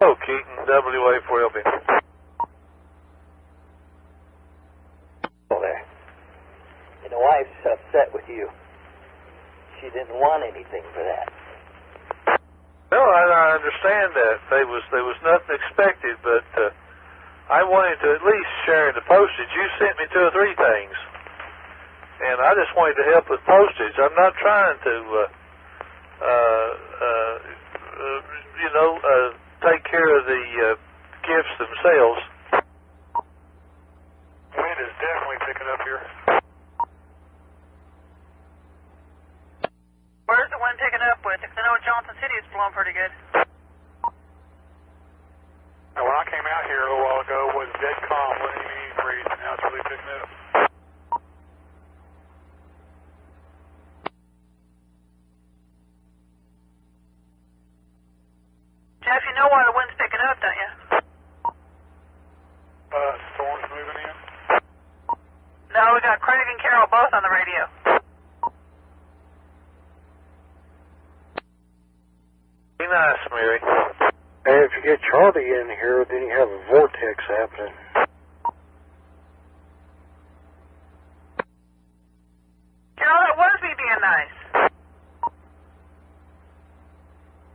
Speaker 9: Oh, Keaton, WA4LB.
Speaker 12: There. And the wife's upset with you. She didn't want anything for that.
Speaker 9: No, I understand that. There was nothing expected, but I wanted to at least share in the postage. You sent me 2 or 3 things, and I just wanted to help with postage. I'm not trying to, take care of the gifts themselves.
Speaker 10: Wind is definitely picking up here.
Speaker 16: Where's the wind picking up with? I know in Johnson City it's blowing pretty good.
Speaker 10: Now, when I came out here a little while ago, it was dead calm, wasn't even any breeze, and now it's really picking up.
Speaker 16: Jeff, you know why the wind's picking up, don't you?
Speaker 10: Storm's moving in.
Speaker 16: No, we got Craig and Carol both on the radio.
Speaker 9: Be nice, Mary.
Speaker 2: And if you get Charlie in here, then you have a vortex happening.
Speaker 16: Carol, that was me being nice.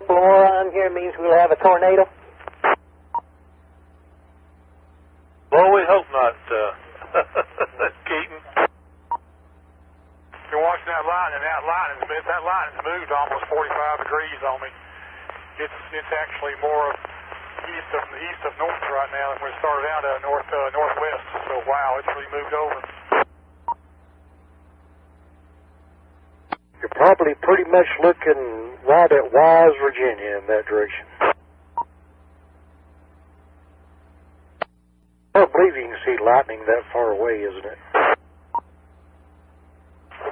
Speaker 12: Blow 'em. 4 on here means we'll have a tornado?
Speaker 9: Keaton. You're watching that lightning. That lightning's moved almost 45 degrees on me. It's actually more east of north right now than when it started out northwest. So wow, it's really moved over.
Speaker 2: You're probably pretty much looking right at Wise, Virginia in that direction. I don't believe you can see lightning that far away, isn't it?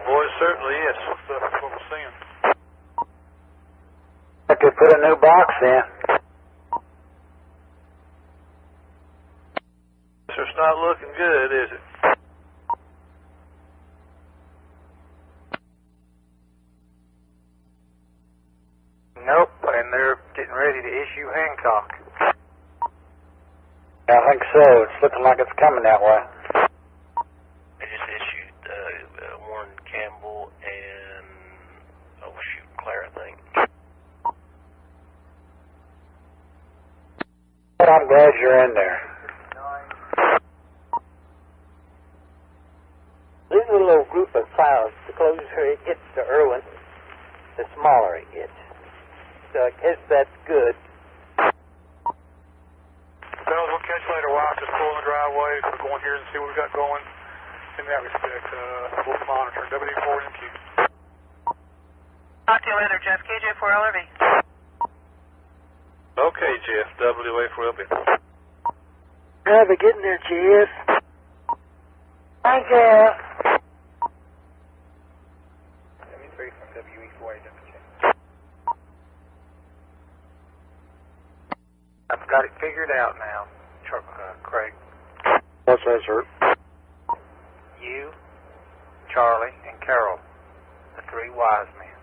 Speaker 9: Boy, it certainly is. That's what we're seeing.
Speaker 15: I could put a new box in.
Speaker 9: So it's not looking good, is it?
Speaker 5: Nope, and they're getting ready to issue Hancock.
Speaker 15: I think so. It's looking like it's coming that way.
Speaker 6: They just issued Warren Campbell and, Claire, I think.
Speaker 15: But I'm glad you're in there.
Speaker 12: This is a little group of clouds. The closer it gets to Irwin, the smaller it gets. So I guess that's good.
Speaker 9: Bells, we'll catch you later. We'll just pull in the driveway. We'll go in here and see what we got going in that respect. We'll be monitoring. WD4MQ.
Speaker 16: Talk to you later, Jeff. KJ4LRV.
Speaker 9: Okay, Jeff. WA4LB.
Speaker 2: Have it getting there, Jeff.
Speaker 12: Hi, Jeff.
Speaker 5: 73 from WE4AWK. I've got it figured out now, Craig.
Speaker 2: What's that, sir?
Speaker 5: You, Charlie, and Carol, the three wise men.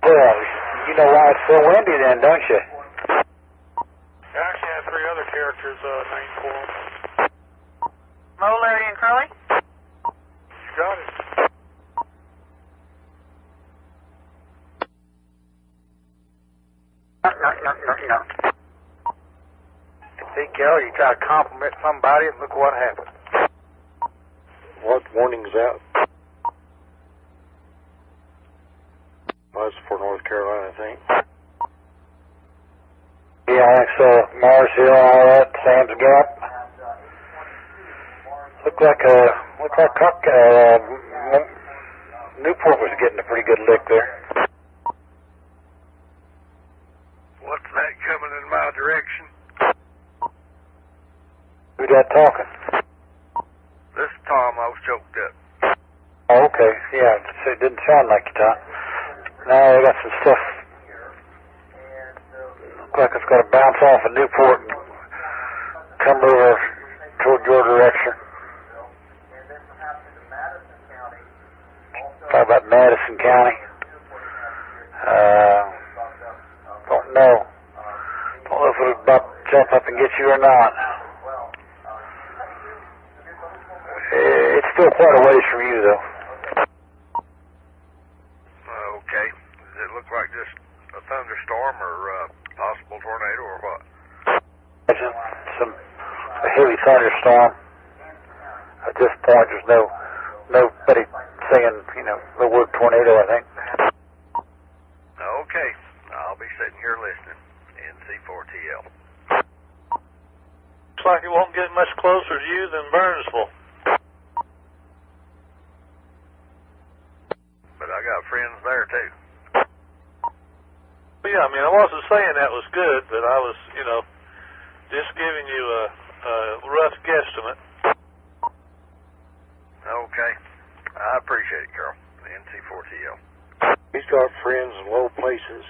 Speaker 15: Well, you know why it's so windy then, don't you?
Speaker 9: I actually have three other characters named for them.
Speaker 16: Mo, Larry, and Curly?
Speaker 9: You got it.
Speaker 5: No. See, Carol, you try to compliment somebody and look what happened.
Speaker 2: What warning's out? That's for North Carolina, I think.
Speaker 15: Yeah, I think so. Mars Hill, all that, Sam's Gap. Looked like Newport was getting a pretty good lick there.
Speaker 11: What's that coming in my direction?
Speaker 15: Who's that talking?
Speaker 11: This is Tom. I was choked up.
Speaker 15: Oh, okay. Yeah, it didn't sound like you, Tom. Now they got some stuff. Looks like it's going to bounce off of Newport and come over toward your direction. Talk about Madison County. Don't know. Don't know if it'll jump up and get you or not. It's still quite a ways from you, though.
Speaker 11: Okay. Does it look like just a thunderstorm or possible tornado or what?
Speaker 15: A heavy thunderstorm. At this point, there's nobody saying, the word tornado, I think.
Speaker 11: Okay. I'll be sitting here listening. NC4TL.
Speaker 9: Looks like it won't get much closer to you than Burnsville.
Speaker 11: But I got friends there, too.
Speaker 9: Yeah, I mean, I wasn't saying that was good, but I was, just giving you a rough guesstimate.
Speaker 11: Okay. I appreciate it, Carl. The NC4TL.
Speaker 2: He's got friends in low places.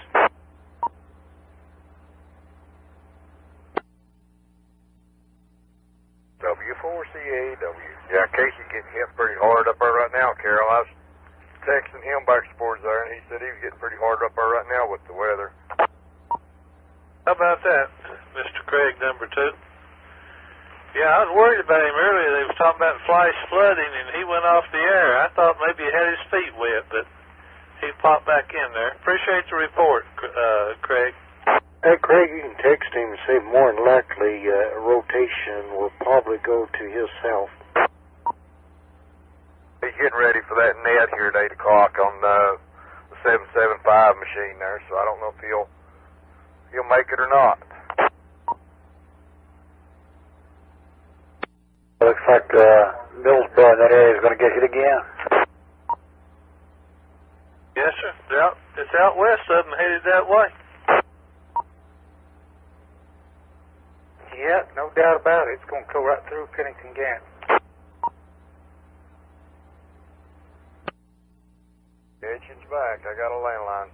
Speaker 10: W4CAW. Yeah, Casey's getting hit pretty hard up there right now, Carol. I was texting him back towards there, and he said he was getting pretty hard up there right now with the weather.
Speaker 9: How about that, Mr. Craig, number 2? Yeah, I was worried about him earlier. They was talking about flash flooding, and he went off the air. I thought maybe he had his feet wet, but he popped back in there. Appreciate the report, Craig.
Speaker 2: Hey, Craig, you can text him and say more than likely a rotation will probably go to his south.
Speaker 10: He's getting ready for that net here at 8 o'clock on the 775 machine there, so I don't know if he'll make it or not.
Speaker 15: Looks like Millsboro in that area is going to get hit again.
Speaker 9: Yes, sir. It's out west of them, headed that way.
Speaker 5: Yeah, no doubt about it. It's going to go right through Pennington Gap.
Speaker 10: Engines back. I got a landline.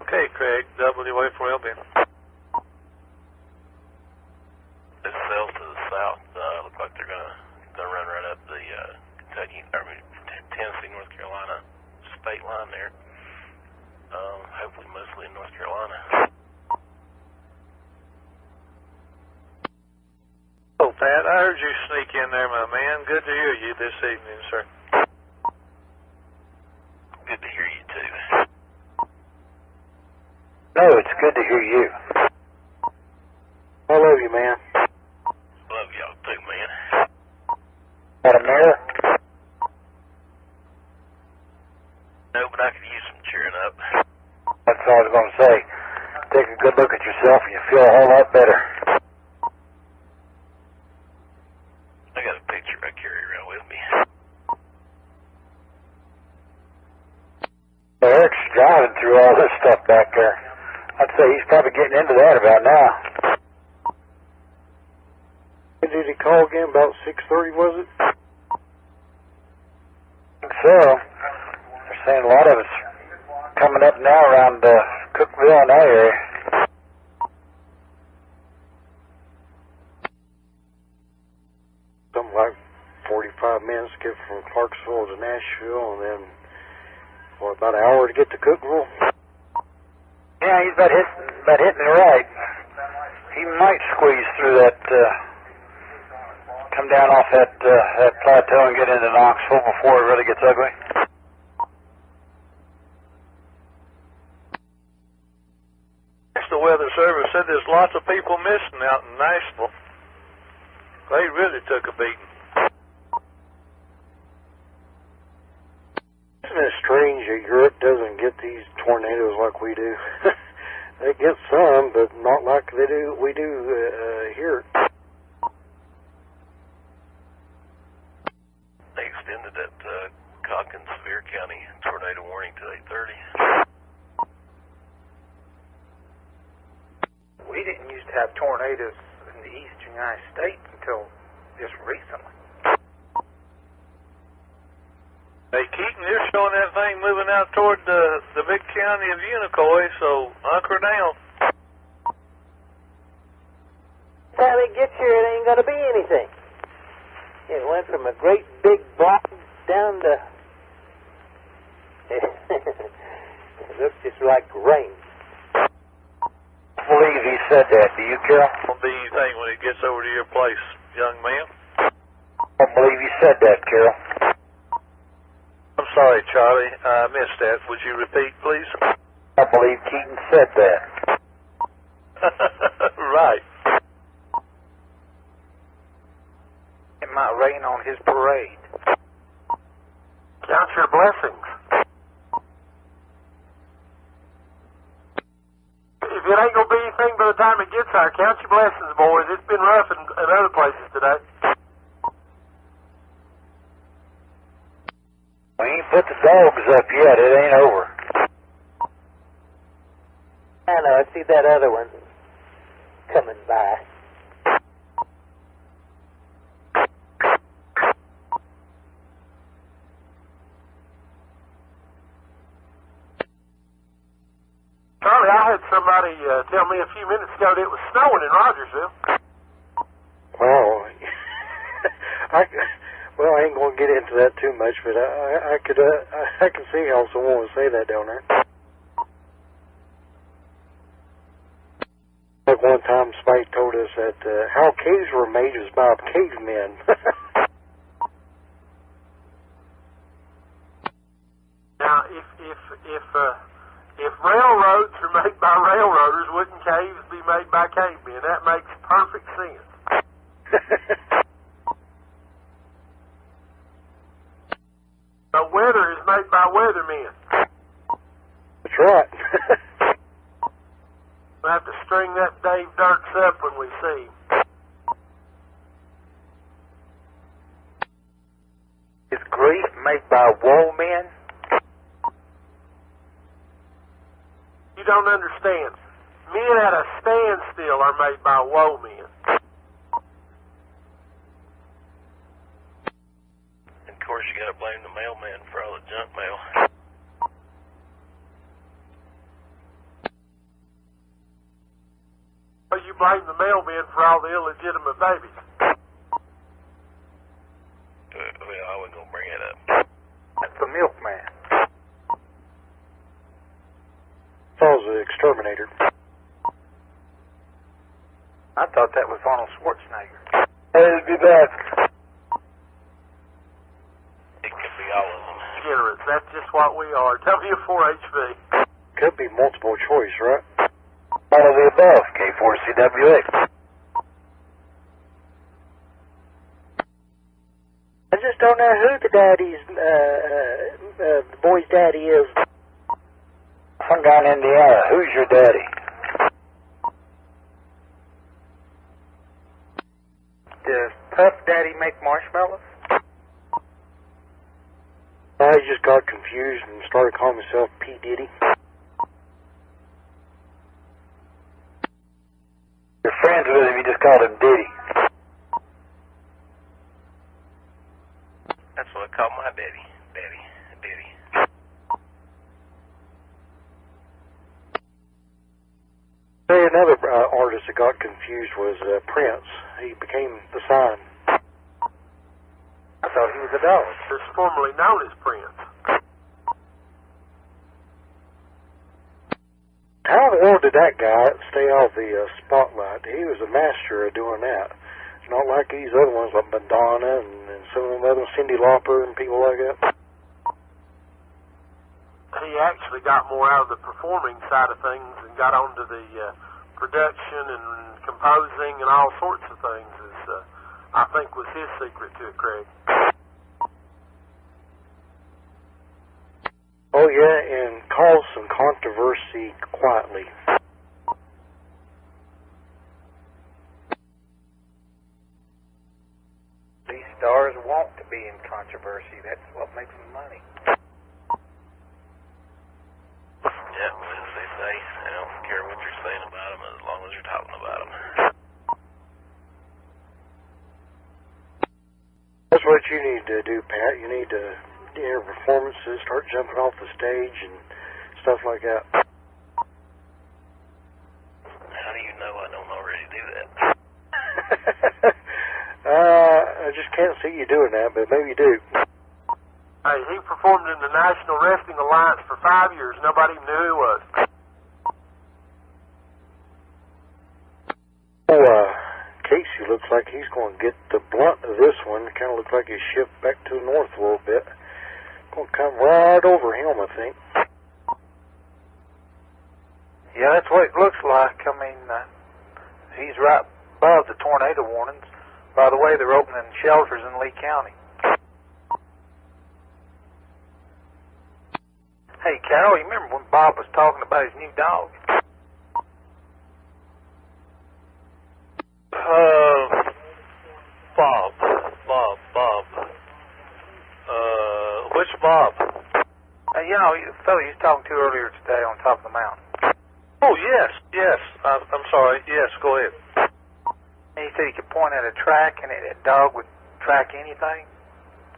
Speaker 9: Okay, Craig. WA4LB.
Speaker 6: This sails to the south. Looks like they're gonna run right up the Tennessee, North Carolina state line there. Hopefully, mostly in North Carolina.
Speaker 9: Oh, Pat, I heard you sneak in there, my man. Good to hear you this evening, sir.
Speaker 6: Good to hear you too.
Speaker 15: No, it's good to hear you.
Speaker 2: I love you, man.
Speaker 6: Love y'all too, man.
Speaker 15: Got a mirror?
Speaker 6: No, but I could use some cheering up.
Speaker 15: That's all I was going to say. Take a good look at yourself and you feel a whole lot better.
Speaker 6: I got a picture I carry around with me.
Speaker 15: Eric's driving through all this stuff back there. I'd say he's probably getting into that about now.
Speaker 2: Did he call again about 6:30, was it?
Speaker 15: I think so. They're saying a lot of it's coming up now around Cookville and that area.
Speaker 2: Something like 45 minutes to get from Clarksville to Nashville, and then about an hour to get to Cookville.
Speaker 15: Yeah, he's about hitting it right. He might squeeze through that, come down off that plateau and get into Knoxville before it really gets ugly.
Speaker 9: The Weather Service said there's lots of people missing out in Nashville. They really took a beating.
Speaker 2: Isn't it strange that Europe doesn't get these tornadoes like we do? They get some, but not like we do here.
Speaker 6: They extended that Conkins Sevier County tornado warning to 8:30.
Speaker 5: We didn't used to have tornadoes in the eastern United States until just recently.
Speaker 9: Hey, Keaton, you're showing that thing moving out toward the big county of Unicoi, so hunker down.
Speaker 17: Time it gets here, it ain't going to be anything. It went from a great big block down to... It looks just like rain.
Speaker 15: I believe he said that. Do you, Carol?
Speaker 9: Won't be anything when it gets over to your place, young man.
Speaker 15: I believe he said that, Carol.
Speaker 9: I'm sorry, Charlie. I missed that. Would you repeat, please?
Speaker 15: I believe Keaton said that.
Speaker 9: Right.
Speaker 5: It might rain on his parade.
Speaker 13: Count your blessings. If it ain't gonna be anything by the time it gets there, count your blessings, boys. It's been rough in other places today.
Speaker 15: We ain't put the dogs up yet. It ain't over.
Speaker 17: I know, I see that other one coming by.
Speaker 13: Charlie, I had somebody tell me a few minutes ago that it was snowing in Rogersville.
Speaker 2: Wow. Well, I ain't going to get into that too much, but I can see how someone would say that down there. Like one time, Spike told us that how caves were made was by cavemen.
Speaker 13: Now, if
Speaker 18: If railroads are made by railroaders, wouldn't caves be made by cavemen? That makes perfect sense. The weather is made by weathermen.
Speaker 15: That's right.
Speaker 18: We'll have to string that Dave Dirks up when we see him.
Speaker 5: Is grief made by woe men?
Speaker 18: You don't understand. Men at a standstill are made by woe men.
Speaker 6: Of course, you got to blame the mailman for all the junk mail.
Speaker 18: Well, you blame the mailman for all the illegitimate babies.
Speaker 6: Well, I wasn't going to bring it up.
Speaker 5: That's the milkman.
Speaker 15: Paul's the exterminator.
Speaker 5: I thought that was Arnold Schwarzenegger.
Speaker 15: Hey, be back.
Speaker 6: It could be all of them.
Speaker 18: Generous, that's just what we are. W4HV.
Speaker 15: Could be multiple choice, right? All of the above. K4CWX.
Speaker 17: I just don't know who the daddy's, the boy's daddy is.
Speaker 15: I'm down in Indiana. Who's your daddy?
Speaker 5: Does Puff Daddy make marshmallows?
Speaker 15: I just got confused and started calling myself P. Diddy. You're friends with him, you just called him Diddy.
Speaker 6: That's what I call my daddy. Daddy.
Speaker 15: Say another artist that got confused was Prince. He became the sign.
Speaker 5: I thought he was a dog.
Speaker 18: It's formerly known as Prince.
Speaker 15: How in the world did that guy stay off the spotlight? He was a master of doing that. It's not like these other ones like Madonna and some of them other Cyndi Lauper and people like that.
Speaker 18: He actually got more out of the performing side of things and got onto the production and composing and all sorts of things. I think was his secret to it, Craig.
Speaker 15: Oh yeah, and caused some controversy quietly.
Speaker 5: These stars want to be in controversy. That's what makes them money.
Speaker 6: Yeah, as they say, I don't care what you're saying about them as long as you're talking about them.
Speaker 15: That's what you need to do, Pat. You need to do your performances, start jumping off the stage and stuff like that.
Speaker 6: How do you know I don't already do that?
Speaker 15: I just can't see you doing that, but maybe you do.
Speaker 18: Hey, he performed in the National Wrestling Alliance for 5 years. Nobody even knew who he was.
Speaker 15: Oh, Casey looks like he's going to get the blunt of this one. Kind of looks like he's shipped back to the north a little bit. Going to come right over him, I think.
Speaker 5: Yeah, that's what it looks like. I mean, he's right above the tornado warnings. By the way, they're opening shelters in Lee County. Hey, Carol, you remember when Bob was talking about his new dog?
Speaker 9: Bob. Which Bob?
Speaker 5: You know, the fellow you was talking to earlier today on top of the mountain.
Speaker 9: Oh, yes. I'm sorry. Yes, go ahead.
Speaker 5: And he said he could point at a track and a dog would track anything.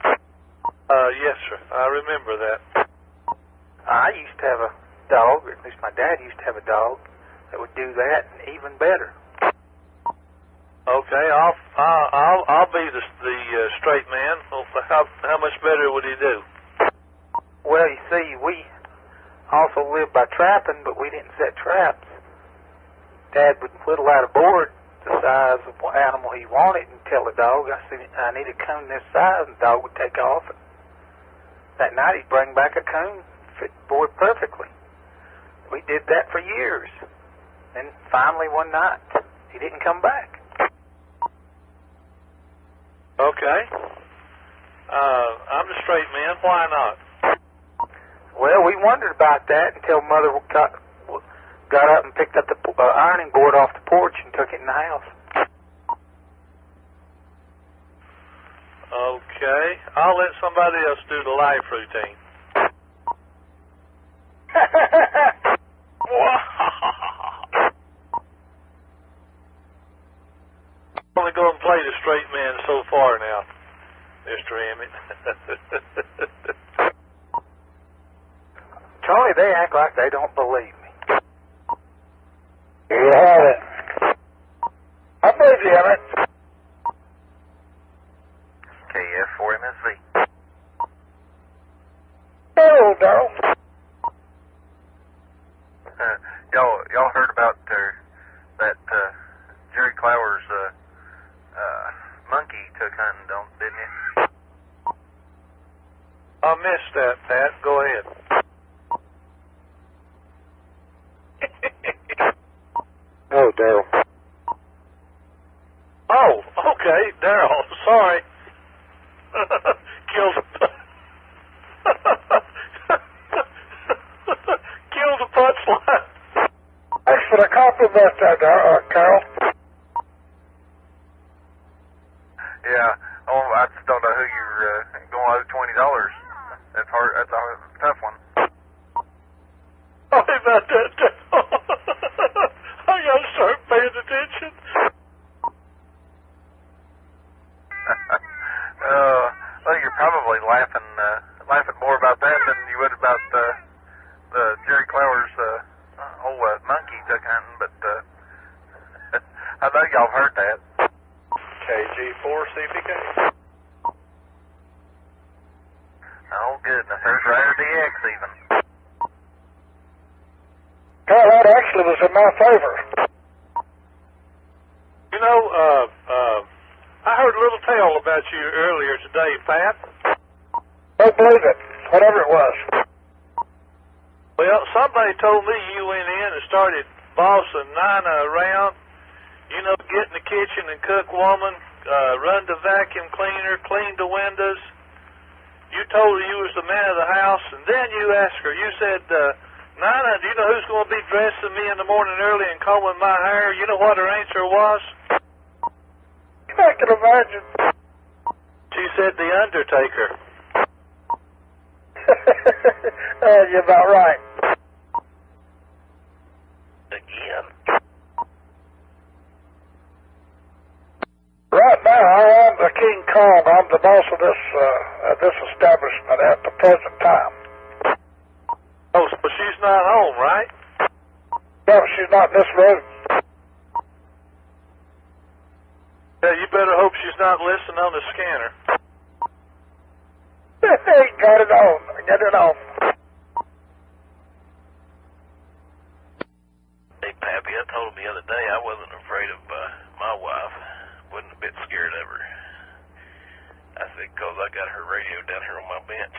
Speaker 9: Yes, sir. I remember that.
Speaker 5: I used to have a dog, or at least my dad used to have a dog that would do that and even better.
Speaker 9: Okay, I'll be the straight man. How much better would he do?
Speaker 5: Well, you see, we also lived by trapping, but we didn't set traps. Dad would whittle out a board the size of what animal he wanted and tell the dog, I need a coon this size, and the dog would take off. And that night he'd bring back a coon, fit the board perfectly. We did that for years. And finally one night, he didn't come back.
Speaker 9: Okay. I'm the straight man. Why not?
Speaker 5: Well, we wondered about that until Mother got up and picked up the ironing board off the porch and took it in the house.
Speaker 9: Okay. I'll let somebody else do the life routine. I'm only going to play the straight man so far now, Mr. Emmett.
Speaker 5: Charlie, they act like they don't believe me.
Speaker 15: Here you have it.
Speaker 5: I believe you, Emmett.
Speaker 2: KF4MSV.
Speaker 5: Hello, Darrell.
Speaker 2: Y'all heard about that Jerry Clower's monkey took hunting, didn't you?
Speaker 9: I missed that, Pat. Go ahead.
Speaker 15: Oh, Darrell.
Speaker 9: Oh, okay, Darrell. Sorry. Killed the punchline.
Speaker 5: Thanks for the compliment there, Carol.
Speaker 2: Yeah. Oh, I just don't know who you're going to owe $20. That's hard. That's a tough one.
Speaker 9: Sorry about that, Darrell. I gotta start paying attention.
Speaker 2: Well, you're probably laughing more about that than you would about the Jerry Clower's old monkey took hunting, but I know y'all heard that.
Speaker 10: KG4 CPK.
Speaker 2: Oh goodness, there's Rider DX even.
Speaker 5: Carol, that actually was in my favor.
Speaker 9: You know, I heard a little tale about you earlier today, Pat.
Speaker 5: Don't believe it, whatever it was.
Speaker 9: Well, somebody told me you went in and started bossing Nina around. You know, get in the kitchen and cook woman, run the vacuum cleaner, clean the windows. You told her you was the man of the house, and then you asked her, you said, Nina, do you know who's going to be dressing me in the morning early and combing my hair? You know what her answer was?
Speaker 5: I can imagine.
Speaker 9: She said the Undertaker.
Speaker 5: You're about right.
Speaker 6: Again.
Speaker 5: Right now, I am the King Kong. I'm the boss of this establishment at the present time.
Speaker 9: Oh, so she's not home, right?
Speaker 5: No, she's not in this room.
Speaker 9: Yeah, you better hope she's not listening on the scanner.
Speaker 5: Got it on. Get it on.
Speaker 6: Hey, Pappy, I told him the other day I wasn't afraid of my wife. Wasn't a bit scared of her. I said, because I got her radio down here on my bench.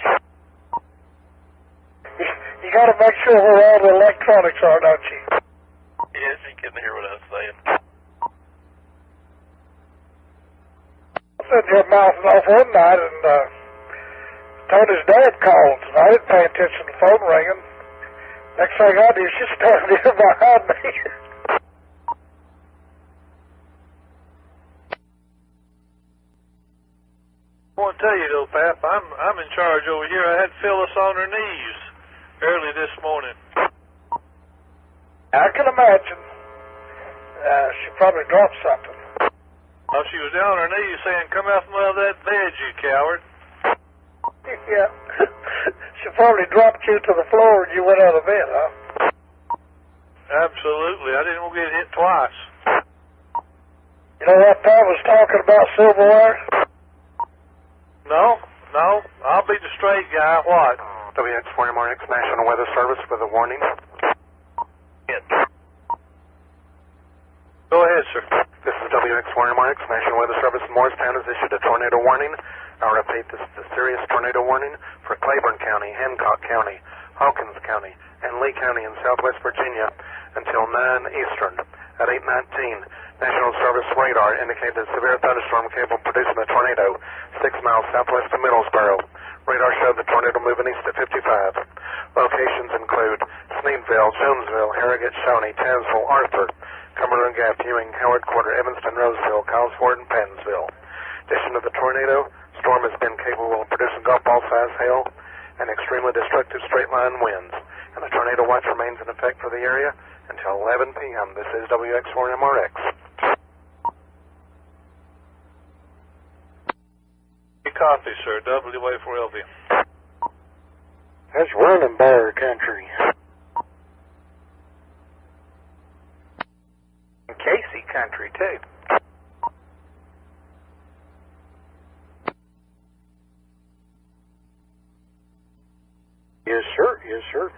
Speaker 5: You got to make sure where all the electronics are, don't you?
Speaker 6: Yeah, she couldn't hear what I was saying.
Speaker 5: I was sitting here mouthing off one night, and Tony's dad called, and I didn't pay attention to the phone ringing. Next thing I do, she's standing here behind me.
Speaker 9: I want to tell you though, Pap, I'm in charge over here. I had Phyllis on her knees early this morning.
Speaker 5: I can imagine. She probably dropped something.
Speaker 9: Oh, she was down on her knees saying, "Come out from under that bed, you coward."
Speaker 5: Yeah. She probably dropped you to the floor and you went out of bed, huh?
Speaker 9: Absolutely. I didn't want to get hit twice.
Speaker 5: You know what Pat was talking about, silverware?
Speaker 9: No. I'll be the straight guy. What?
Speaker 15: WX4MRX National Weather Service with a warning.
Speaker 9: Go ahead, sir.
Speaker 15: This is WX4MRX National Weather Service in Morristown has issued a tornado warning. I repeat, this is a serious tornado warning for Claiborne County, Hancock County, Hawkins County,
Speaker 19: and Lee County in southwest Virginia until 9 Eastern. At 8:19, National Service radar indicated a severe thunderstorm capable of producing a tornado 6 miles southwest of Middlesboro. Radar showed the tornado moving east at 55. Locations include Sneedville, Jonesville, Harrogate, Shawnee, Tazewell, Arthur, Cumberland Gap, Ewing, Howard Quarter, Evanston, Roseville, Cosford, and Pattonsville. In addition to the tornado, storm has been capable of producing golf ball size hail and extremely destructive straight line winds, and the tornado watch remains in effect for the area until 11 p.m. This is WX4MRX.
Speaker 9: Copy, sir. WA4LV.
Speaker 15: That's running bear country.
Speaker 5: Casey country, too.
Speaker 15: Yes, sir. Yes, sir.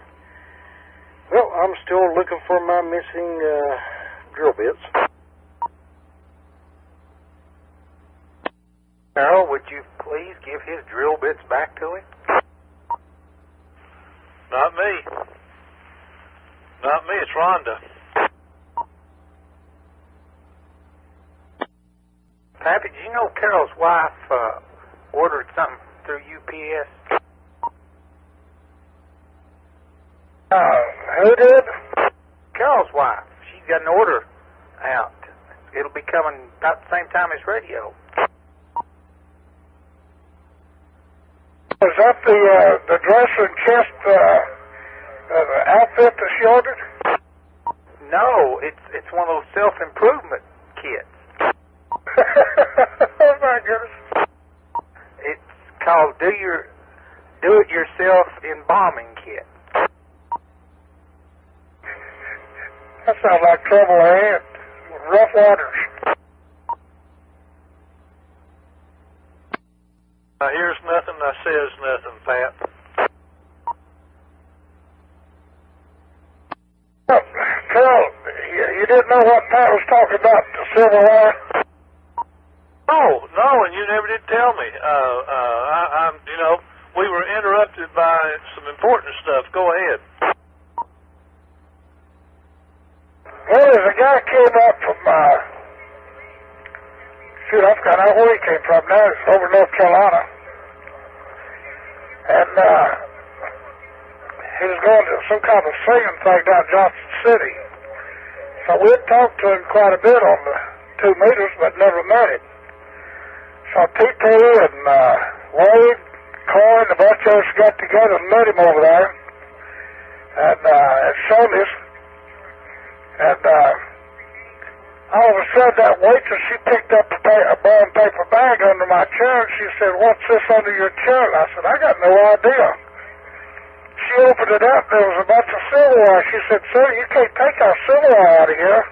Speaker 15: Well, I'm still looking for my missing drill bits.
Speaker 5: Carol, would you please give his drill bits back to him?
Speaker 9: Not me. Not me, it's Rhonda.
Speaker 5: Pappy, did you know Carol's wife ordered something through UPS?
Speaker 15: Who did?
Speaker 5: Carol's wife. She's got an order out. It'll be coming about the same time as radio.
Speaker 15: Is that the dress and chest outfit that she ordered?
Speaker 5: No, it's one of those self-improvement kits.
Speaker 15: Oh my goodness!
Speaker 5: It's called Do-It-Yourself Embalming Kit.
Speaker 15: That sounds like trouble ahead. Rough waters.
Speaker 9: Here's nothing, I says nothing, Pat.
Speaker 15: Carol, you didn't know what Pat was talking about, the Civil War?
Speaker 9: No, and you never did tell me. I'm, we were interrupted by some important stuff. Go ahead.
Speaker 15: Well, there's a guy came up from, shoot, I forgot where he came from now. It's over North Carolina. And, he was going to some kind of singing thing down Johnson City. So we had talked to him quite a bit on the 2 meters, but never met him. So TT and, Wade, Coyne, a bunch of us got together and met him over there. And, showed us. And all of a sudden, that waitress, she picked up a brown paper bag under my chair, and she said, "What's this under your chair?" And I said, "I got no idea." She opened it up, there was a bunch of silverware. She said, "Sir, you can't take our silverware out of here."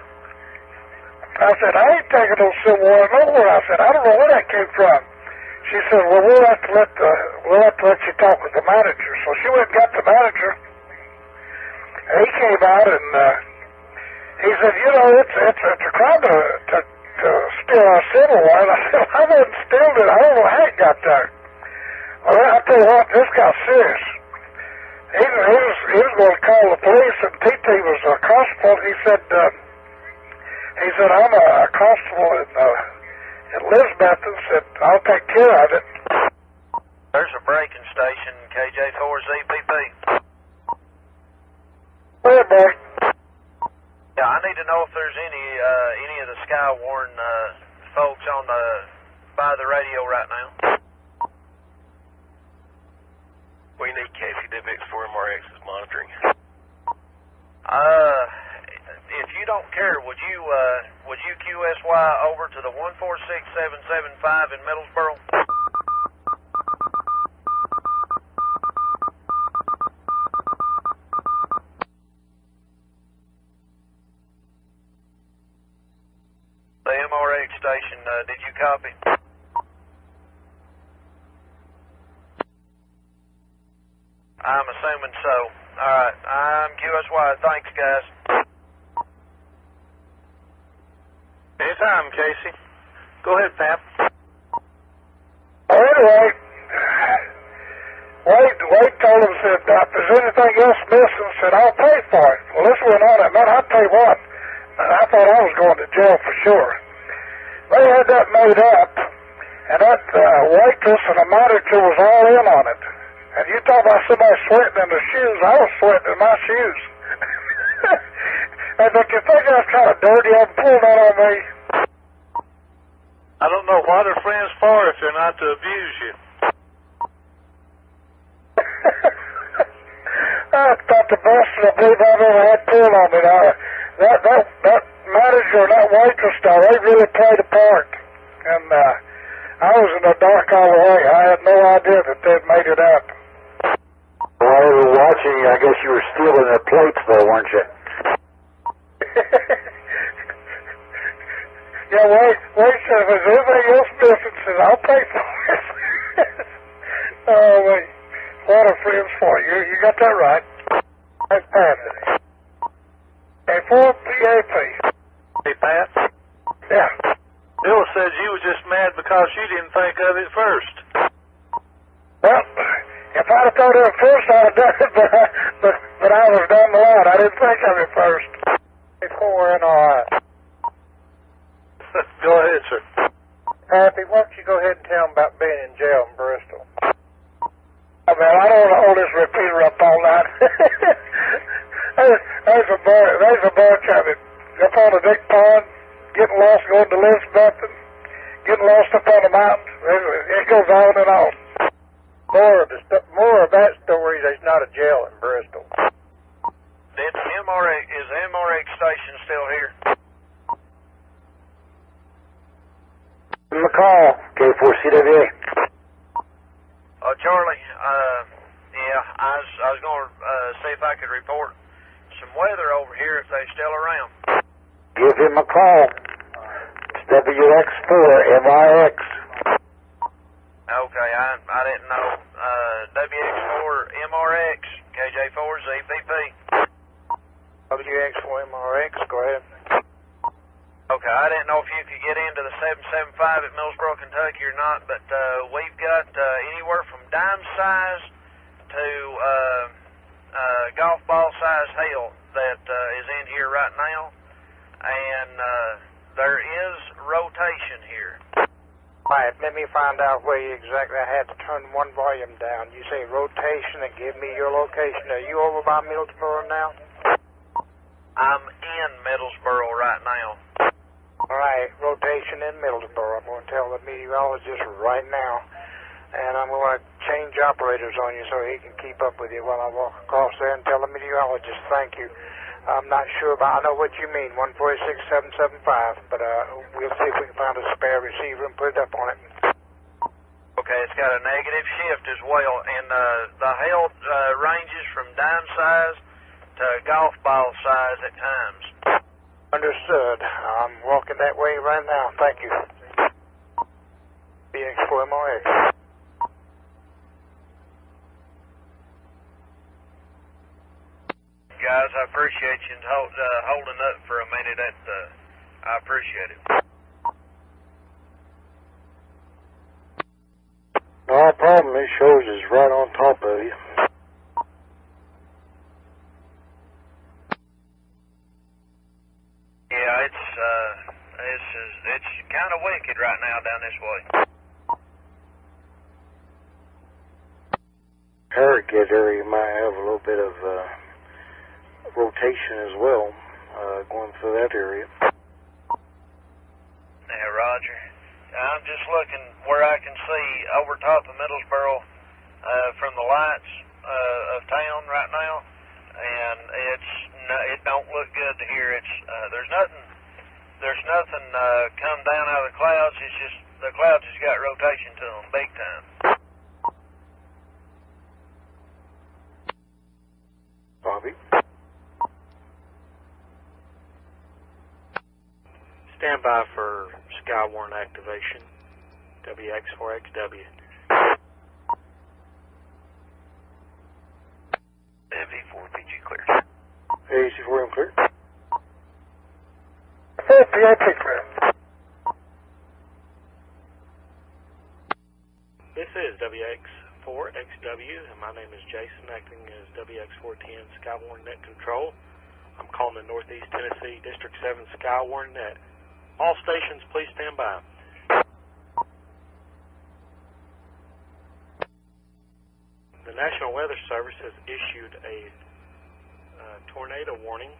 Speaker 15: I said, "I ain't taking no silverware nowhere." I said, "I don't know where that came from." She said, "Well, we'll have to let you talk with the manager." So she went and got the manager, and he came out and he said, it's a crime to steal our silverware. And I said, "I wouldn't steal it. I don't know how it got there." Well, I tell you what, this got serious. He was going to call the police, and TT was a constable. He said, "I'm a constable in Lisbeth," and said, "I'll take care of it."
Speaker 6: There's a braking station, KJ4ZPP.
Speaker 15: Go ahead, boy.
Speaker 6: Yeah, I need to know if there's any of the Skywarn folks on by the radio right now.
Speaker 10: We need KCWX4MRX is monitoring.
Speaker 6: If you don't care, would you QSY over to the 146775 in Middlesboro? The MRX station, did you copy? I'm assuming so. Alright, I'm QSY. Thanks, guys.
Speaker 9: Anytime, Casey. Go ahead, Pap.
Speaker 15: Anyway, Wade told him, said, if there's anything else missing, said, I'll pay for it. Well, this went on. Man, I'll tell you what. I thought I was going to jail for sure. They had that made up, and that waitress and the manager was all in on it. And you talk about somebody sweating in their shoes, I was sweating in my shoes. And don't you think I was kind of dirty? I'm pulling that on me.
Speaker 9: I don't know what are friends for if they're not to abuse you.
Speaker 15: That's about the best I believe I've ever had pulled on me. Now, that manager and that waitress, now, they really played a part. And I was in the dark all the way. I had no idea that they'd made it up.
Speaker 20: While you were watching, I guess you were stealing their plates, though, weren't you?
Speaker 15: Yeah, Wade said, if there's anything else missing, said, I'll pay for it. Oh, wait. What are friends for? You got that right. That's perfect. Hey, for PAP.
Speaker 9: Hey, Pat?
Speaker 15: Yeah.
Speaker 9: Bill said you were just mad because you didn't think of it first.
Speaker 15: Well, if I'd have thought of it first, I'd have done it, but I was down the line. I didn't think of it first. Before and all right.
Speaker 9: Go ahead, sir.
Speaker 15: Happy, why don't you go ahead and tell them about being in jail in Bristol? Oh, man, I don't want to hold this repeater up all night. there's a bunch of it. Up on the Dick Pond, getting lost going to Elizabeth, and getting lost up on the mountain. It goes on and on. More of that story, there's not a jail in Bristol.
Speaker 3: Is the MRX station still here?
Speaker 20: McCall, K4CWA.
Speaker 3: Charlie, yeah, I was going to see if I could report some weather over here if they're still around.
Speaker 20: Give him a call. It's WX4MRX.
Speaker 3: Okay, I didn't know. WX4MRX, KJ4ZPP.
Speaker 15: WX4MRX, go ahead.
Speaker 3: Okay, I didn't know if you could get into the 775 at Millsboro, Kentucky or not, but we've got anywhere from dime size to golf ball size hail that is in here right now, and there is rotation here.
Speaker 15: Right, let me find out where you exactly. I had to turn one volume down. You say rotation and give me your location. Are you over by Middlesboro now?
Speaker 3: I'm in Middlesboro right now.
Speaker 15: All right, rotation in Middlesboro. I'm going to tell the meteorologist right now, and I'm going to change operators on you so he can keep up with you while I walk across there and tell the meteorologist thank you. I'm not sure about, I know what you mean, 146.775, but we'll see if we can find a spare receiver and put it up on it.
Speaker 3: Okay, it's got a negative shift as well, and the hail ranges from dime size to golf ball size at times.
Speaker 15: Understood. I'm walking that way right now. Thank you. BX4MRX.
Speaker 3: Guys, I appreciate you holding up for a minute. I appreciate it.
Speaker 20: No problem. It shows is right on top of you.
Speaker 3: Yeah, it's kind of wicked right now down this way.
Speaker 20: Harrogate area might have a little bit of rotation as well, going through that area.
Speaker 3: Yeah, Roger. I'm just looking where I can see over top of Middlesboro from the lights of town right now, and it don't look good to hear. There's nothing come down out of the clouds. It's just the clouds has got rotation to them big time.
Speaker 20: Bobby.
Speaker 6: Stand by for Skywarn activation. WX4XW.
Speaker 3: V4PG clear.
Speaker 20: AC4M clear.
Speaker 15: PAP clear.
Speaker 6: This is WX
Speaker 13: KJ4XW, and my name is Jason, acting as WX410 Skywarn Net Control. I'm calling the Northeast Tennessee District 7 Skywarn Net. All stations, please stand by. The National Weather Service has issued a tornado warning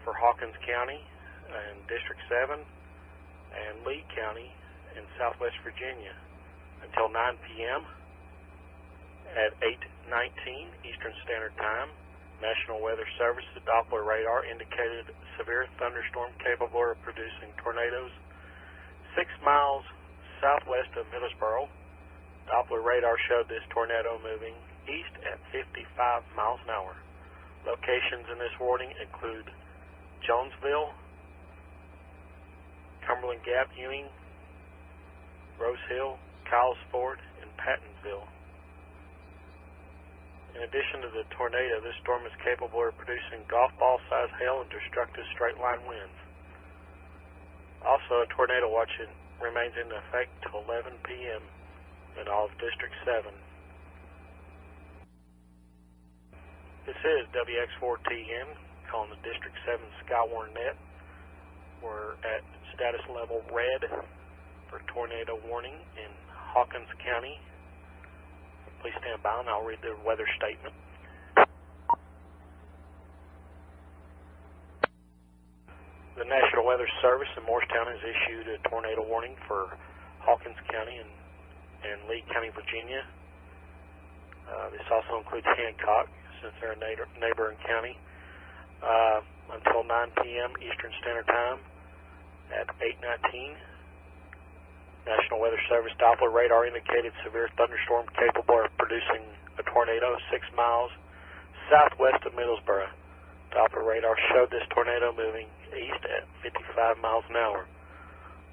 Speaker 13: for Hawkins County and District 7 and Lee County in Southwest Virginia until 9 p.m. at 8:19 Eastern Standard Time. National Weather Service, the Doppler radar indicated severe thunderstorm capable of producing tornadoes 6 miles southwest of Middlesboro. Doppler radar showed this tornado moving east at 55 miles an hour. Locations in this warning include Jonesville, Cumberland Gap, Ewing, Rose Hill, Kyles Ford, and Pattonville. In addition to the tornado, this storm is capable of producing golf ball size hail and destructive straight line winds. Also, a tornado watch remains in effect till 11 p.m. in all of District 7. This is WX4TN calling the District 7 Skywarn Net. We're at status level red for tornado warning in Hawkins County. Please stand by and I'll read the weather statement. The National Weather Service in Morristown has issued a tornado warning for Hawkins County and Lee County, Virginia. This also includes Hancock, since they're a neighboring county, until 9 p.m. Eastern Standard Time at 8:19. National Weather Service Doppler radar indicated severe thunderstorm capable of producing a tornado 6 miles southwest of Middlesboro. Doppler radar showed this tornado moving east at 55 miles an hour.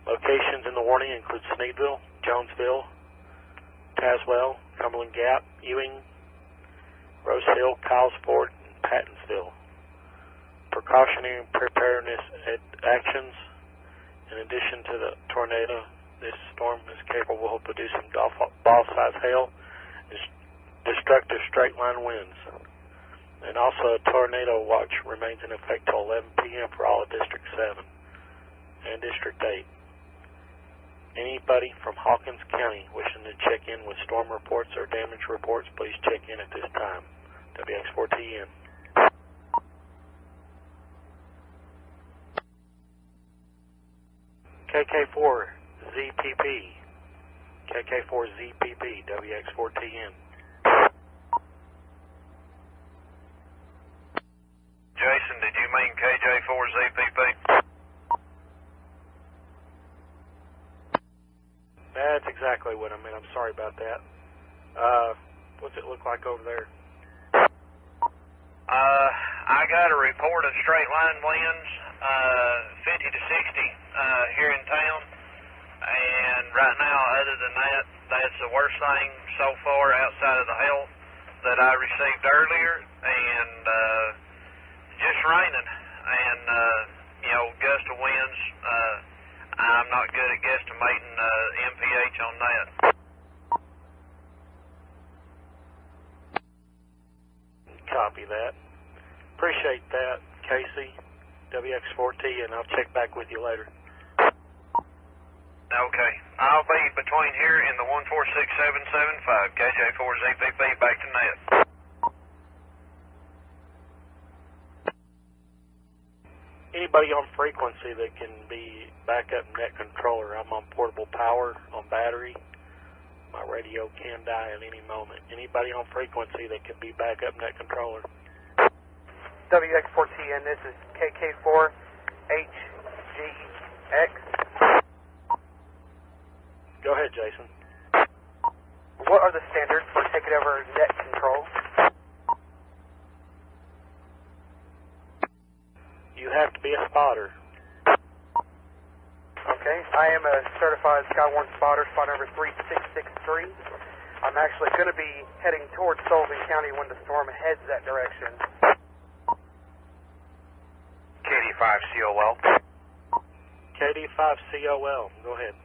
Speaker 13: Locations in the warning include Sneedville, Jonesville, Tazewell, Cumberland Gap, Ewing, Rose Hill, Kyles Ford, and Pattonville. Precautionary preparedness actions. In addition to the tornado, this storm is capable of producing golf ball-sized hail and destructive straight-line winds. And also, a tornado watch remains in effect till 11 p.m. for all of District 7 and District 8. Anybody from Hawkins County wishing to check in with storm reports or damage reports, please check in at this time. WX4TN. KK4ZPP. KK4ZPP. WX4TN.
Speaker 4: Jason, did you mean KJ4ZPP?
Speaker 13: That's exactly what I meant. I'm sorry about that. What's it look like over there?
Speaker 3: I got a report of straight line winds, 50 to 60 here in town, and right now, other than that, that's the worst thing so far outside of the hail that I received earlier, and just raining, and gust of winds. I'm not good at guesstimating MPH on that.
Speaker 13: Copy that. Appreciate that, Casey. WX4T, and I'll check back with you later.
Speaker 3: Okay. I'll be between here and the 146775. KJ4ZPP back to net.
Speaker 13: Anybody on frequency that can be backup net controller. I'm on portable power, on battery. My radio can die at any moment. Anybody on frequency that can be backup net controller.
Speaker 5: WX4TN, this is KK4HGX.
Speaker 13: Go ahead, Jason.
Speaker 5: What are the standards for taking over net control?
Speaker 13: You have to be a spotter.
Speaker 5: Okay, I am a certified Skywarn spotter, spot number 3663. I'm actually going to be heading towards Sullivan County when the storm heads that direction.
Speaker 3: KD5COL.
Speaker 13: KD5COL, go ahead.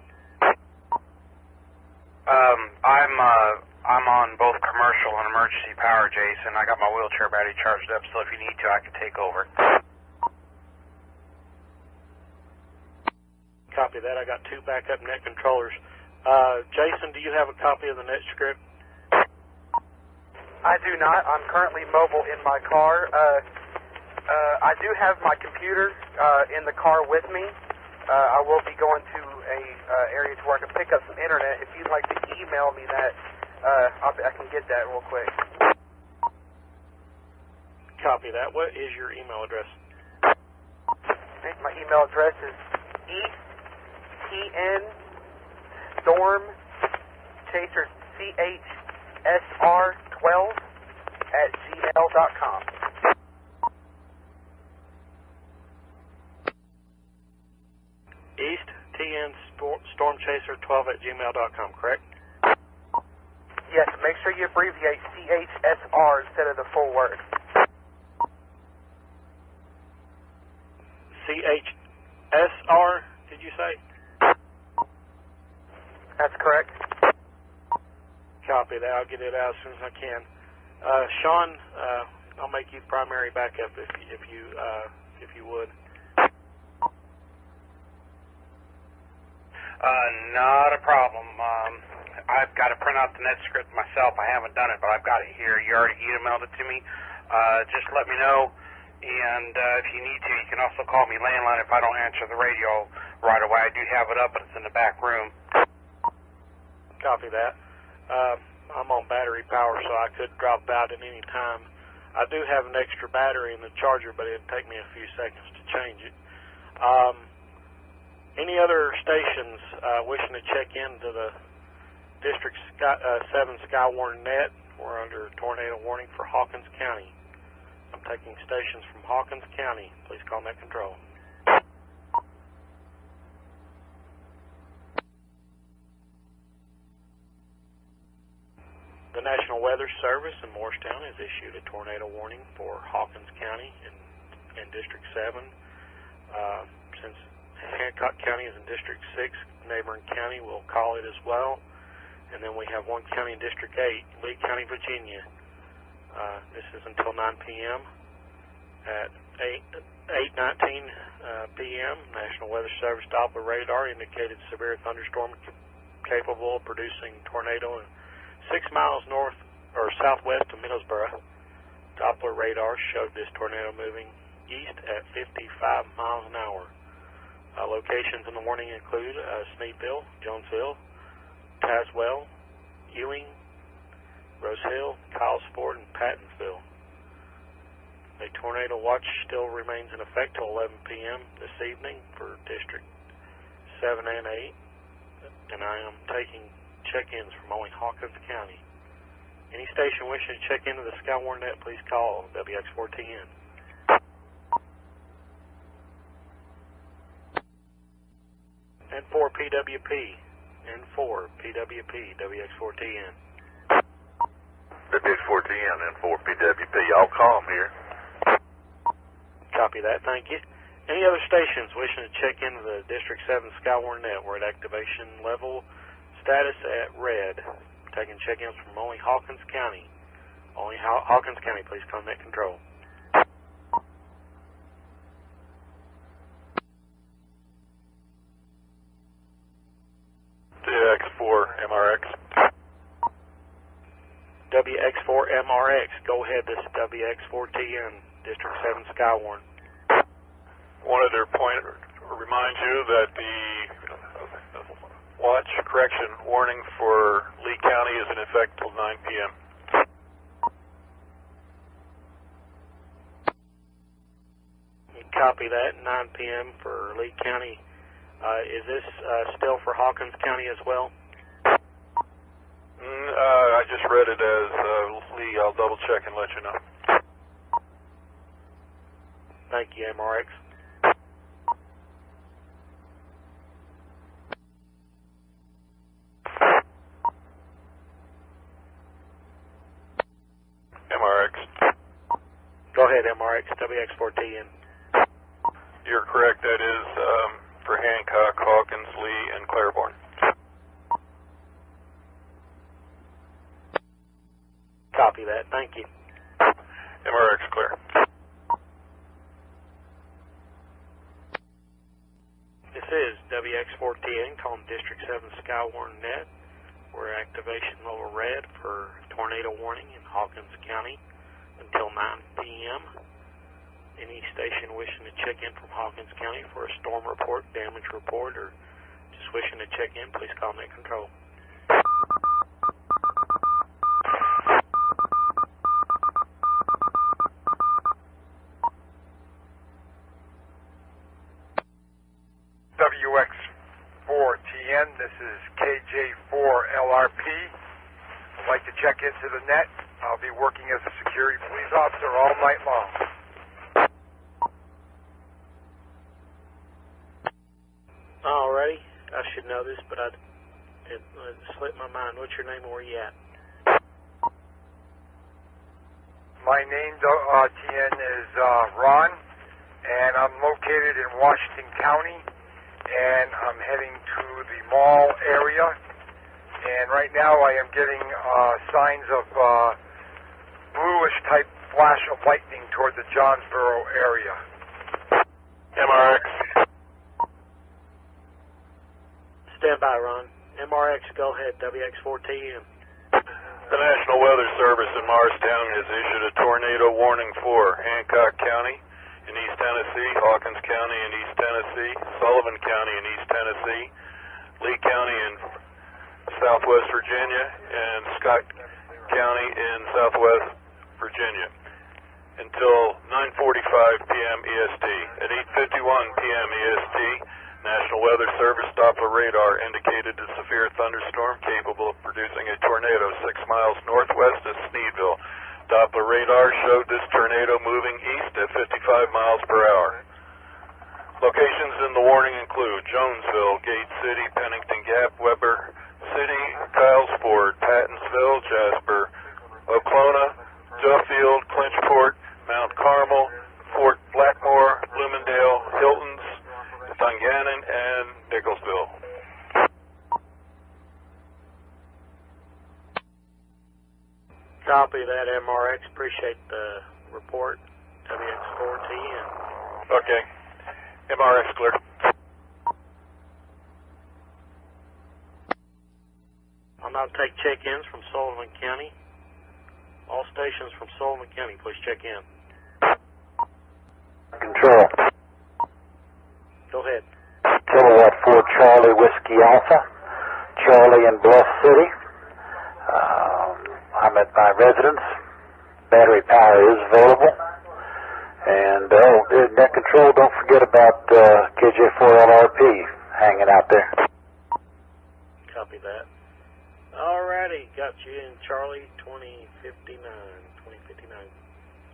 Speaker 21: I'm on both commercial and emergency power, Jason. I got my wheelchair battery charged up, so if you need to, I can take over.
Speaker 13: Copy that. I got 2 backup net controllers. Jason, do you have a copy of the net script?
Speaker 5: I do not. I'm currently mobile in my car. I do have my computer in the car with me. I will be going to a area to where I can pick up some internet. If you'd like to email me that, I can get that real quick.
Speaker 13: Copy that. What is your email address?
Speaker 5: Okay, my email address is stormchaser, CHSR12 @gmail.com. Stormchaser12 @gmail.com, correct? Yes, make sure you abbreviate CHSR instead of the full word. CHSR, did you say? That's correct. Copy that. I'll get it out as soon as I can. Sean, I'll make you primary backup if you would.
Speaker 21: Not a problem. I've got to print out the net script myself. I haven't done it, but I've got it here. You already emailed it to me. Just let me know, and if you need to, you can also call me landline if I don't answer the radio right away. I do have it up, but it's in the back room.
Speaker 13: Copy that. I'm on battery power, so I could drop out at any time. I do have an extra battery in the charger, but it'd take me a few seconds to change it. Any other stations wishing to check into the District 7 Skywarn net? We're under tornado warning for Hawkins County. I'm taking stations from Hawkins County. Please call net control. The National Weather Service in Morristown has issued a tornado warning for Hawkins County and District 7. Since Hancock County is in District 6, neighboring county will call it as well. And then we have one county in District 8, Lee County, Virginia. This is until 9 p.m. At 8:19 p.m., National Weather Service Doppler radar indicated severe thunderstorm capable of producing tornado 6 miles north or southwest of Middlesboro. Doppler radar showed this tornado moving east at 55 miles an hour. Locations in the warning include Sneedville, Jonesville, Tazewell, Ewing, Rose Hill, Kylesport, and Pattinsville. A tornado watch still remains in effect till 11 p.m. this evening for District 7 and 8, and I am taking check-ins from only Hawkins County. Any station wishing to check into the Skywarn net, please call WX4TN. N4 PWP, N4 PWP, WX4TN.
Speaker 4: WX4TN, N4 PWP, I'll call them here.
Speaker 13: Copy that, thank you. Any other stations wishing to check into the District 7 Skywarn net? We're at activation level status at red. Taking check-ins from only Hawkins County. Only Hawkins County, please call net control.
Speaker 9: WX4MRX.
Speaker 13: WX4MRX, go ahead, this is WX4TN, District 7 Skywarn.
Speaker 9: Wanted to remind you that the watch correction warning for Lee County is in effect till 9 p.m.
Speaker 13: Copy that, 9 p.m. for Lee County. Is this still for Hawkins County as well?
Speaker 9: I just read it as Lee. I'll double check and let you know.
Speaker 13: Thank you, MRX.
Speaker 9: MRX.
Speaker 13: Go ahead, MRX, WX4TN.
Speaker 9: You're correct. That is for Hancock, Hawkins, Lee, and Claiborne.
Speaker 13: Copy that, 9 p.m. for Lee County. Is this still for Hawkins County as well?
Speaker 9: MRX. Go ahead, MRX, WX4TN. You're correct. That is for Hancock, Hawkins, Lee, and Claiborne.
Speaker 6: Copy that. Thank you.
Speaker 9: MRX clear.
Speaker 6: This is WX4TN calling District 7 Skywarn Net. We're activation level red for tornado warning in Hawkins County until 9 p.m. Any station wishing to check in from Hawkins County for a storm report, damage report, or just wishing to check in, please call Net Control.
Speaker 10: WX4TN, this is KJ4LRP. I'd like to check into the net. I'll be working as a security police officer all night long.
Speaker 6: Alrighty, I should know this, but it slipped my mind. What's your name and where you at?
Speaker 10: My name, TN, is Ron, and I'm located in Washington County, and I'm heading to the mall area. And right now I am getting signs of bluish type flash of lightning toward the Johnsboro area.
Speaker 9: MRX.
Speaker 6: Stand by, Ron. MRX, go ahead. WX4TN.
Speaker 9: The National Weather Service in Morristown has issued a tornado warning for Hancock County in East Tennessee, Hawkins County in East Tennessee, Sullivan County in East Tennessee, Lee County in Southwest Virginia, and Scott County in Southwest Virginia until 9:45 p.m. EST. At 8:51 p.m. EST, National Weather Service Doppler radar indicated a severe thunderstorm capable of producing a tornado 6 miles northwest of Sneedville. Doppler radar showed this tornado moving east at 55 miles per hour. Locations in the warning include Jonesville, Gate City, Pennington Gap, Weber City, Kylesport, Pattonsville, Jasper, Oklahoma, Duffield, Clinchport, Mount Carmel, Fort Blackmore, Bloomingdale, Hiltons, Dungannon, and Nicholsville.
Speaker 6: Copy that, MRX. Appreciate the report. WX4TN.
Speaker 9: Okay. MRX clear.
Speaker 6: I'll now take check-ins from Sullivan County. All stations from Sullivan County, please check in.
Speaker 20: Control.
Speaker 6: Go ahead.
Speaker 20: Kilowatt 4 Charlie Whiskey Alpha. Charlie in Bluff City. I'm at my residence. Battery power is available. And Net Control, don't forget about KJ4LRP hanging out there.
Speaker 6: Copy that. Alrighty, got you in Charlie 2059.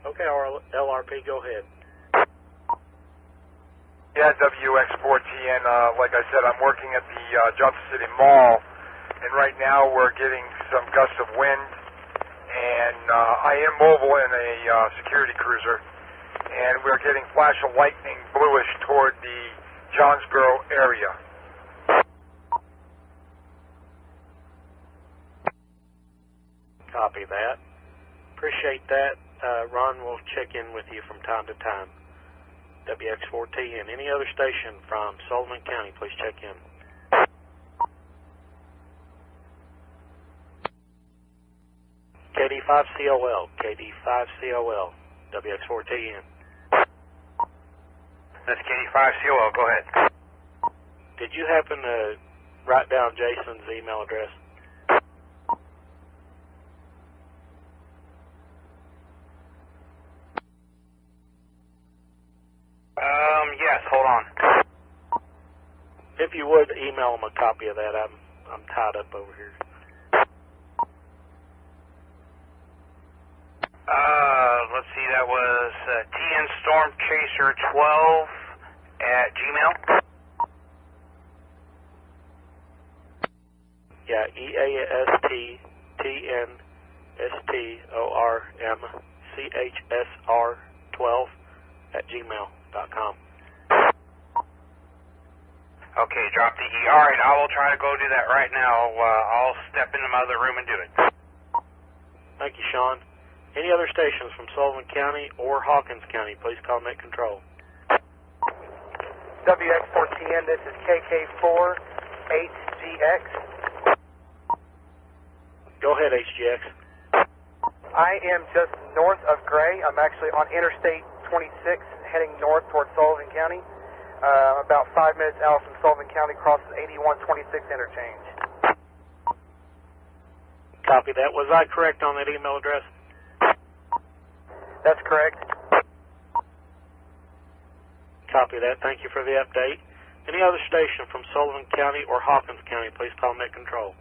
Speaker 6: Okay, LRP, go ahead.
Speaker 10: Yeah, WX4TN, like I said, I'm working at the Johnson City Mall, and right now we're getting some gusts of wind, and I am mobile in a security cruiser, and we're getting flash of lightning bluish toward the Johnsboro area.
Speaker 6: Copy that. Appreciate that. Ron will check in with you from time to time. WX4TN. Any other station from Sullivan County, please check in. KD5COL. KD5COL. WX4TN.
Speaker 21: That's KD5COL. Go ahead.
Speaker 6: Did you happen to write down Jason's email address?
Speaker 21: Yes, hold on.
Speaker 6: If you would, email him a copy of that. I'm tied up over here.
Speaker 21: Let's see, that was TNStormChaser12 at Gmail.
Speaker 6: Yeah, EASTTNSTORMCHSR12 at gmail.com.
Speaker 21: Okay, drop the E. All right, I will try to go do that right now. I'll step into my other room and do it.
Speaker 6: Thank you, Sean.
Speaker 13: Any other stations from Sullivan County or Hawkins County, please call Net Control.
Speaker 5: WX4TN, this is KK4HGX.
Speaker 13: Go ahead, HGX.
Speaker 5: I am just north of Gray. I'm actually on Interstate 26 heading north towards Sullivan County. About 5 minutes out from Sullivan County, crosses 8126 interchange.
Speaker 13: Copy that. Was I correct on that email address?
Speaker 5: That's correct.
Speaker 13: Copy that. Thank you for the update. Any other station from Sullivan County or Hawkins County, please call Net Control.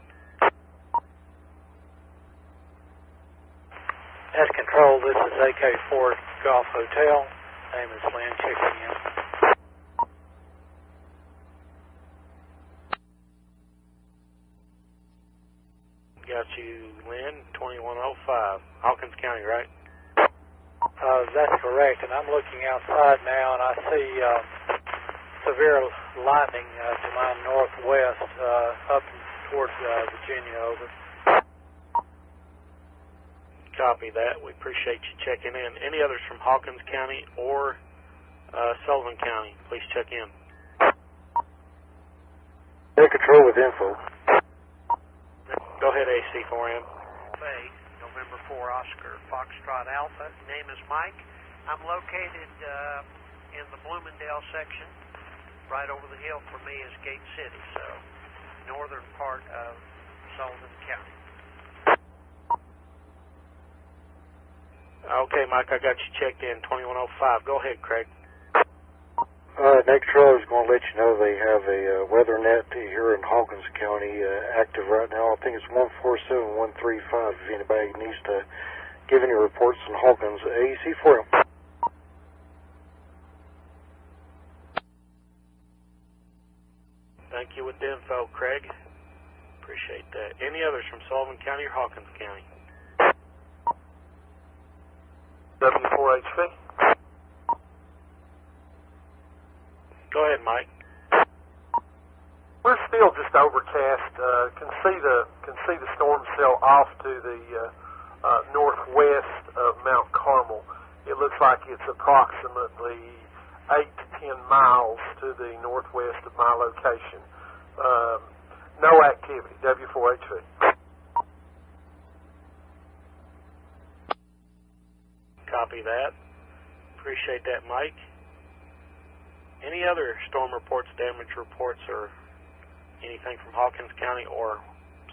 Speaker 1: Net Control, this is AK4 Golf Hotel. Name is Lynn, checking in.
Speaker 13: Got you, Lynn, 2105, Hawkins County, right?
Speaker 1: That's correct, and I'm looking outside now, and I see severe lightning to my northwest, up towards Virginia, over.
Speaker 13: Copy that. We appreciate you checking in. Any others from Hawkins County or Sullivan County, please check in.
Speaker 2: Net Control with info.
Speaker 13: Go ahead, AC4M.
Speaker 22: Bay, November 4 Oscar, Foxtrot Alpha. Name is Mike. I'm located in the Bloomingdale section. Right over the hill from me is Gate City, so northern part of Sullivan County.
Speaker 13: Okay, Mike, I got you checked in, 2105. Go ahead, Craig.
Speaker 2: Net Control is going to let you know they have a weather net here in Hawkins County active right now. I think it's 147135 if anybody needs to give any reports on Hawkins. AEC for him.
Speaker 13: Thank you with the info, Craig. Appreciate that. Any others from Sullivan County or Hawkins County?
Speaker 18: W4HV.
Speaker 13: Go ahead, Mike.
Speaker 18: We're still just overcast. Can see the storm cell off to the northwest of Mount Carmel. It looks like it's approximately 8 to 10 miles to the northwest of my location. No activity. W4HV.
Speaker 13: Copy that. Appreciate that, Mike. Any other storm reports, damage reports, or anything from Hawkins County or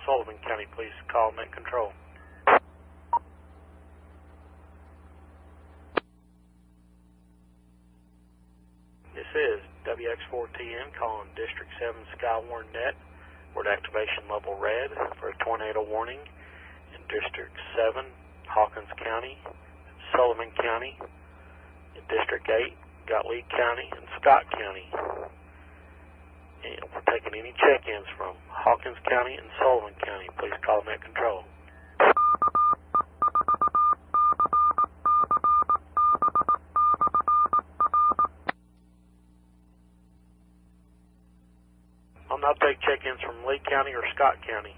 Speaker 13: Sullivan County, please call Net Control. This is WX4TN calling District 7 Skywarn Net. We're at activation level red for a tornado warning in District 7, Hawkins County, Sullivan County, in District 8, got Lee County and Scott County. And we're taking any check-ins from Hawkins County and Sullivan County. Please call Net Control. I'll now take check-ins from Lee County or Scott County.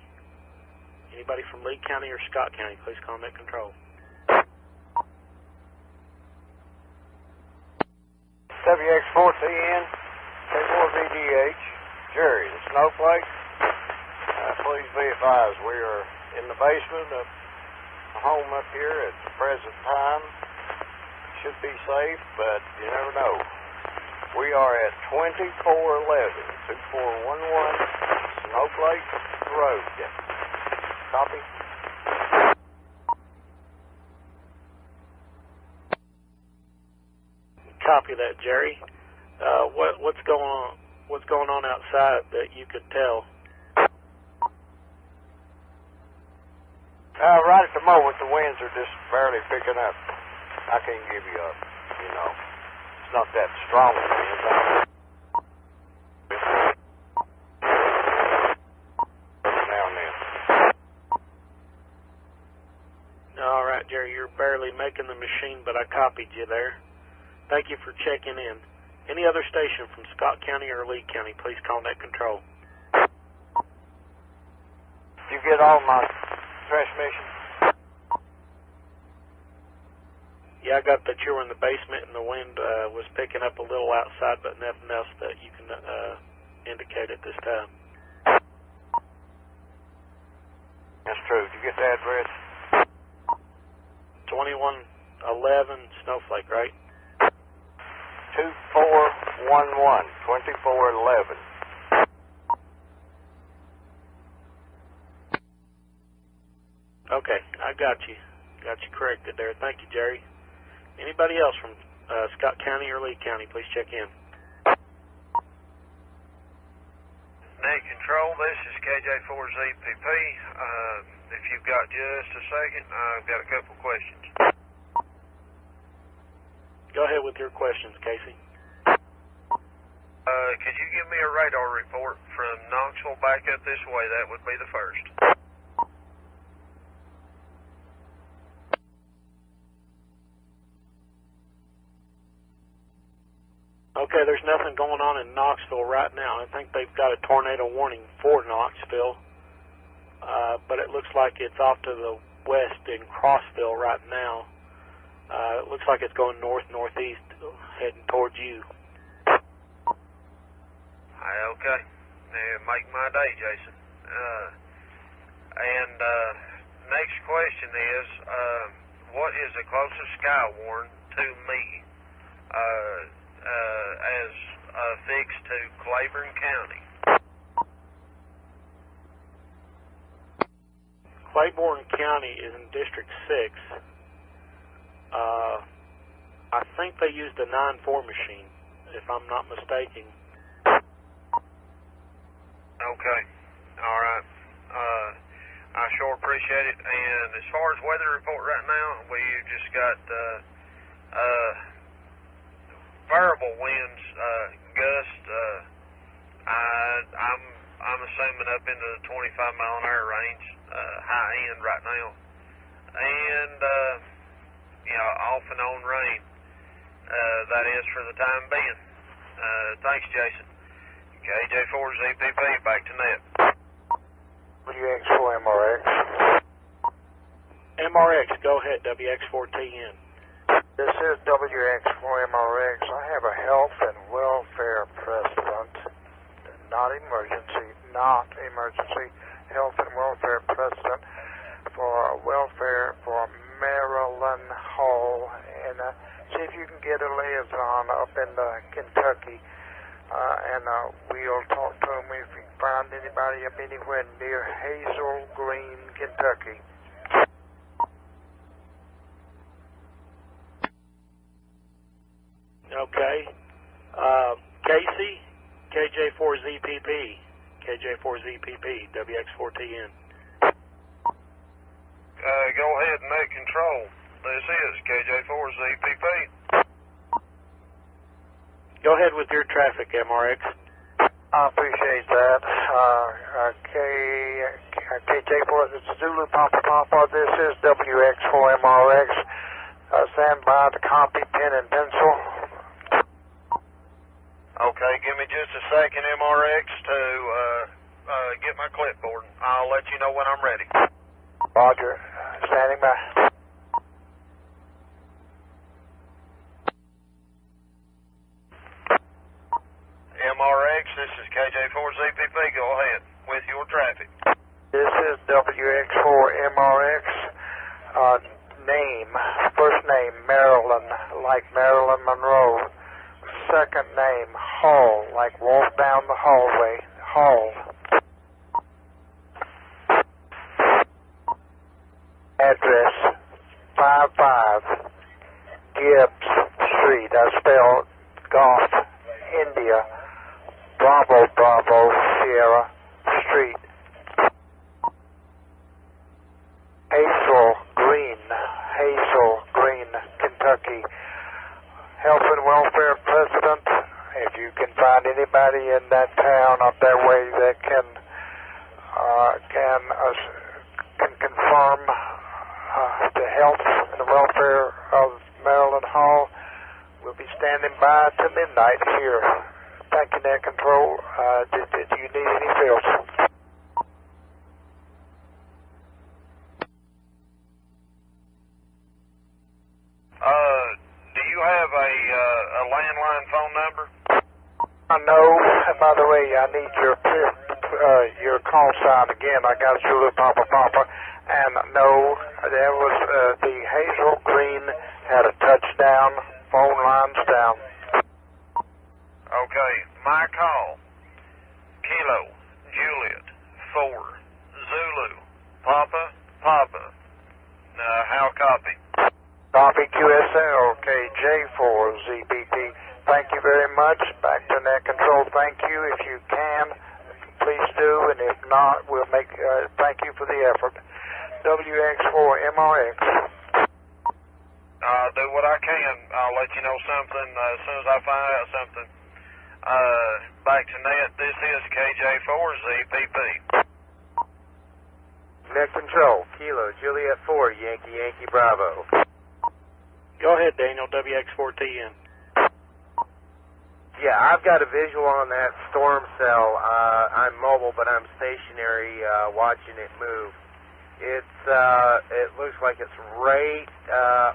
Speaker 13: Anybody from Lee County or Scott County, please call Net Control.
Speaker 11: WX4TN, K4VGH, Jerry, the Snowflake. Please be advised, we are in the basement of a home up here at the present time. Should be safe, but you never know. We are at 2411, 2411 Snowflake Road. Copy?
Speaker 13: Copy that, Jerry. What's going on? What's going on outside that you could tell?
Speaker 11: Right at the moment, the winds are just barely picking up. I can't give you it's not that strong of winds. Now and then.
Speaker 13: All right, Jerry, you're barely making the machine, but I copied you there. Thank you for checking in. Any other station from Scott County or Lee County, please call Net Control.
Speaker 11: You get all my transmissions?
Speaker 13: Yeah, I got that you were in the basement and the wind was picking up a little outside, but nothing else that you can indicate at this time.
Speaker 11: That's true. Did you get the address?
Speaker 13: 2111 Snowflake, right?
Speaker 11: 2411, 2411.
Speaker 13: Okay, I got you. Got you corrected there. Thank you, Jerry. Anybody else from Scott County or Lee County, please check in.
Speaker 7: Net Control, this is KJ4ZPP. If you've got just a second, I've got a couple questions.
Speaker 13: Go ahead with your questions, Casey.
Speaker 7: Could you give me a radar report from Knoxville back up this way? That would be the first.
Speaker 13: Okay, there's nothing going on in Knoxville right now. I think they've got a tornado warning for Knoxville, but it looks like it's off to the west in Crossville right now. It looks like it's going north-northeast, heading towards you.
Speaker 7: Okay. Make my day, Jason. Next question is, what is the closest Skywarn to me as affixed to Claiborne County?
Speaker 13: Claiborne County is in District 6. I think they used a 9-4 machine, if I'm not mistaken.
Speaker 7: Okay. All right. I sure appreciate it. And as far as weather report right now, we've just got variable winds, gust. I'm assuming up into the 25-mile-an-hour range, high end right now, and off and on rain. That is for the time being. Thanks, Jason. KJ4ZPP, back to net.
Speaker 15: WX4MRX.
Speaker 13: MRX, go ahead, WX4TN.
Speaker 15: This is WX4MRX. I have a health and welfare precedent, not emergency, health and welfare precedent for welfare for Maryland Hall. And see if you can get a liaison up in Kentucky. And we'll talk to them if we find anybody up anywhere near Hazel Green, Kentucky.
Speaker 13: Okay. Casey, KJ4ZPP, KJ4ZPP, WX4TN.
Speaker 7: Go ahead and make control. This is KJ4ZPP.
Speaker 13: Go ahead with your traffic, MRX.
Speaker 15: I appreciate that. KJ4, it's Zulu Papa Papa. This is WX4MRX. Stand by to copy, pen and pencil.
Speaker 7: Okay, give me just a second, MRX, to get my clipboard. I'll let you know when I'm ready.
Speaker 15: Roger. Standing by.
Speaker 7: MRX, this is KJ4ZPP. Go ahead with your traffic.
Speaker 15: This is WX4MRX. Name, first name, Marilyn, like Marilyn Monroe. Second name, Hall, like walk down the hallway, Hall. Address, 55 Gibbs Street. I spell Golf, India, Bravo, Bravo, Sierra Street. Hazel Green, Kentucky. Health and welfare president. If you can find anybody in that town up that way that can confirm the health and the welfare of Maryland Hall, we'll be standing by to midnight here. Thank you, Net Control. Did you need anything else?
Speaker 19: No, by the way, I need your call sign again. I got Zulu Papa Papa, and no, there was the Hazel Green had a touchdown, phone lines down.
Speaker 7: Okay, my call. Kilo, Juliet, 4, Zulu, Papa, Papa. How copy?
Speaker 19: Copy QSL, KJ4ZBP. Thank you very much. Back to net control. Thank you. If you can, please do, and if not, we'll make. Thank you for the effort. WX4MRX.
Speaker 7: I'll do what I can. I'll let you know something as soon as I find out something. Back to net. This is KJ4ZPP.
Speaker 8: Net control. Kilo, Juliet 4, Yankee, Yankee, Bravo.
Speaker 13: Go ahead, Daniel, WX4TN.
Speaker 8: Yeah, I've got a visual on that storm cell. I'm mobile, but I'm stationary watching it move. It looks like it's right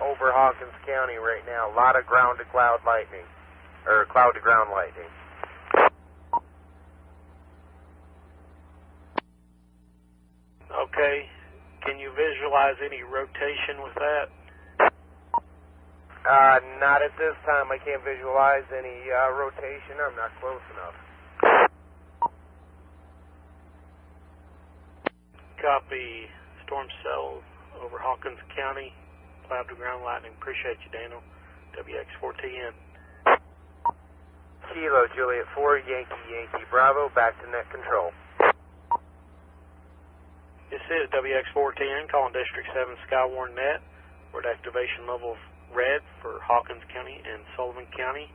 Speaker 8: over Hawkins County right now. A lot of ground-to-cloud lightning, or cloud-to-ground lightning.
Speaker 13: Okay. Can you visualize any rotation with that?
Speaker 8: Not at this time. I can't visualize any rotation. I'm not close enough.
Speaker 13: Copy. Storm cell over Hawkins County. Cloud to ground lightning. Appreciate you, Daniel. WX4TN.
Speaker 8: Kilo, Juliet 4, Yankee, Yankee, Bravo. Back to net control.
Speaker 13: This is WX4TN calling District 7 Skywarn net. We're at activation level red for Hawkins County and Sullivan County.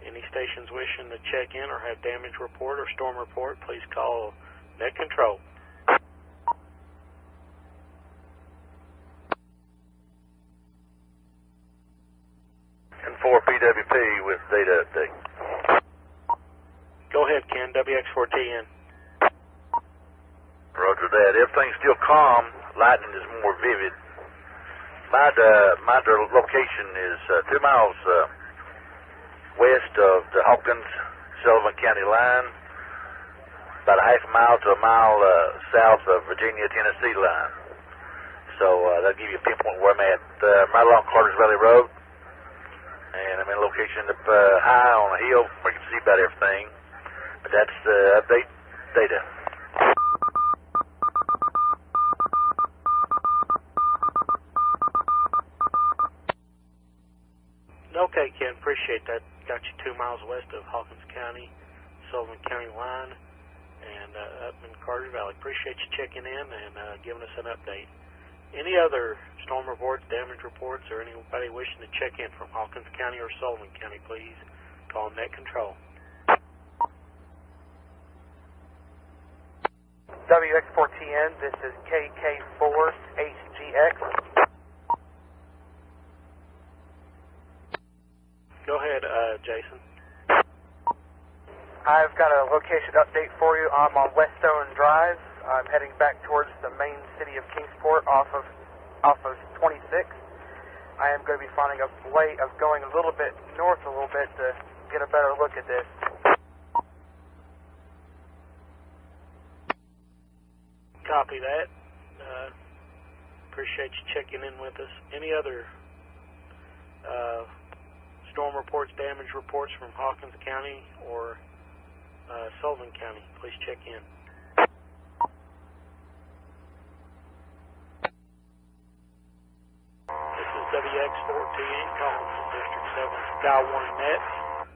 Speaker 13: Any stations wishing to check in or have damage report or storm report, please call net control.
Speaker 2: And 4 PWP with data update.
Speaker 13: Go ahead, Ken, WX4TN.
Speaker 2: Roger that. Everything's still calm. Lightning is more vivid. My location is 2 miles west of the Hawkins-Sullivan County line, about a half a mile to a mile south of Virginia-Tennessee line. So that'll give you a pinpoint where I'm at. I'm right along Carter's Valley Road, and I'm in a location up high on a hill where you can see about everything. But that's the update data.
Speaker 13: Okay, Ken, appreciate that. Got you 2 miles west of Hawkins County, Sullivan County line, and up in Carter Valley. Appreciate you checking in and giving us an update. Any other storm reports, damage reports, or anybody wishing to check in from Hawkins County or Sullivan County, please call net control.
Speaker 5: WX4TN, this is KK4HGX.
Speaker 13: Go ahead, Jason.
Speaker 5: I've got a location update for you. I'm on Westone Drive. I'm heading back towards the main city of Kingsport off of 26. I am going to be finding a way of going a little bit north a little bit to get a better look at this.
Speaker 13: Copy that. Appreciate you checking in with us. Any other storm reports, damage reports from Hawkins County or Sullivan County, please check in. This is WX4TN calling from District 7 Skywarn net.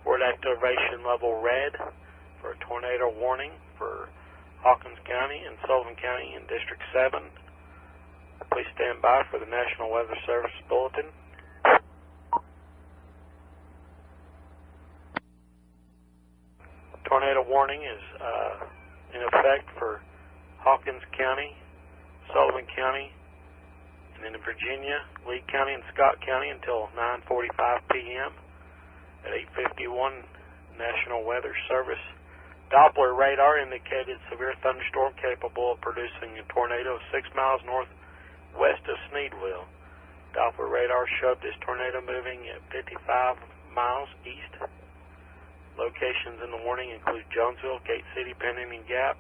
Speaker 13: We're at activation level red for a tornado warning for Hawkins County and Sullivan County in District 7. Please stand by for the National Weather Service Bulletin. Tornado warning is in effect for Hawkins County, Sullivan County, and in Virginia, Lee County and Scott County until 9:45 p.m. At 8:51, National Weather Service. Doppler radar indicated severe thunderstorm capable of producing a tornado 6 miles northwest of Sneedville. Doppler radar showed this tornado moving at 55 miles east Locations in the warning include Jonesville, Gate City, Penn Indian Gap,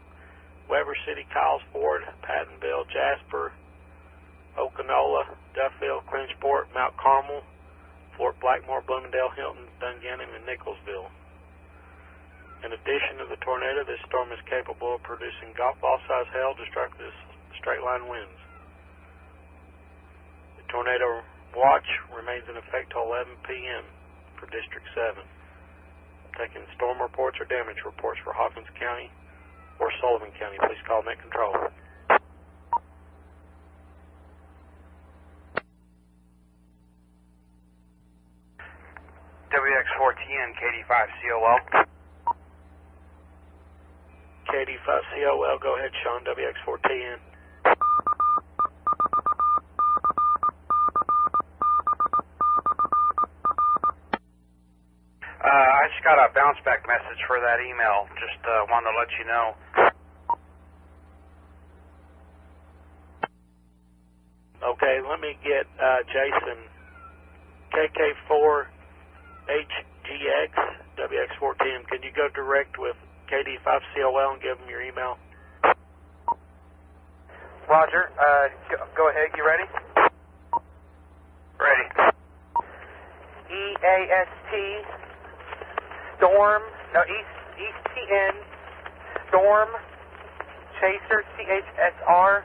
Speaker 13: Weber City, Kyles Ford, Pattonville, Jasper, Okonola, Duffville, Clinchport, Mount Carmel, Fort Blackmore, Bloomingdale, Hilton, Dungannon, and Nicholsville. In addition to the tornado, this storm is capable of producing golf ball-sized hail, destructive straight-line winds. The tornado watch remains in effect till 11 p.m. for District 7. Taking storm reports or damage reports for Hawkins County or Sullivan County, please call Net Control.
Speaker 21: WX4TN, KD5COL.
Speaker 13: KD5COL, go ahead, Sean, WX4TN.
Speaker 21: I just got a bounce back message for that email. Just wanted to let you know.
Speaker 13: Okay, let me get Jason, KK4HGX, WX4TN. Can you go direct with KD5COL and give them your email?
Speaker 5: Roger. Go ahead. You ready?
Speaker 21: Ready.
Speaker 5: EAST Storm, no, ESTN Storm Chaser, CHSR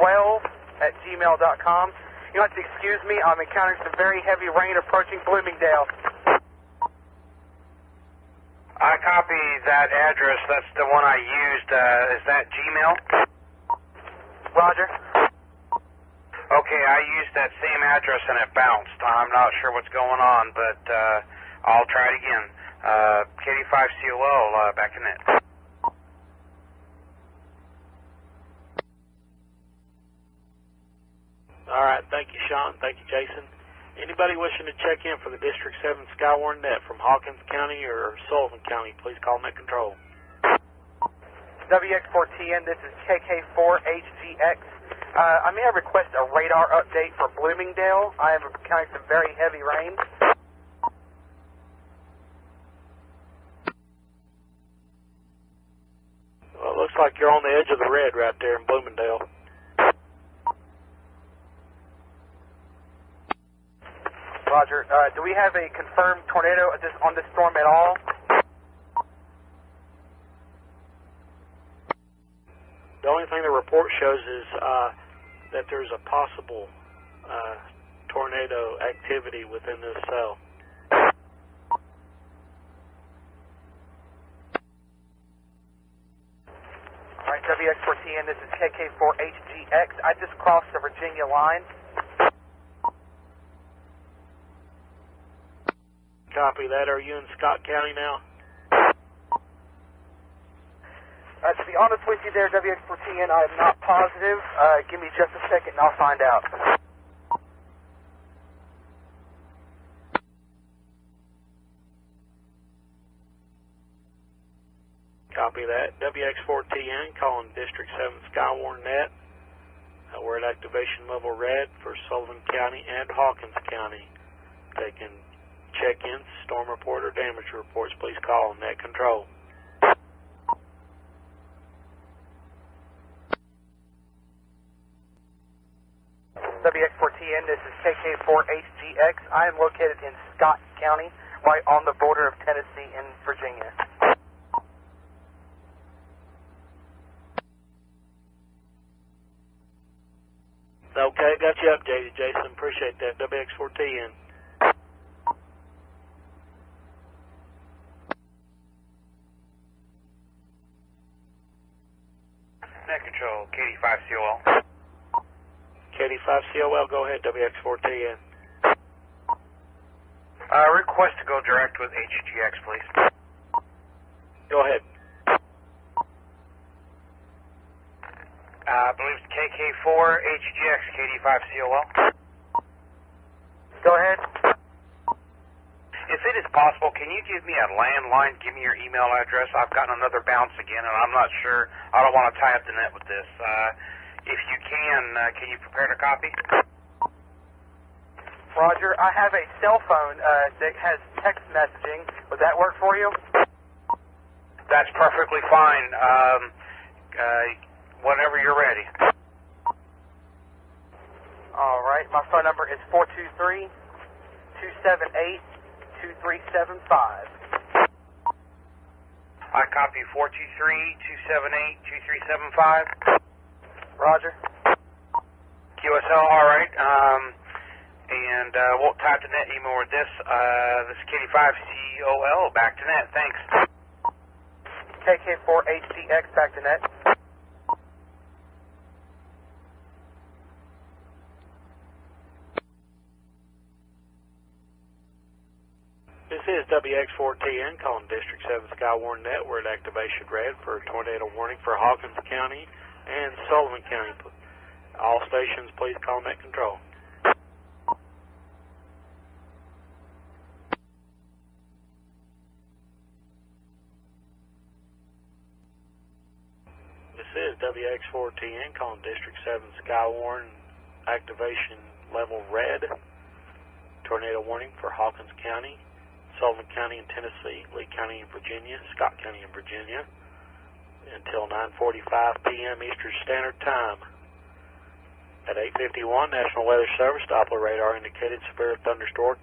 Speaker 5: 12@gmail.com. You have to excuse me, I'm encountering some very heavy rain approaching Bloomingdale.
Speaker 21: I copy that address. That's the one I used. Is that Gmail?
Speaker 5: Roger.
Speaker 21: Okay, I used that same address and it bounced. I'm not sure what's going on, but I'll try it again. KD5COL, back in it.
Speaker 13: All right, thank you, Sean. Thank you, Jason. Anybody wishing to check in for the District 7 Skywarn net from Hawkins County or Sullivan County, please call Net Control.
Speaker 5: WX4TN, this is KK4HGX. I may have requested a radar update for Bloomingdale. I am encountering some very heavy rain.
Speaker 13: Well, it looks like you're on the edge of the red right there in Bloomingdale.
Speaker 5: Roger. Do we have a confirmed tornado on this storm at all?
Speaker 13: The only thing the report shows is that there's a possible tornado activity within this cell.
Speaker 5: All right, WX4TN, this is KK4HGX. I just crossed the Virginia line.
Speaker 13: Copy that. Are you in Scott County now?
Speaker 5: To be honest with you there, WX4TN, I am not positive. Give me just a second and I'll find out.
Speaker 13: Copy that. WX4TN calling District 7 Skywarn net. We're at activation level red for Sullivan County and Hawkins County. Taking check-ins, storm report, or damage reports, please call Net Control.
Speaker 5: WX4TN, this is KK4HGX. I am located in Scott County, right on the border of Tennessee and Virginia.
Speaker 13: Okay, got you updated, Jason. Appreciate that. WX4TN.
Speaker 21: Net Control, KD5COL.
Speaker 13: KD5COL, go ahead, WX4TN.
Speaker 21: Request to go direct with HGX, please.
Speaker 13: Go ahead.
Speaker 21: I believe it's KK4HGX, KD5COL.
Speaker 5: Go ahead.
Speaker 21: If it is possible, can you give me a landline, give me your email address? I've gotten another bounce again, and I'm not sure. I don't want to tie up the net with this. If you can you prepare a copy?
Speaker 5: Roger. I have a cell phone that has text messaging. Would that work for you?
Speaker 21: That's perfectly fine. Whenever you're ready.
Speaker 5: All right. My phone number is 423-278-2375.
Speaker 21: I copy 423-278-2375.
Speaker 5: Roger.
Speaker 21: QSL, all right. And we'll type the net email with this. This is KD5COL, back to net. Thanks.
Speaker 5: KK4HCX, back to net.
Speaker 12: This is WX4TN calling District 7 Skywarn Net. We're at activation red for a tornado warning for Hawkins County and Sullivan County. All stations, please call net control. This is WX4TN calling District 7 Skywarn, activation level red. Tornado warning for Hawkins County, Sullivan County in Tennessee, Lee County in Virginia, Scott County in Virginia, until 9:45 p.m. Eastern Standard Time. At 8:51, National Weather Service Doppler radar indicated severe thunderstorm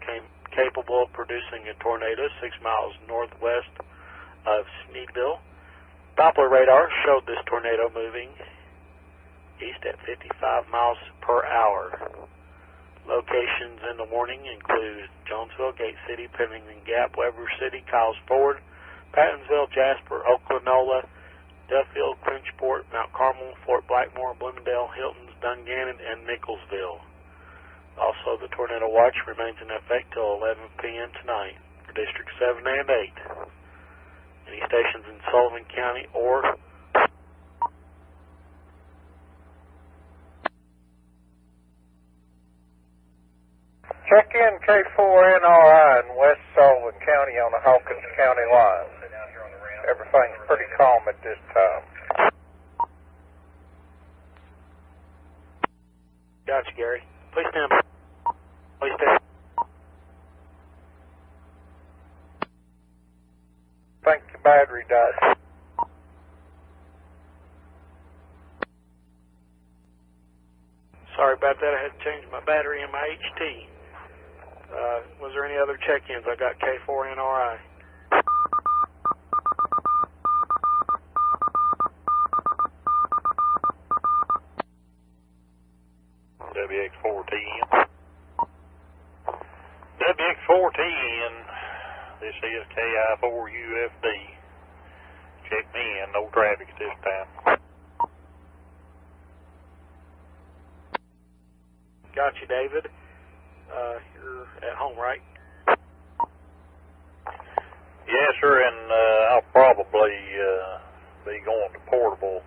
Speaker 12: capable of producing a tornado 6 miles northwest of Sneedville. Doppler radar showed this tornado moving east at 55 miles per hour. Locations in the warning include Jonesville, Gate City, Pennington Gap, Weber City, Kyles Ford, Pattonsville, Jasper, Oklahoma, Duffield, Frenchport, Mount Carmel, Fort Blackmore, Bloomingdale, Hiltons, Dungannon, and Nicholsville. Also, the tornado watch remains in effect till 11 p.m. tonight for District 7 and 8. Any stations in Sullivan County or
Speaker 15: check in K4NRI in West Sullivan County on the Hawkins County line. Everything's pretty calm at this time.
Speaker 12: Gotcha, Gary. Please stand by. Please stand.
Speaker 15: Think the battery died.
Speaker 12: Sorry about that. I had to change my battery in my HT. Was there any other check-ins? I got K4NRI.
Speaker 14: WX4TN. WX4TN. This is KI4UFD. Check me in. No traffic at this time.
Speaker 12: Got you, David. You're at home, right?
Speaker 14: Yes, sir, and I'll probably be going to portable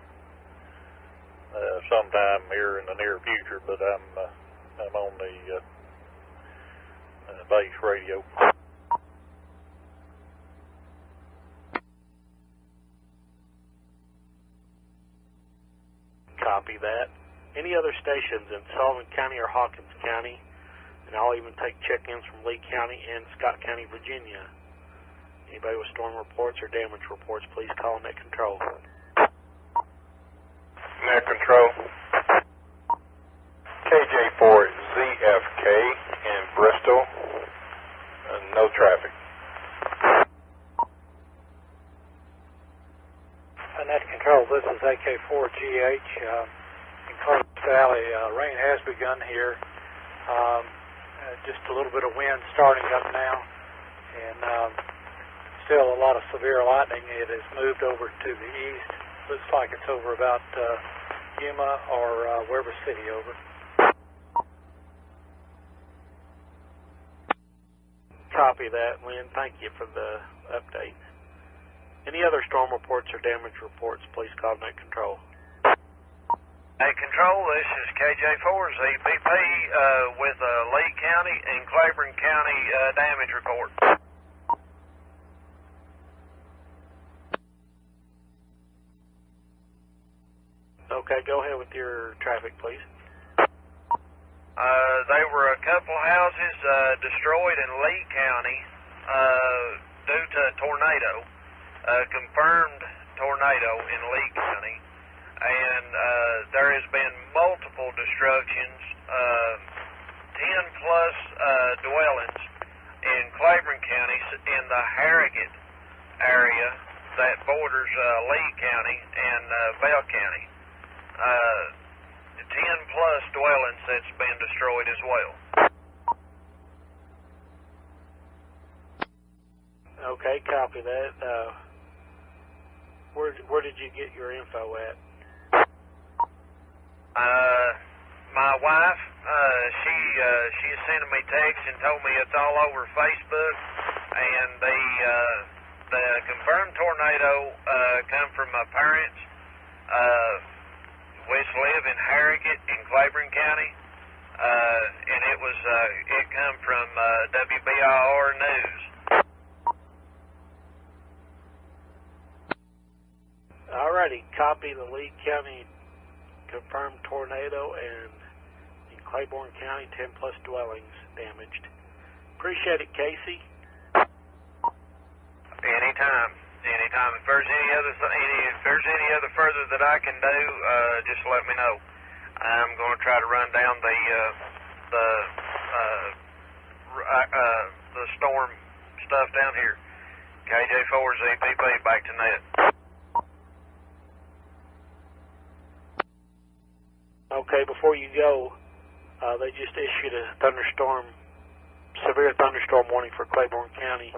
Speaker 14: sometime here in the near future, but I'm on the base radio.
Speaker 12: Copy that. Any other stations in Sullivan County or Hawkins County, and I'll even take check-ins from Lee County and Scott County, Virginia. Anybody with storm reports or damage reports, please call net control.
Speaker 10: Net control. KJ4ZFK in Bristol. No traffic.
Speaker 1: Net control, this is AK4GH. In Columbus Valley, rain has begun here. Just a little bit of wind starting up now, and still a lot of severe lightning. It has moved over to the east. Looks like it's over about Yuma or Weber City, over.
Speaker 12: Copy that, Lynn. Thank you for the update. Any other storm reports or damage reports, please call net control.
Speaker 7: Hey, Control, this is KJ4ZBP with Lee County and Claiborne County damage report.
Speaker 12: Okay, go ahead with your traffic, please.
Speaker 7: There were a couple houses destroyed in Lee County due to a tornado. confirmed tornado in Lee County, and there has been multiple destructions, 10 plus dwellings in Claiborne County in the Harrogate area that borders Lee County and Bell County. 10 plus dwellings that's been destroyed as well.
Speaker 12: Okay, copy that. Where did you get your info at?
Speaker 7: My wife, she is sending me texts and told me it's all over Facebook, and the confirmed tornado come from my parents, which live in Harrogate in Claiborne County, and it come from WBIR News.
Speaker 12: Alrighty, copy the Lee County confirmed tornado and in Claiborne County 10 plus dwellings damaged. Appreciate it, Casey.
Speaker 7: Anytime. If there's any other further that I can do, just let me know. I'm going to try to run down the storm stuff down here. KJ4ZPP back to net.
Speaker 12: Okay, before you go, they just issued a severe thunderstorm warning for Claiborne County.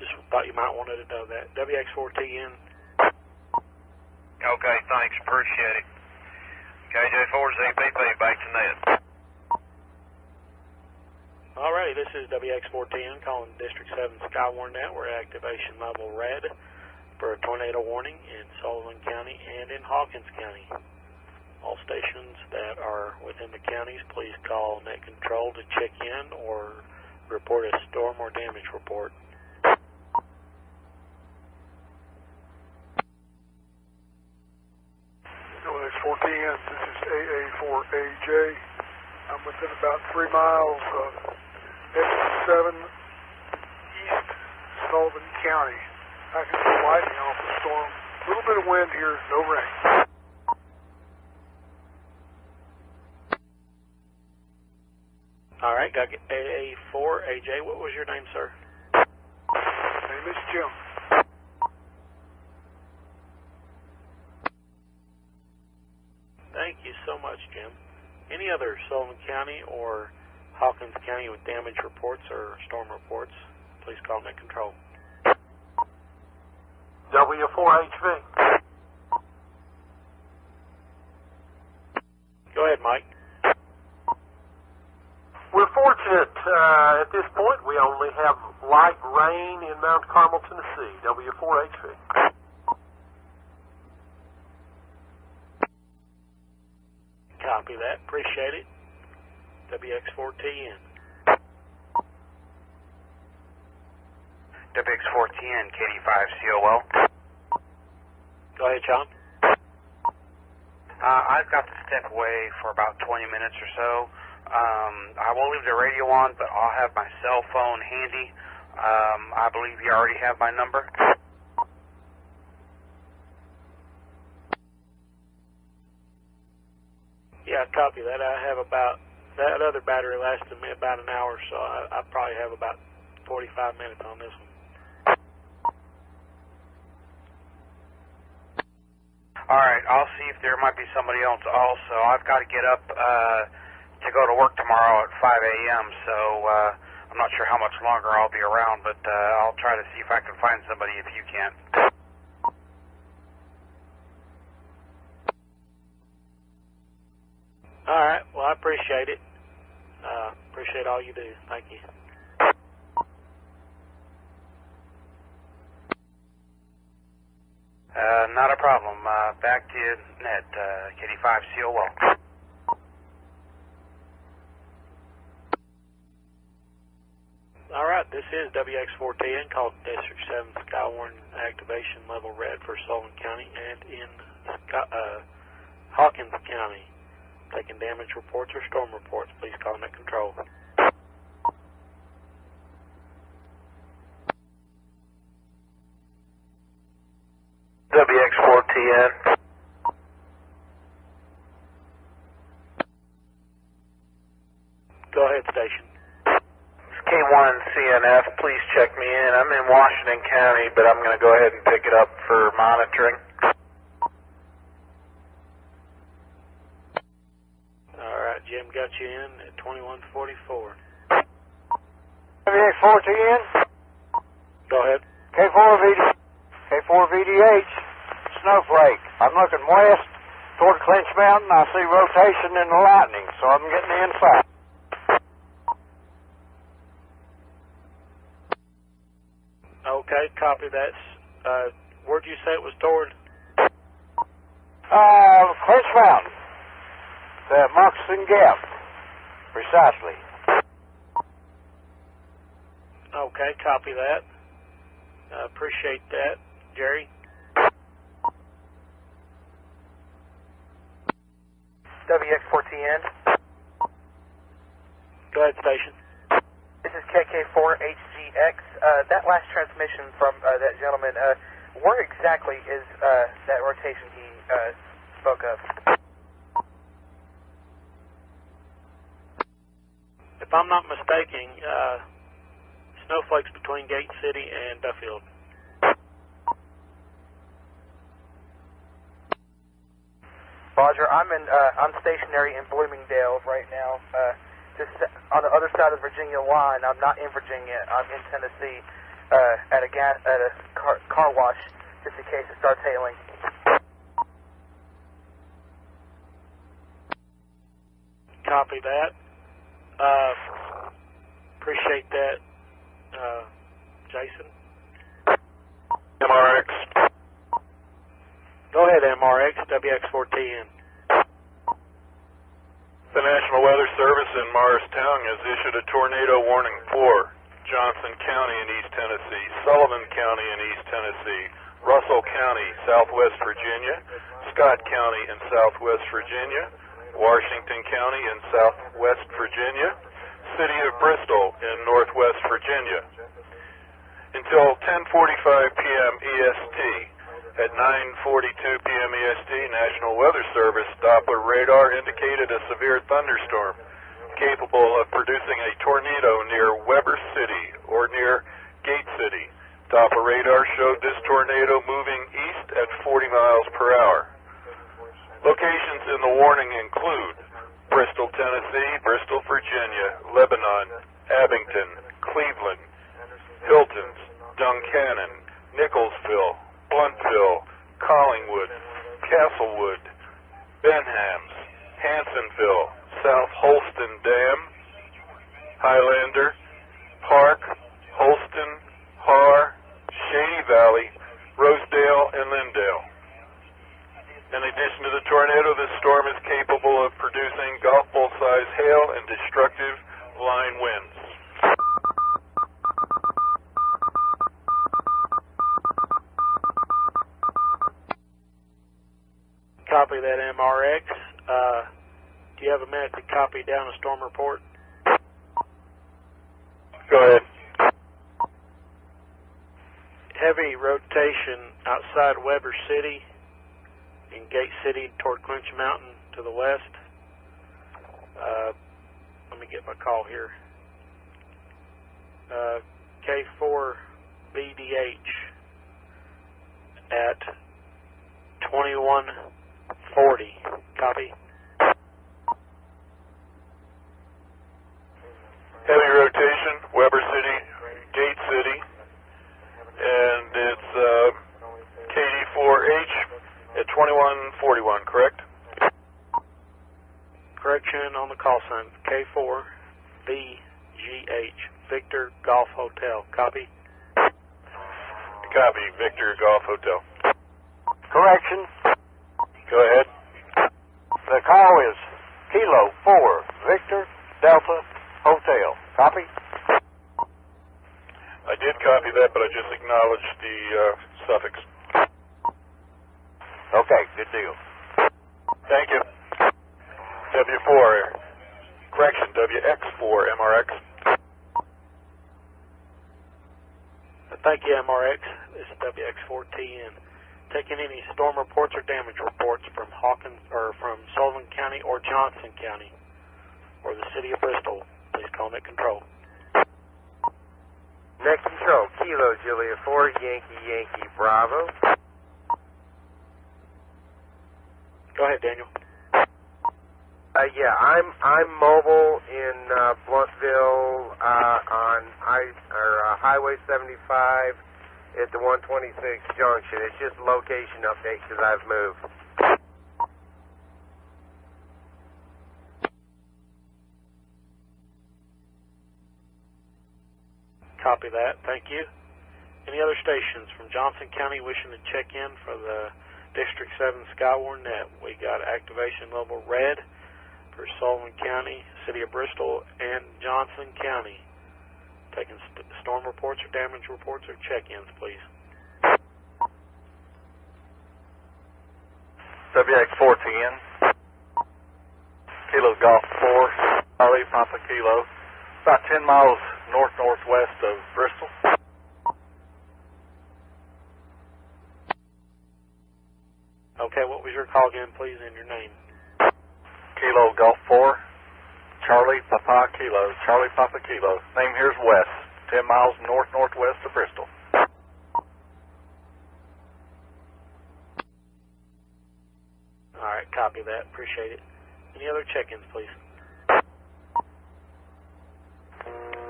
Speaker 12: Just thought you might want to know that. WX4TN.
Speaker 7: Okay, thanks. Appreciate it. KJ4ZPP back to net.
Speaker 12: Alrighty, this is WX4TN calling District 7 Skywarn Network, activation level red for a tornado warning in Sullivan County and in Hawkins County. All stations that are within the counties, please call net control to check in or report a storm or damage report.
Speaker 15: WX4TN, this is AA4AJ. I'm within about 3 miles of Exit 7 East Sullivan County. I can see lightning off the storm. A little bit of wind here, no rain.
Speaker 12: All right, got AA4AJ. What was your name, sir?
Speaker 15: My name is Jim.
Speaker 12: Thank you so much, Jim. Any other Sullivan County or Hawkins County with damage reports or storm reports, please call net control.
Speaker 18: W4HV.
Speaker 12: Go ahead, Mike.
Speaker 18: We're fortunate at this point. We only have light rain in Mount Carmel, Tennessee. W4HV.
Speaker 12: Copy that. Appreciate it. WX4TN.
Speaker 16: WX4TN, KD5COL.
Speaker 12: Go ahead, John.
Speaker 16: I've got to step away for about 20 minutes or so. I won't leave the radio on, but I'll have my cell phone handy. I believe you already have my number.
Speaker 12: Yeah, copy that. I have about, that other battery lasted me about an hour, so I probably have about 45 minutes on this one.
Speaker 16: Alright, I'll see if there might be somebody else also. I've got to get up to go to work tomorrow at 5 a.m., so I'm not sure how much longer I'll be around, but I'll try to see if I can find somebody if you can't.
Speaker 12: Alright, well, I appreciate it. Appreciate all you do. Thank you.
Speaker 16: Not a problem. Back to you, net, KD5COL.
Speaker 12: Alright, this is WX4TN called District 7 Skywarn activation level red for Sullivan County and in Hawkins County. Taking damage reports or storm reports, please call net control.
Speaker 6: K1 CNF. Please check me in. I'm in Washington County, but I'm going to go ahead and pick it up for monitoring.
Speaker 12: All right, Jim got you in at 2144.
Speaker 3: KX4TN?
Speaker 12: Go ahead.
Speaker 3: K4VDH, Snowflake. I'm looking west toward Clinch Mountain. I see rotation in the lightning, so I'm getting the inside.
Speaker 12: Okay, copy that. Where'd you say it was toward?
Speaker 3: Clinch Mountain. The Moccasin Gap. Precisely.
Speaker 12: Okay, copy that. Appreciate that. Jerry?
Speaker 5: WX4TN.
Speaker 12: Go ahead, station.
Speaker 5: This is KK4HGX. That last transmission from that gentleman, where exactly is that rotation he spoke of?
Speaker 12: If I'm not mistaken, Snowflake's between Gate City and Duffield.
Speaker 5: Roger, I'm stationary in Bloomingdale right now, just on the other side of the Virginia line. I'm not in Virginia. I'm in Tennessee at a car wash, just in case it starts hailing.
Speaker 12: Copy that. Appreciate that, Jason.
Speaker 19: MRX.
Speaker 12: Go ahead, MRX, WX4TN.
Speaker 19: The National Weather Service in Morristown has issued a tornado warning for Johnson County in East Tennessee, Sullivan County in East Tennessee, Russell County, Southwest Virginia, Scott County in Southwest Virginia, Washington County in Southwest Virginia, City of Bristol in Northwest Virginia. Until 10:45 p.m. EST, at 9:42 p.m. EST, National Weather Service Doppler radar indicated a severe thunderstorm capable of producing a tornado near Weber City or near Gate City. Doppler radar showed this tornado moving east at 40 miles per hour. Locations in the warning include Bristol, Tennessee, Bristol, Virginia, Lebanon, Abington, Cleveland, Hiltons, Duncannon, Nicholsville, Bluntville, Collingwood, Castlewood, Benhams, Hansonville, South Holston Dam, Highlander, Park, Holston, Har, Shady Valley, Rosedale, and Lindale. In addition to the tornado, this storm is capable of producing golf ball-sized hail and destructive line winds.
Speaker 12: Copy that, MRX. Do you have a minute to copy down a storm report?
Speaker 19: Go ahead.
Speaker 12: Heavy rotation outside Weber City in Gate City toward Clinch Mountain to the west. Let me get my call here. K4VDH at 2140. Copy.
Speaker 19: Heavy rotation, Weber City, Gate City, and it's KD4H at 2141, correct?
Speaker 12: Correction on the call sign. K4VGH, Victor Golf Hotel. Copy?
Speaker 19: Copy, Victor Golf Hotel.
Speaker 3: Correction.
Speaker 19: Go ahead.
Speaker 3: The call is Kilo 4, Victor Delta Hotel. Copy?
Speaker 19: I did copy that, but I just acknowledged the suffix.
Speaker 3: Okay, good deal.
Speaker 19: Thank you. W4, correction, WX4, MRX.
Speaker 12: Thank you, MRX. This is WX4TN. Taking any storm reports or damage reports from Hawkins or from Sullivan County or Johnson County or the City of Bristol. Please call net control.
Speaker 8: Net control, Kilo Juliet 4, Yankee Bravo.
Speaker 12: Go ahead, Daniel.
Speaker 8: Yeah, I'm mobile in Blountville on Highway 75 at the 126 junction. It's just a location update because I've moved.
Speaker 12: Copy that. Thank you. Any other stations from Johnson County wishing to check in for the District 7 Skywarn net? We got activation level red for Sullivan County, City of Bristol, and Johnson County. Taking storm reports or damage reports or check-ins, please.
Speaker 4: WX410, Kilo Golf 4, Charlie Papa Kilo, about 10 miles north-northwest of Bristol.
Speaker 12: Okay, what was your call again, please, and your name?
Speaker 4: Kilo Golf 4, Charlie Papa Kilo, Charlie Papa Kilo. Name here's Wes, 10 miles north-northwest of Bristol.
Speaker 12: All right, copy that. Appreciate it. Any other check-ins, please?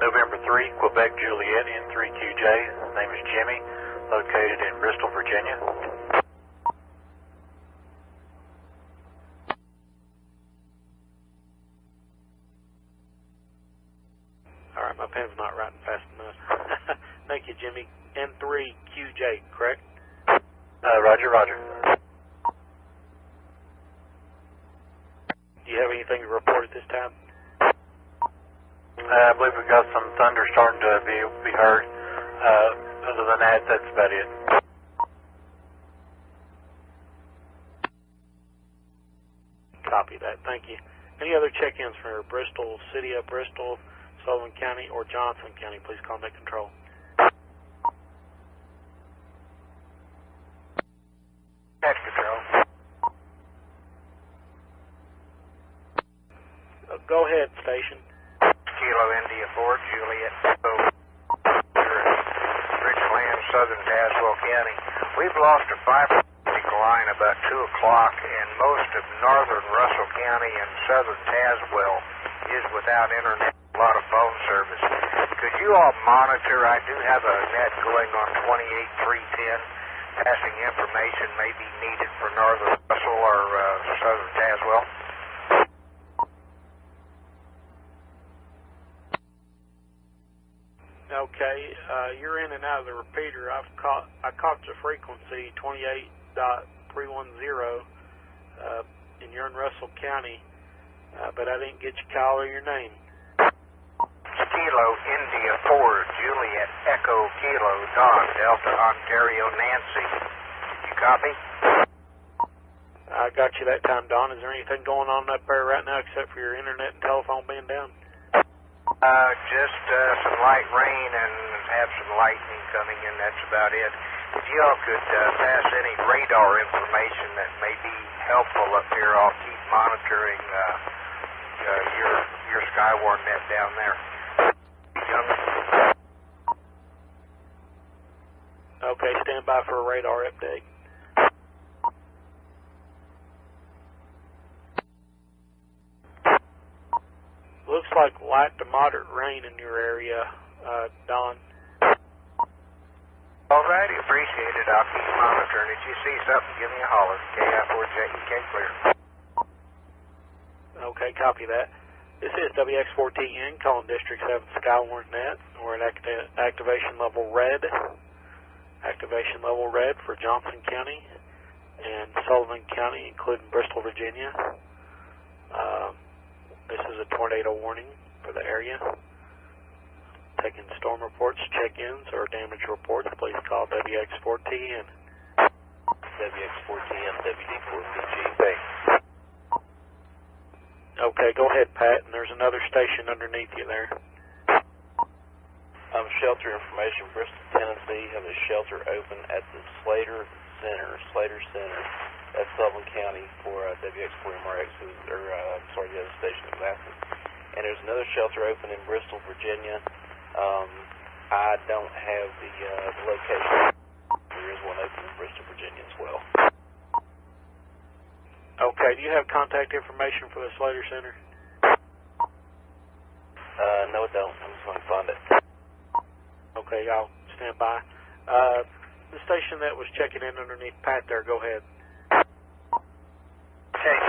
Speaker 6: November 3, Quebec Juliet in 3QJ. His name is Jimmy, located in Bristol, Virginia.
Speaker 12: All right, my pen's not writing fast enough. Thank you, Jimmy. N3QJ, correct?
Speaker 6: Roger, roger.
Speaker 12: Do you have anything to report at this time?
Speaker 6: I believe we've got some thunder starting to be heard. Other than that, that's about it.
Speaker 12: Copy that. Thank you. Any other check-ins for Bristol, City of Bristol, Sullivan County, or Johnson County? Please call net control.
Speaker 11: Net control.
Speaker 12: Go ahead, station.
Speaker 11: Kilo India 4, Juliet, Richland, Southern Tazewell County. We've lost a fiber optic line about 2 o'clock, and most of northern Russell County and southern Tazewell is without internet, a lot of phone service. Could you all monitor? I do have a net going on 28310. Passing information may be needed for northern Russell or southern Tazewell.
Speaker 12: Okay, you're in and out of the repeater. I caught the frequency 28.310, and you're in Russell County, but I didn't get your call or your name.
Speaker 11: Kilo India 4, Juliet Echo Kilo Don Delta Ontario Nancy. You copy?
Speaker 12: I got you that time, Don. Is there anything going on up there right now except for your internet and telephone being down?
Speaker 11: Just some light rain and have some lightning coming in. That's about it. If you all could pass any radar information that may be helpful up here, I'll keep monitoring your Skywarn net down there.
Speaker 12: Okay, stand by for a radar update. Looks like light to moderate rain in your area, Don.
Speaker 11: Alrighty, appreciate it. I'll keep monitoring. If you see something, give me a holler. KI4JEK clear.
Speaker 12: Okay, copy that. This is WX4TN calling District 7 Skywarn net. We're at activation level red. Activation level red for Johnson County and Sullivan County, including Bristol, Virginia. This is a tornado warning for the area. Taking storm reports, check-ins, or damage reports, please call WX4TN.
Speaker 6: WX4TN, WD4PG, thanks.
Speaker 12: Okay, go ahead, Pat, and there's another station underneath you there.
Speaker 6: Shelter information, Bristol, Tennessee, have a shelter open at the Slater Center, that's Sullivan County for WX4MRX, the other station in Glasses. And there's another shelter open in Bristol, Virginia. I don't have the location. There is one open in Bristol, Virginia as well.
Speaker 12: Okay, do you have contact information for the Slater Center?
Speaker 6: No, I don't. I'm just going to find it.
Speaker 12: Okay, I'll stand by. The station that was checking in underneath Pat there, go ahead.
Speaker 3: KJ,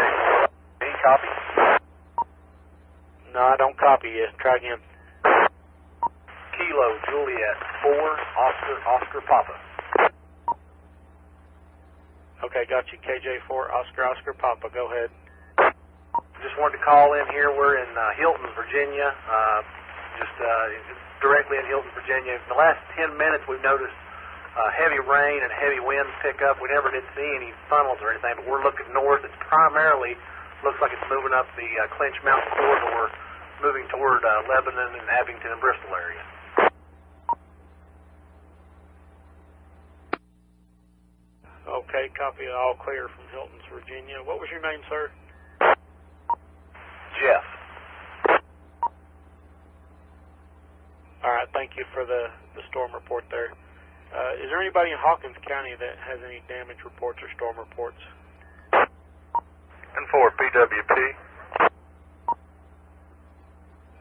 Speaker 3: any copy?
Speaker 12: No, I don't copy you. Try again.
Speaker 3: Kilo Juliet 4 Oscar Papa.
Speaker 12: Okay, got you. KJ4 Oscar Papa. Go ahead.
Speaker 3: Just wanted to call in here. We're in Hilton, Virginia. Directly in Hilton, Virginia. In the last 10 minutes, we've noticed heavy rain and heavy winds pick up. We never did see any funnels or anything, but we're looking north. It's primarily looks like it's moving up the Clinch Mountain corridor, moving toward Lebanon and Abington and Bristol area.
Speaker 12: Okay, copy. All clear from Hilton's, Virginia. What was your name, sir?
Speaker 3: Jeff.
Speaker 12: All right, thank you for the storm report there. Is there anybody in Hawkins County that has any damage reports or storm reports?
Speaker 10: And for PWP.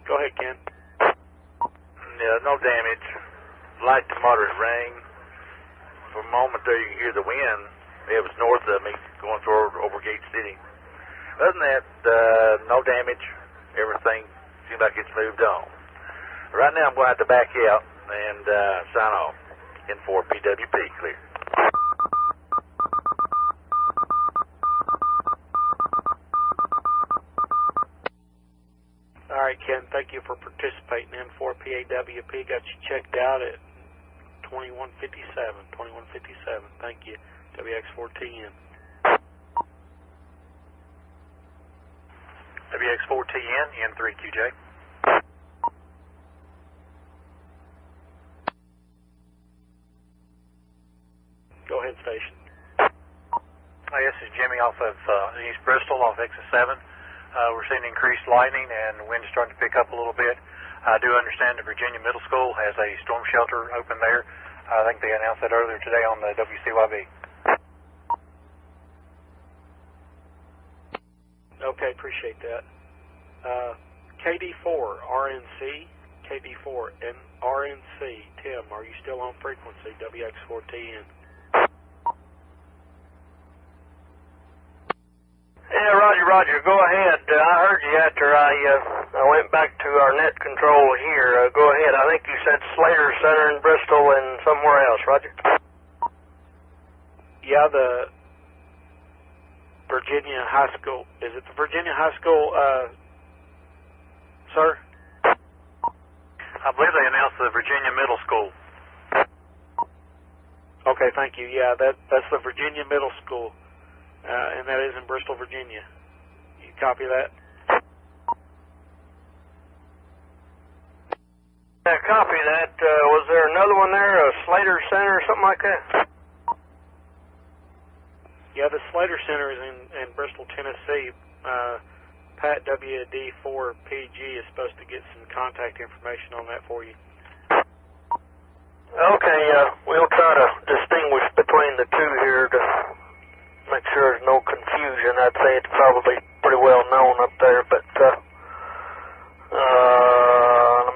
Speaker 12: Go ahead, Ken.
Speaker 4: Yeah, no damage. Light to moderate rain. For a moment there, you can hear the wind. It was north of me, going through over Gate City. Other than that, no damage. Everything seems like it's moved on. Right now, I'm going to have to back out and sign off. In for PWP, clear.
Speaker 12: All right, Ken, thank you for participating in for PAWP. Got you checked out at 2157. Thank you. WX4TN.
Speaker 3: WX4TN, N3QJ.
Speaker 12: Go ahead, station.
Speaker 3: Hi, this is Jimmy off of East Bristol, off exit 7. We're seeing increased lightning and wind starting to pick up a little bit. I do understand the Virginia Middle School has a storm shelter open there. I think they announced that earlier today on the WCYB.
Speaker 12: Okay, appreciate that. KD4 RNC, KD4 and RNC. Tim, are you still on frequency? WX4TN.
Speaker 11: Yeah, Roger, go ahead. I heard you after I went back to our net control here. Go ahead. I think you said Slater Center in Bristol and somewhere else, Roger.
Speaker 12: Yeah, the Virginia High School. Is it the Virginia High School, sir?
Speaker 3: I believe they announced the Virginia Middle School.
Speaker 12: Okay, thank you. Yeah, that's the Virginia Middle School. And that is in Bristol, Virginia. You copy that?
Speaker 11: Yeah, copy that. Was there another one there, a Slater Center or something like that?
Speaker 12: Yeah, the Slater Center is in Bristol, Tennessee. Pat WD4PG is supposed to get some contact information on that for you.
Speaker 11: Okay, we'll try to distinguish between the two here to make sure there's no confusion. I'd say it's probably pretty well known up there, but let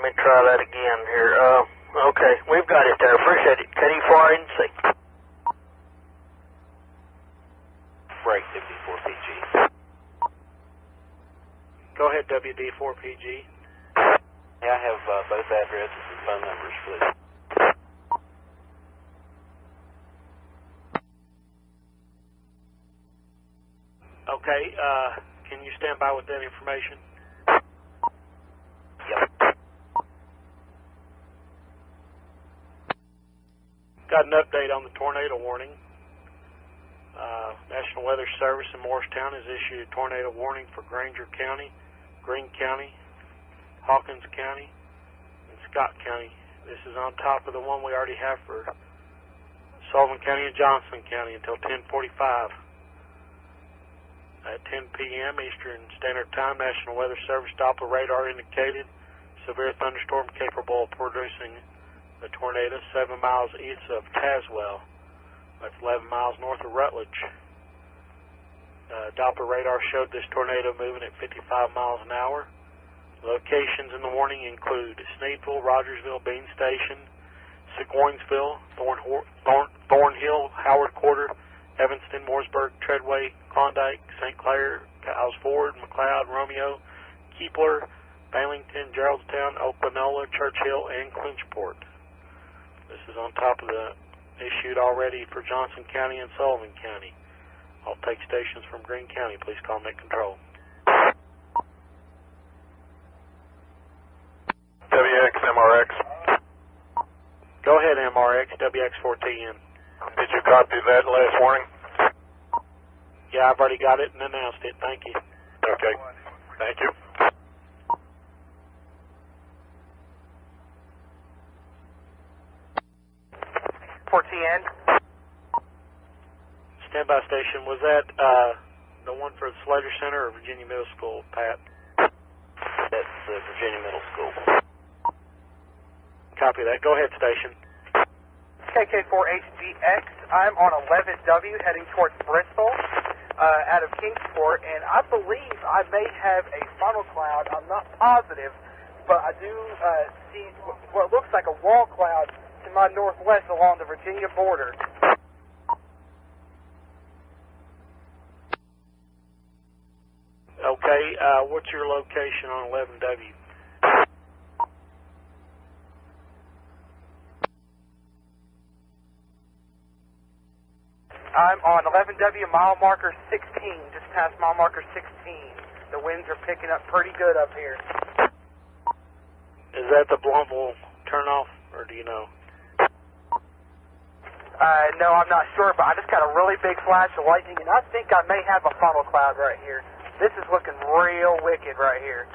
Speaker 11: me try that again here. Okay, we've got it there. Appreciate it. KD4NC.
Speaker 6: Break WD4PG.
Speaker 12: Go ahead, WD4PG.
Speaker 6: Yeah, I have both addresses and phone numbers, please.
Speaker 12: Okay, can you stand by with that information?
Speaker 6: Yep.
Speaker 12: Got an update on the tornado warning. National Weather Service in Morristown has issued a tornado warning for Granger County, Greene County, Hawkins County, and Scott County. This is on top of the one we already have for Sullivan County and Johnson County until 10:45. At 10 p.m. Eastern Standard Time, National Weather Service Doppler radar indicated severe thunderstorm capable of producing The tornado 7 miles east of Tazewell. That's 11 miles north of Rutledge. Doppler radar showed this tornado moving at 55 miles an hour. Locations in the warning include Sneedville, Rogersville, Bean Station, Seguinsville, Thornhill, Howard Quarter, Evanston, Mooresburg, Treadway, Klondike, St. Clair, Giles Ford, McLeod, Romeo, Keepler, Bailington, Geraldstown, Oklahoma, Churchill, and Clinchport. This is on top of the issued already for Johnson County and Sullivan County. I'll take stations from Greene County. Please call Net Control.
Speaker 19: WX, MRX.
Speaker 12: Go ahead, MRX, WX4TN.
Speaker 19: Did you copy that last warning?
Speaker 12: Yeah, I've already got it and announced it. Thank you.
Speaker 19: Okay. Thank you.
Speaker 5: TN.
Speaker 12: Standby station, was that the one for the Slater Center or Virginia Middle School, Pat?
Speaker 6: That's Virginia Middle School.
Speaker 12: Copy that. Go ahead, station.
Speaker 5: KK4HGX. I'm on 11W heading towards Bristol out of Kingsport, and I believe I may have a funnel cloud. I'm not positive, but I do see what looks like a wall cloud to my northwest along the Virginia border.
Speaker 12: Okay, what's your location on 11W?
Speaker 5: I'm on 11W, mile marker 16, just past mile marker 16. The winds are picking up pretty good up here.
Speaker 12: Is that the Blumville turnoff, or do you know?
Speaker 5: No, I'm not sure, but I just got a really big flash of lightning, and I think I may have a funnel cloud right here. This is looking real wicked right here.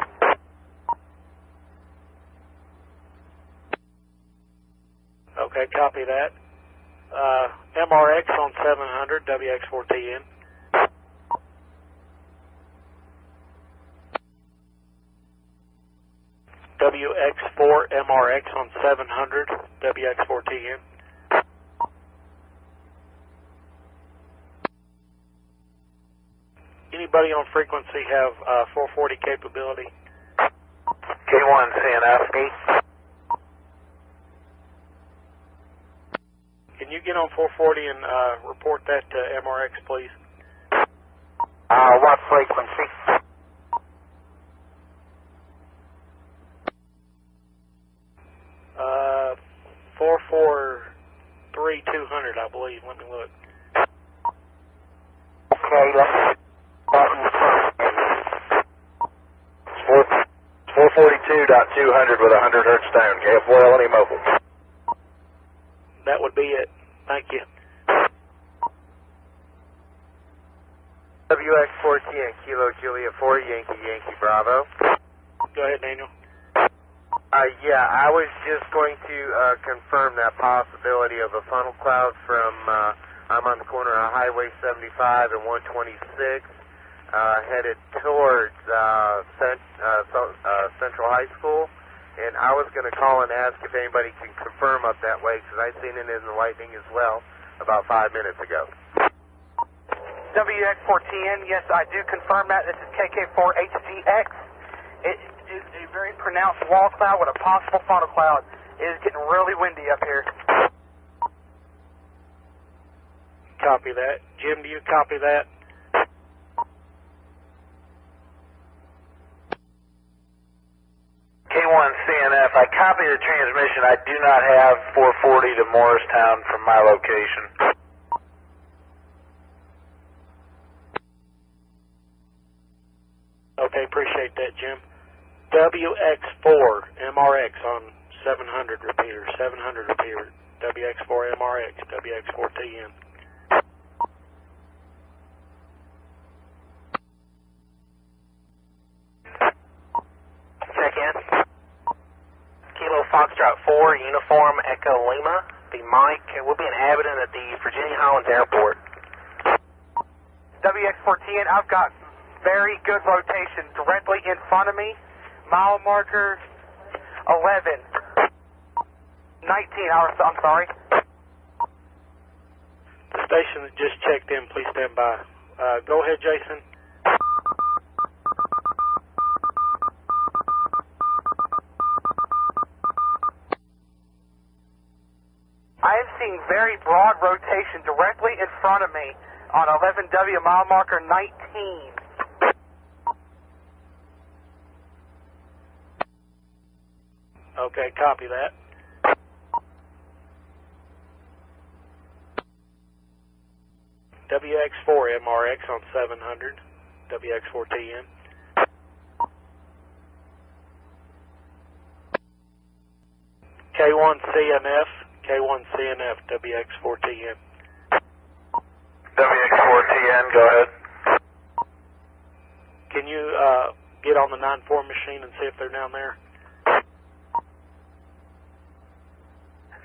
Speaker 12: Okay, copy that. MRX on 700, WX4TN. WX4 MRX on 700, WX4TN. Anybody on frequency have 440 capability?
Speaker 6: K1 CNF.
Speaker 12: Can you get on 440 and report that to MRX, please?
Speaker 6: What frequency?
Speaker 12: Uh, 443-200, I believe. Let me look.
Speaker 6: Okay, let's 442.200 with 100 hertz down. KF4 LNE mobile.
Speaker 12: That would be it. Thank you.
Speaker 8: WX14 Kilo Julia 4 Yankee Yankee Bravo.
Speaker 12: Go ahead, Daniel.
Speaker 8: Yeah, I was just going to confirm that possibility of a funnel cloud from, I'm on the corner of Highway 75 and 126, headed towards Central High School. And I was going to call and ask if anybody can confirm up that way, because I seen it in the lightning as well about 5 minutes ago.
Speaker 5: WX4TN, yes, I do confirm that. This is KK4HGX. It is a very pronounced wall cloud with a possible funnel cloud. It is getting really windy up here.
Speaker 12: Copy that. Jim, do you copy that?
Speaker 6: K1 CNF, I copy the transmission. I do not have 440 to Morristown from my location.
Speaker 12: Okay, appreciate that, Jim. WX4 MRX on 700 repeater. 700 repeater. WX4 MRX. WX4TN.
Speaker 9: Check in. Kilo Foxtrot 4, Uniform Echo Lima. Be Mike. We'll be inhabiting at the Virginia Highlands Airport.
Speaker 5: WX4TN, I've got very good rotation directly in front of me. Mile marker 11. I'm sorry.
Speaker 12: The station that just checked in, please stand by. Go ahead, Jason.
Speaker 5: I am seeing very broad rotation directly in front of me on 11W mile marker 19.
Speaker 12: Okay, copy that. WX4 MRX on 700, WX4TN. K1CNF, K1CNF, WX4TN.
Speaker 19: WX4TN, go ahead.
Speaker 12: Can you get on the 9-4 machine and see if they're down there?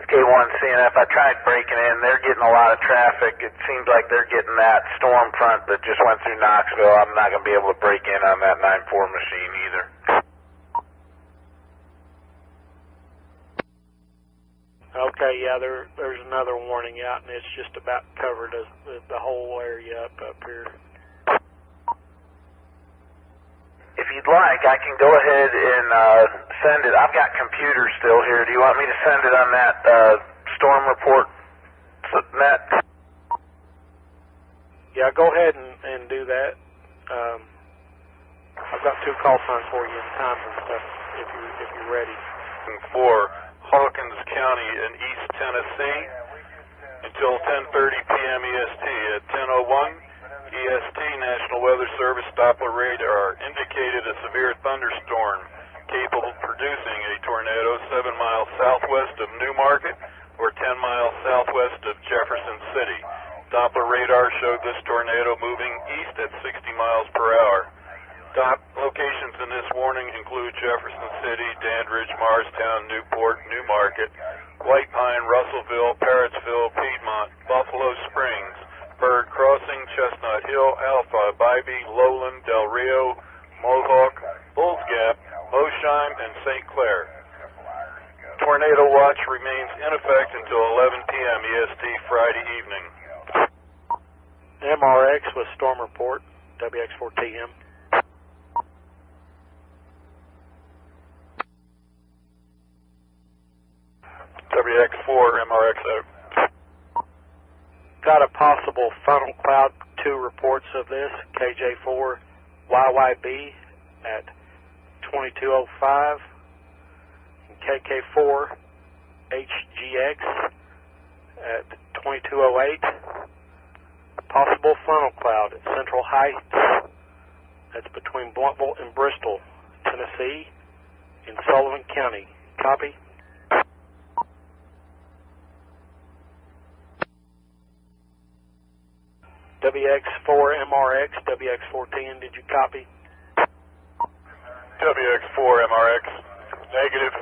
Speaker 6: K1CNF, I tried breaking in. They're getting a lot of traffic. It seems like they're getting that storm front that just went through Knoxville. I'm not going to be able to break in on that 9-4 machine either.
Speaker 12: Okay, yeah, there's another warning out, and it's just about covered the whole area up here.
Speaker 6: If you'd like, I can go ahead and send it. I've got computers still here. Do you want me to send it on that storm report net?
Speaker 12: Yeah, go ahead and do that. I've got 2 call signs for you and times and stuff if you're ready.
Speaker 17: For Hawkins County in East Tennessee until 10:30 p.m. EST. At 10:01 EST, National Weather Service Doppler radar indicated a severe thunderstorm capable of producing a tornado 7 miles southwest of Newmarket or 10 miles southwest of Jefferson City. Doppler radar showed this tornado moving east at 60 miles per hour. Locations in this warning include Jefferson City, Dandridge, Morristown, Newport, Newmarket, White Pine, Russellville, Parrotsville, Piedmont, Buffalo Springs, Bird Crossing, Chestnut Hill, Alpha, Bybee, Lowland, Del Rio, Mohawk, Bulls Gap, Mosheim, and St. Clair. Tornado watch remains in effect until 11 p.m. EST Friday evening.
Speaker 12: MRX with storm report, WX4TM.
Speaker 17: WX4 MRX out.
Speaker 12: Got a possible funnel cloud, 2 reports of this, KJ4 YYB at 2205, and KK4 HGX at 2208. Possible funnel cloud at Central Heights, that's between Blountville and Bristol, Tennessee, in Sullivan County. Copy? WX4 MRX, WX410, did you copy?
Speaker 17: WX4 MRX, negative.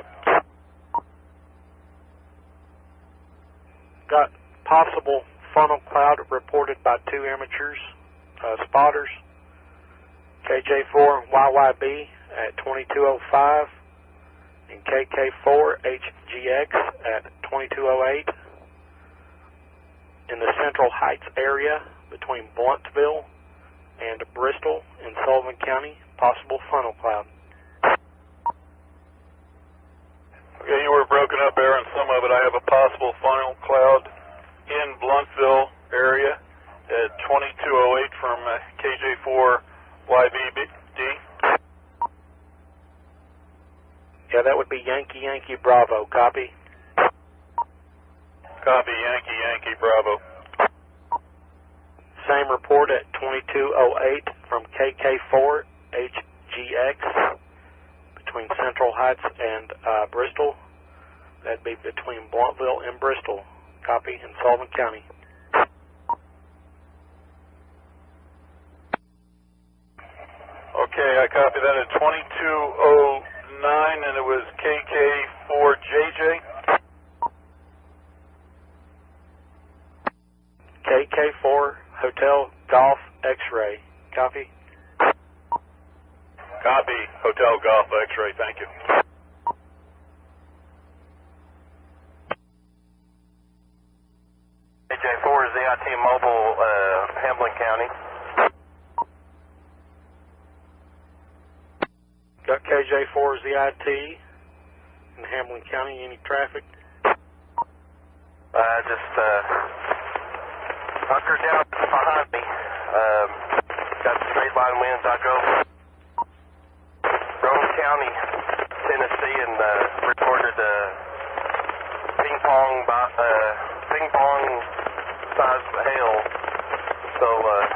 Speaker 12: Got possible funnel cloud reported by 2 amateurs, spotters. KJ4 YYB at 2205 and KK4 HGX at 2208 in the Central Heights area between Blountville and Bristol in Sullivan County, possible funnel cloud.
Speaker 17: Okay, you were broken up there on some of it. I have a possible funnel cloud in Blountville area at 2208 from KJ4 YBD.
Speaker 12: Yeah, that would be Yankee Yankee Bravo. Copy?
Speaker 17: Copy, Yankee Yankee Bravo.
Speaker 12: Same report at 2208 from KK4 HGX between Central Heights and Bristol. That'd be between Blountville and Bristol. Copy, in Sullivan County.
Speaker 17: Okay, I copy that at 2209, and it was KK4JJ.
Speaker 12: KK4 Hotel Golf X-Ray. Copy?
Speaker 17: Copy, Hotel Golf X-Ray, thank you.
Speaker 19: KJ4 is EIT Mobile, Hamlin County.
Speaker 12: Got KJ4 is EIT in Hamlin County. Any traffic?
Speaker 19: Just hunkered down behind me. Got straight line winds. I go Rome County, Tennessee, and recorded ping pong size hail. So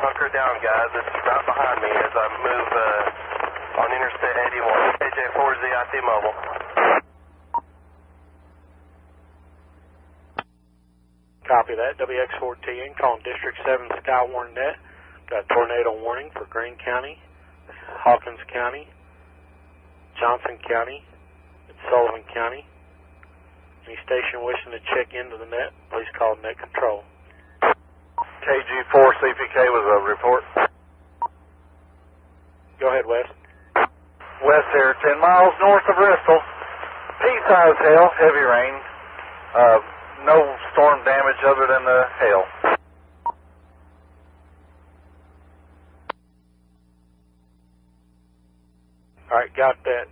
Speaker 19: hunker down, guys. It's right behind me as I move on Interstate 81. KJ4 is EIT Mobile.
Speaker 12: Copy that. WX4TN calling District 7 Skywarn net. Got a tornado warning for Greene County, Hawkins County, Johnson County, and Sullivan County. Any station wishing to check into the net, please call net control.
Speaker 4: KG4 CPK was a report.
Speaker 12: Go ahead, Wes.
Speaker 4: West here, 10 miles north of Bristol. Pea-sized hail, heavy rain. No storm damage other than the hail.
Speaker 12: All right, got that.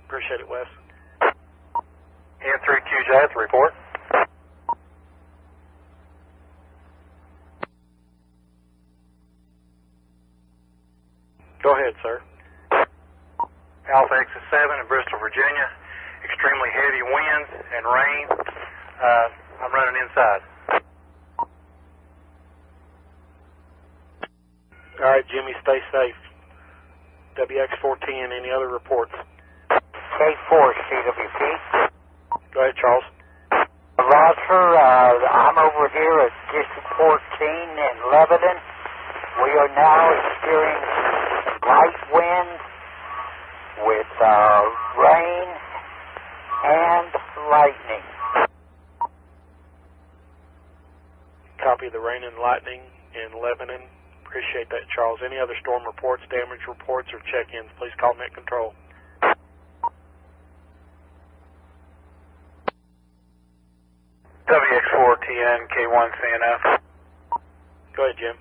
Speaker 12: Appreciate it, Wes.
Speaker 19: N3QJ, that's a report.
Speaker 12: Go ahead, sir.
Speaker 3: Alpha X7 in Bristol, Virginia. Extremely heavy winds and rain. I'm running inside.
Speaker 12: All right, Jimmy, stay safe. WX410, any other reports?
Speaker 20: K4 CWP.
Speaker 12: Go ahead, Charles.
Speaker 20: Roger, I'm over here at District 14 in Lebanon. We are now experiencing light winds with rain and lightning.
Speaker 12: Copy the rain and lightning in Lebanon. Appreciate that, Charles. Any other storm reports, damage reports, or check-ins, please call net control.
Speaker 3: WX4TN K1CNF.
Speaker 12: Go ahead, Jim.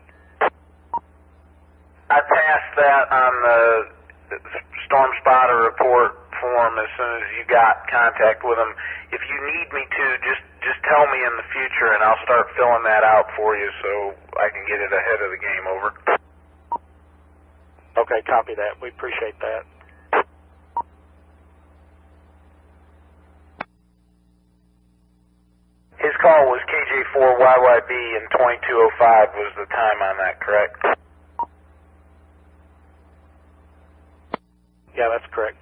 Speaker 3: I passed that on the Storm Spotter report form as soon as you got contact with them. If you need me to, just tell me in the future and I'll start filling that out for you so I can get it ahead of the game. Over.
Speaker 12: Okay, copy that. We appreciate that.
Speaker 3: His call was KJ4YYB and 2205 was the time on that, correct?
Speaker 12: Yeah, that's correct.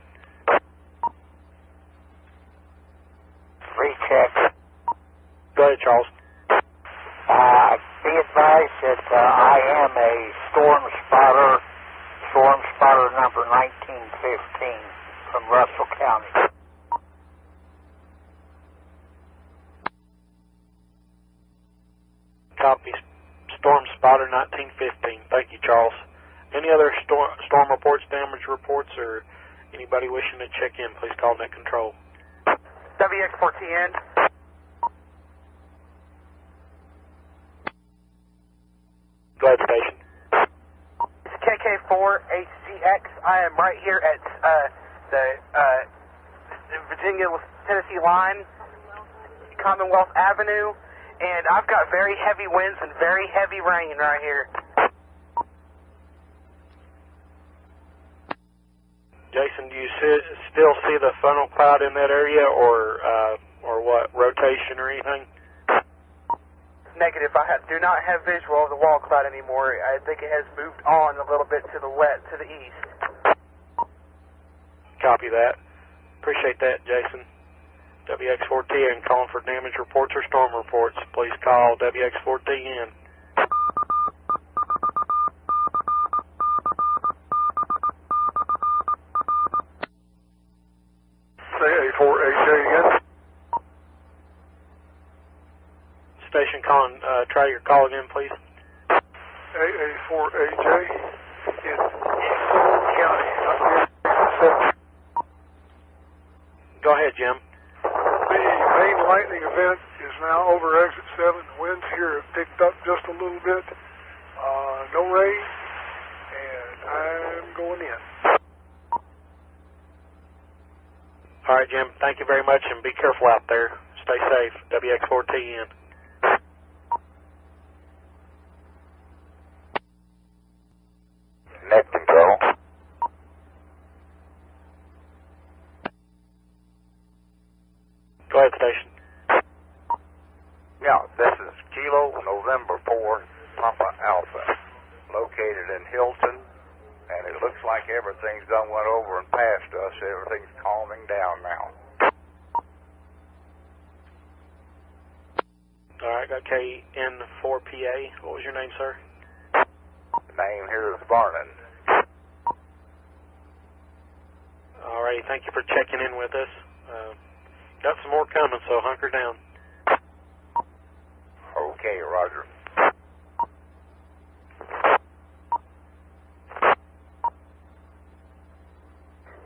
Speaker 20: Recheck.
Speaker 12: Go ahead, Charles.
Speaker 20: Be advised that I am a storm spotter number 1915 from Russell County.
Speaker 12: Copy. Storm Spotter 1915. Thank you, Charles. Any other storm reports, damage reports, or anybody wishing to check in, please call net control.
Speaker 5: WX4TN.
Speaker 12: Go ahead, station.
Speaker 5: It's KK4HGX. I am right here at the Virginia-Tennessee line, Commonwealth Avenue, and I've got very heavy winds and very heavy rain right here.
Speaker 12: Jason, do you still see the funnel cloud in that area, or what, rotation or anything?
Speaker 5: Negative. I do not have visual of the wall cloud anymore. I think it has moved on a little bit to the east.
Speaker 12: Copy that. Appreciate that, Jason. WX4TN calling for damage reports or storm reports. Please call WX4TN.
Speaker 10: Say A4AJ again.
Speaker 12: Station calling, try your call again, please.
Speaker 10: AA4AJ in Sullivan County.
Speaker 12: Go ahead, Jim.
Speaker 10: The main
Speaker 15: lightning event is now over exit 7. The winds here have picked up just a little bit. No rain, and I'm going in.
Speaker 12: All right, Jim. Thank you very much, and be careful out there. Stay safe. WX4TN.
Speaker 6: Net control.
Speaker 12: Go ahead, station.
Speaker 6: Yeah, this is Kilo November 4, Papa Alpha, located in Hilton, and it looks like everything's done went over and past us. Everything's calming down now.
Speaker 12: All right, got KN4PA. What was your name, sir?
Speaker 6: The name here is Varnon.
Speaker 12: All right, thank you for checking in with us. Got some more coming, so hunker down.
Speaker 6: Okay, Roger.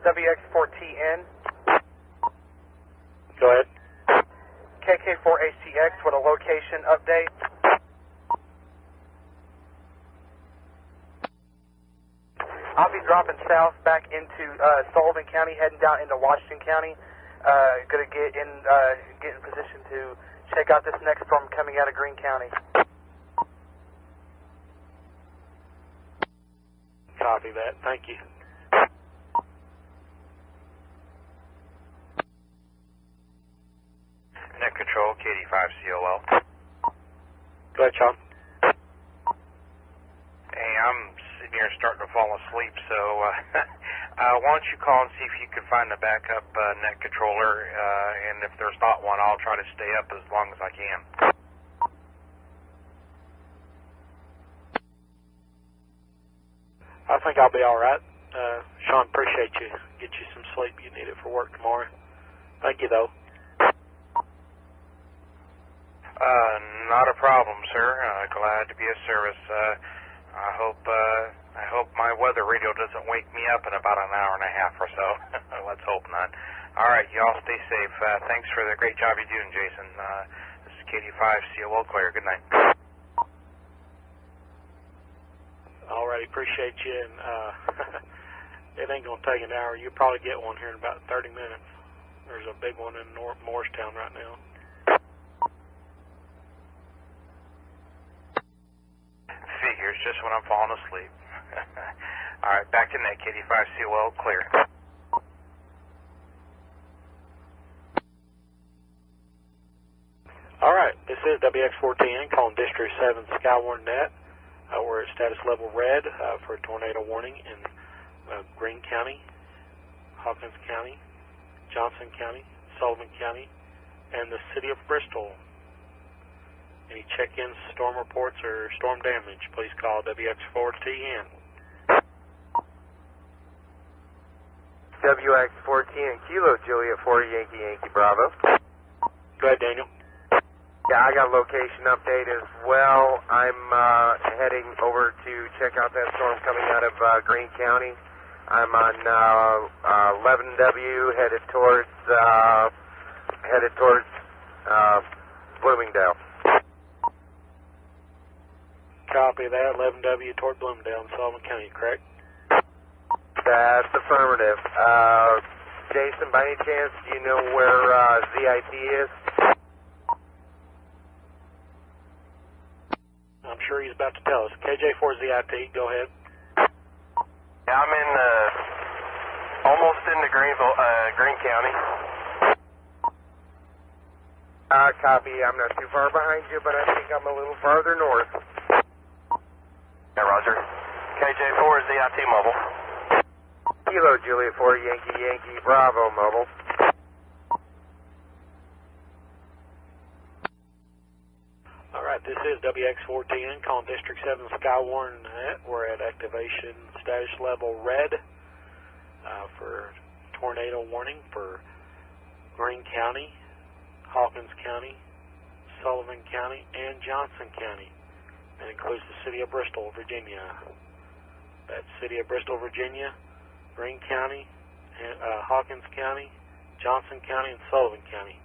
Speaker 5: WX4TN.
Speaker 12: Go ahead.
Speaker 5: KK4HTX with a location update. I'll be dropping south back into Sullivan County, heading down into Washington County. Gonna get in position to check out this next storm coming out of Greene County.
Speaker 12: Copy that. Thank you.
Speaker 16: Net control, KD5COL.
Speaker 12: Go ahead, Sean.
Speaker 16: Hey, I'm sitting here starting to fall asleep, so why don't you call and see if you can find a backup net controller, and if there's not one, I'll try to stay up as long as I can.
Speaker 12: I think I'll be all right. Sean, appreciate you. Get you some sleep. You need it for work tomorrow. Thank you, though.
Speaker 16: Not a problem, sir. Glad to be of service. I hope my weather radio doesn't wake me up in about an hour and a half or so. Let's hope not. All right, y'all stay safe. Thanks for the great job you're doing, Jason. This is KD5COL clear. Good night.
Speaker 12: All right, appreciate you. And it ain't gonna take an hour. You'll probably get one here in about 30 minutes. There's a big one in Morristown right now.
Speaker 16: Figures, just when I'm falling asleep. All right, back to net, KD5COL, clear.
Speaker 12: All right, this is WX4TN calling District 7 Skywarn net. We're at status level red for a tornado warning in Greene County, Hawkins County, Johnson County, Sullivan County, and the city of Bristol. Any check-ins, storm reports, or storm damage, please call WX4TN.
Speaker 8: WX4TN, Kilo Juliet 4 Yankee Bravo.
Speaker 12: Go ahead, Daniel.
Speaker 8: Yeah, I got a location update as well. I'm heading over to check out that storm coming out of Greene County. I'm on 11W, headed towards Bloomingdale.
Speaker 12: Copy that. 11W toward Bloomingdale in Sullivan County, correct?
Speaker 8: That's affirmative. Jason, by any chance, do you know where ZIT is?
Speaker 12: I'm sure he's about to tell us. KJ4ZIT, go ahead.
Speaker 2: Yeah, I'm in almost into Greene County.
Speaker 8: Copy. I'm not too far behind you, but I think I'm a little farther north.
Speaker 2: Yeah, Roger. KJ4 ZIT mobile.
Speaker 8: Kilo Juliet 4 Yankee Bravo mobile.
Speaker 12: All right, this is WX4TN calling District 7 Skywarn net. We're at activation status level red for tornado warning for Greene County, Hawkins County, Sullivan County, and Johnson County. That includes the city of Bristol, Virginia. That's city of Bristol, Virginia, Greene County, Hawkins County, Johnson County, and Sullivan County.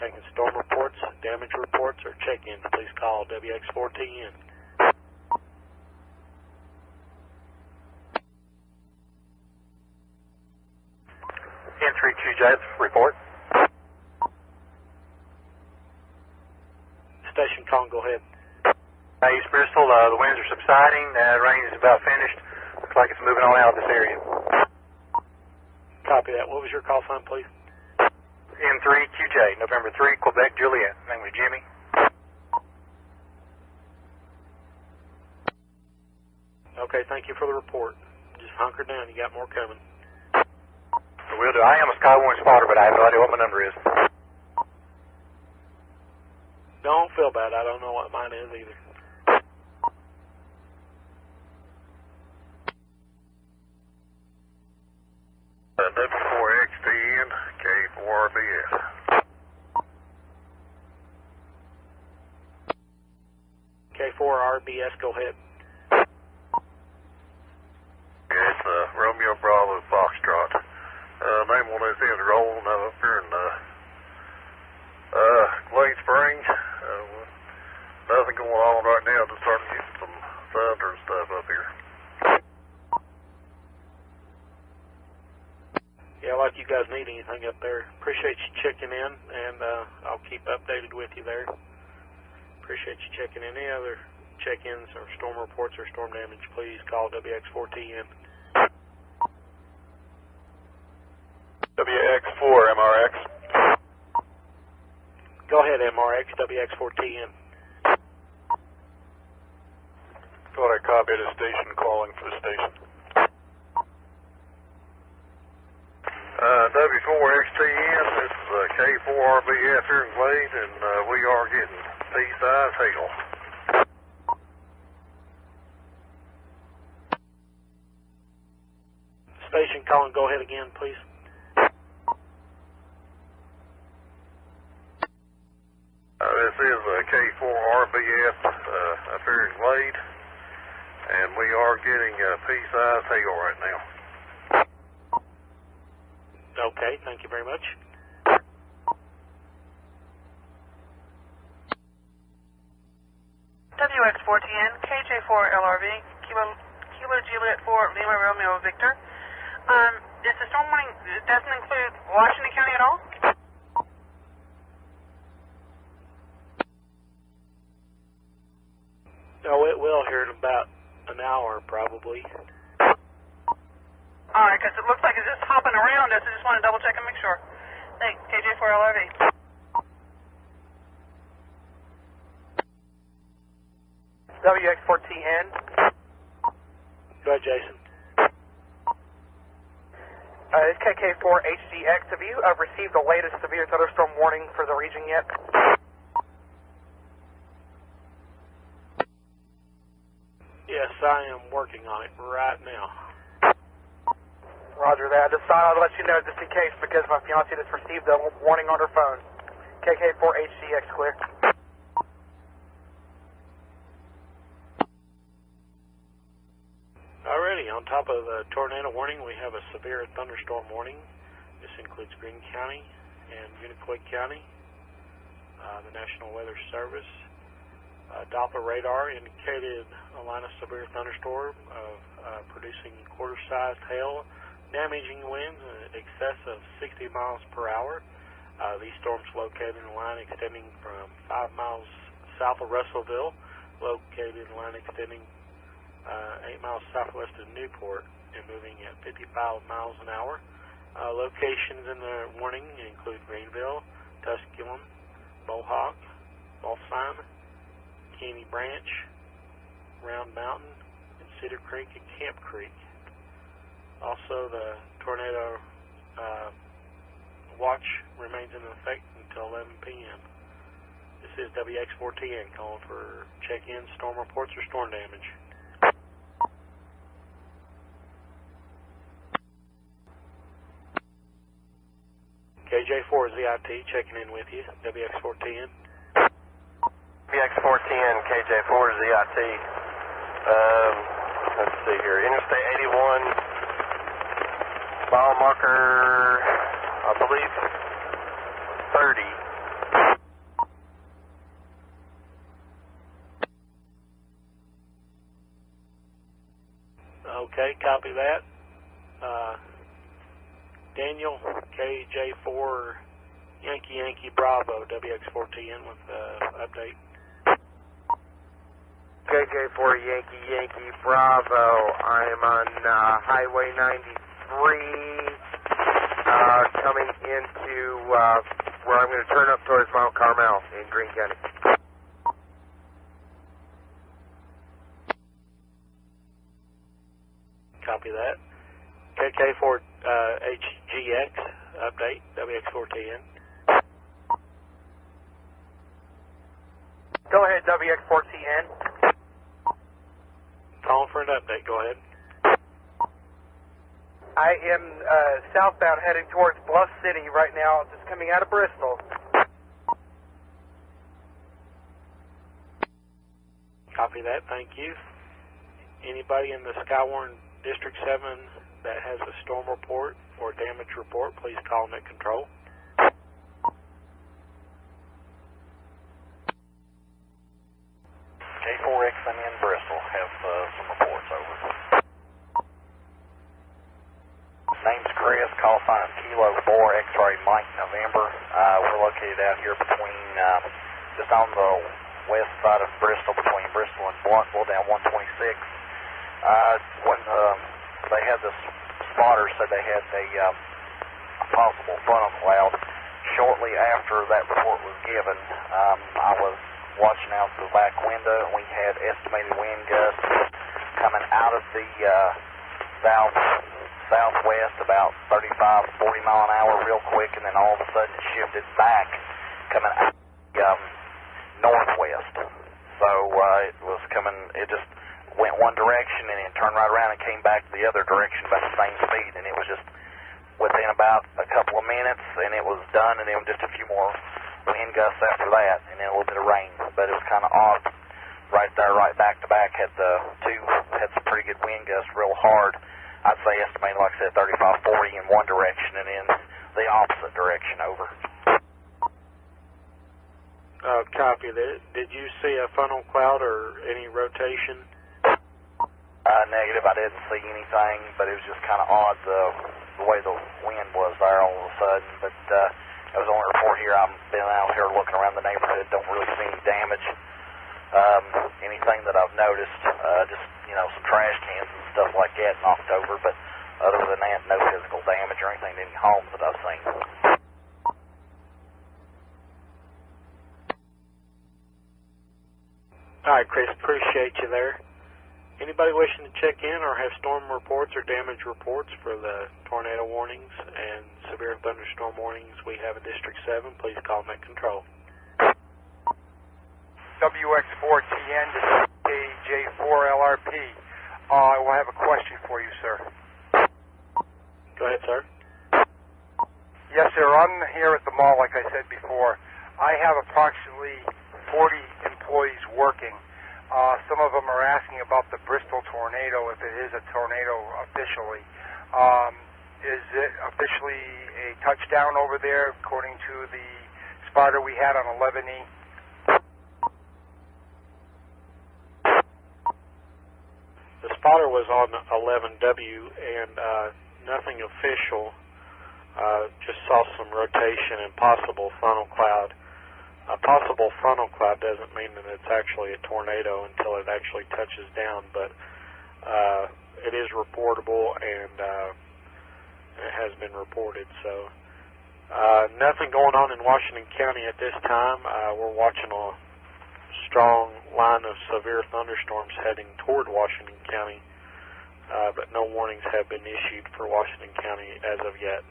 Speaker 12: Taking storm reports, damage reports, or check-ins, please call WX4TN.
Speaker 2: N3QJ, report.
Speaker 12: Station calling, go ahead.
Speaker 3: East Bristol, the winds are subsiding, rain is about finished. Looks like it's moving on out of this area.
Speaker 12: Copy that. What was your call sign, please?
Speaker 3: N3QJ, November 3, Quebec, Juliet. Name was Jimmy.
Speaker 12: Okay, thank you for the report. Just hunker down, you got more coming.
Speaker 3: Will do. I am a Skywarn spotter, but I have no idea what my number is.
Speaker 12: Don't feel bad. I don't know what mine is either.
Speaker 10: W4XTN, K4RBS.
Speaker 12: K4RBS, go ahead.
Speaker 10: It's Romeo Bravo Foxtrot. Name on this is rolling up here in Glade Springs. Nothing going on right now. Just starting to get some thunder and stuff up here.
Speaker 12: Yeah, like you guys need anything up there. Appreciate you checking in, and I'll keep updated with you there. Appreciate you checking in. Any other check-ins or storm reports or storm damage, please call WX4TN.
Speaker 17: WX4, MRX.
Speaker 12: Go ahead, MRX, WX4TN.
Speaker 17: Thought I copied a station calling for the station.
Speaker 10: W4XTN, this is K4RBS here in Glade, and we are getting pea-sized hail.
Speaker 12: Station calling, go ahead again, please.
Speaker 10: This is K4RBS up here in Glade, and we are getting pea-sized hail right now.
Speaker 12: Okay, thank you very much.
Speaker 13: WX4TN, KJ4LRV, Kilo Juliet 4, Lima Romeo Victor. Is the storm warning, it doesn't include Washington County at all?
Speaker 12: No, it will here in about an hour, probably.
Speaker 13: Alright, because it looks like it's just hopping around us. I just want to double check and make sure. Thanks, KJ4LRV.
Speaker 5: WX4TN.
Speaker 12: Go ahead, Jason.
Speaker 5: It's KK4HGX. Have you received the latest severe thunderstorm warning for the region yet?
Speaker 12: Yes, I am working on it right now.
Speaker 5: Roger that. I just thought I'd let you know just in case because my fiancée just received a warning on her phone. KK4HGX clear.
Speaker 12: Alrighty, on top of the tornado warning, we have a severe thunderstorm warning. This includes Greene County and Unicoi County. The National Weather Service Doppler radar indicated a line of severe thunderstorm of producing quarter-sized hail, damaging winds in excess of 60 miles per hour. These storms located in a line extending from 5 miles south of Russellville, located in a line extending 8 miles southwest of Newport, and moving at 55 miles an hour. Locations in the warning include Greenville, Tusculum, Mohawk, Walsheim, Caney Branch, Round Mountain, and Cedar Creek and Camp Creek. Also, the tornado watch remains in effect until 11 p.m. This is WX4TN calling for check-in, storm reports, or storm damage. KJ4 ZIT checking in with you, WX4TN.
Speaker 2: WX4TN, KJ4 ZIT. Let's see here, Interstate 81, mile marker, I believe, 30.
Speaker 12: Okay, copy that. Daniel, KJ4 Yankee Bravo, WX4TN with update.
Speaker 8: KJ4 Yankee Bravo. I am on Highway 93, coming into where I'm going to turn up towards Mount Carmel in Greene County.
Speaker 12: Copy that. KK4 HGX, update, WX4TN.
Speaker 5: Go ahead, WX4TN.
Speaker 12: Calling for an update, go ahead.
Speaker 5: I am southbound heading towards Bluff City right now, just coming out of Bristol.
Speaker 12: Copy that, thank you. Anybody in the Skywarn District 7 that has a storm report or damage report, please call net control.
Speaker 6: K4XM in Bristol, have some reports over. Name's Chris, call sign is Kilo 4 X-ray Mike November. We're located out here between, just on the west side of Bristol, between Bristol and Bluntville, down 126. When they had this spotter said they had a possible frontal cloud. Shortly after that report was given, I was watching out the back window, and we had estimated wind gusts coming out of the southwest about 35, 40 mile an hour real quick, and then all of a sudden it shifted back coming out the northwest. So it was coming, it just went one direction and then turned right around and came back the other direction about the same speed, and it was just within about a couple of minutes, and it was done, and then just a few more wind gusts after that, and then a little bit of rain. But it was kind of odd right there, right back to back, had some pretty good wind gusts real hard. I'd say estimated, like I said, 35, 40 in one direction and then the opposite direction over.
Speaker 12: Copy that. Did you see a funnel cloud or any rotation?
Speaker 6: Negative. I didn't see anything, but it was just kind of odd the way the wind was there all of a sudden. But there was only a report here. I've been out here looking around the neighborhood. Don't really see any damage. Anything that I've noticed, just, some trash cans and stuff like that knocked over. But other than that, no physical damage or anything to any homes that I've seen.
Speaker 12: All right, Chris, appreciate you there. Anybody wishing to check in or have storm reports or damage reports for the tornado warnings and severe thunderstorm warnings we have in District 7, please call net control.
Speaker 5: WX4TN to KJ4LRP. I will have a question for you, sir.
Speaker 12: Go ahead, sir.
Speaker 5: Yes, sir. I'm here at the mall, like I said before. I have approximately 40 employees working. Some of them are asking about the Bristol tornado, if it is a tornado officially. Is it officially a touchdown over there, according to the spotter we had on 11E?
Speaker 12: The spotter was on 11W and nothing official. Just saw some rotation and possible frontal cloud. A possible frontal cloud doesn't mean that it's actually a tornado until it actually touches down, but it is reportable and it has been reported. So nothing going on in Washington County at this time. We're watching a strong line of severe thunderstorms heading toward Washington County, but no warnings have been issued for Washington County as of yet.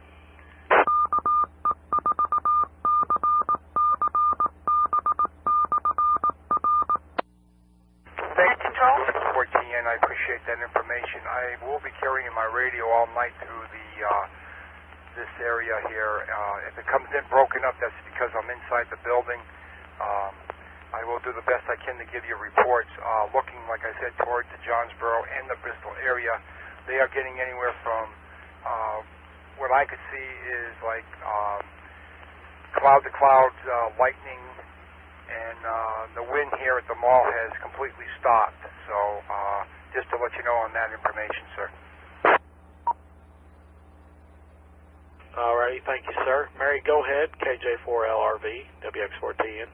Speaker 5: I appreciate that information. I will be carrying my radio all night through this area here. If it comes in broken up, that's because I'm inside the building. I will do the best I can to give you reports. Looking, like I said, towards the Johnsboro and the Bristol area, they are getting anywhere from what I could see is like cloud to cloud lightning, and the wind here at the mall has completely stopped. So
Speaker 21: just to let you know on that information, sir.
Speaker 12: Alrighty, thank you, sir. Mary, go ahead, KJ4LRV, WX4TN.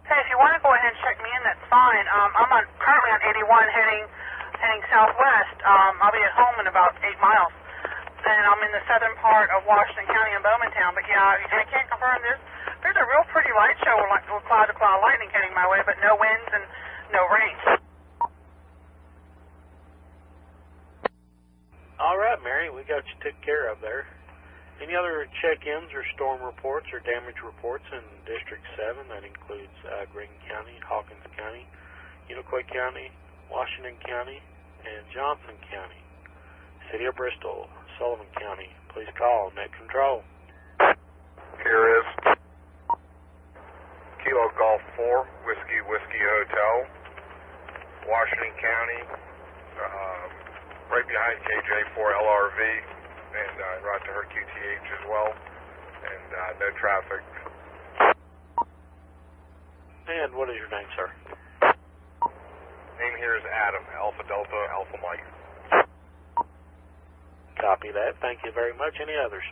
Speaker 13: Hey, if you want to go ahead and check me in, that's fine. I'm currently on 81 heading southwest. I'll be at home in about 8 miles. And I'm in the southern part of Washington County in Bowmantown. But yeah, I can't confirm there's a real pretty light show with cloud-to-cloud lightning heading my way, but no winds and no rain.
Speaker 12: All right, Mary, we got you taken care of there. Any other check-ins or storm reports or damage reports in District 7? That includes Greene County, Hawkins County, Unicoi County, Washington County, and Johnson County. City of Bristol, Sullivan County. Please call Net Control.
Speaker 10: Here is Kilo Golf 4, Whiskey Hotel, Washington County, right behind KJ4LRV, and right to her QTH as well, and no traffic.
Speaker 12: And what is your name, sir?
Speaker 10: Name here is Adam, Alpha Delta, Alpha Mike.
Speaker 12: Copy that. Thank you very much. Any others?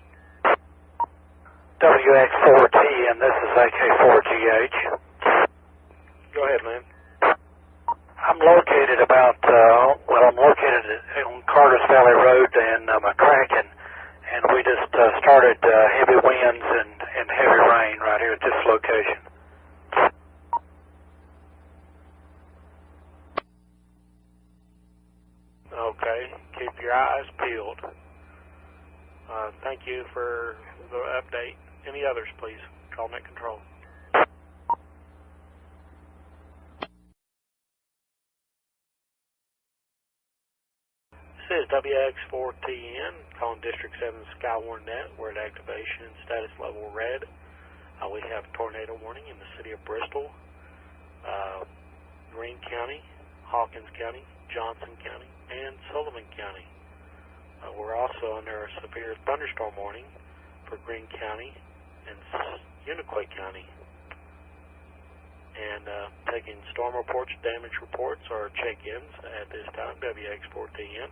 Speaker 22: WX4T, and this is AK4GH.
Speaker 12: Go ahead, man.
Speaker 22: I'm located I'm located on Carter's Valley Road and McCracken, and we just started heavy winds and heavy rain right here at this location.
Speaker 12: Okay, keep your eyes peeled. Thank you for the update. Any others, please? Call Net Control. This is WX4TN, calling District 7 Skywarn Net. We're at activation, status level red. We have tornado warning in the city of Bristol, Greene County, Hawkins County, Johnson County, and Sullivan County. We're also under a severe thunderstorm warning for Greene County and Unicoi County. And taking storm reports, damage reports, or check-ins at this time, WX4TN.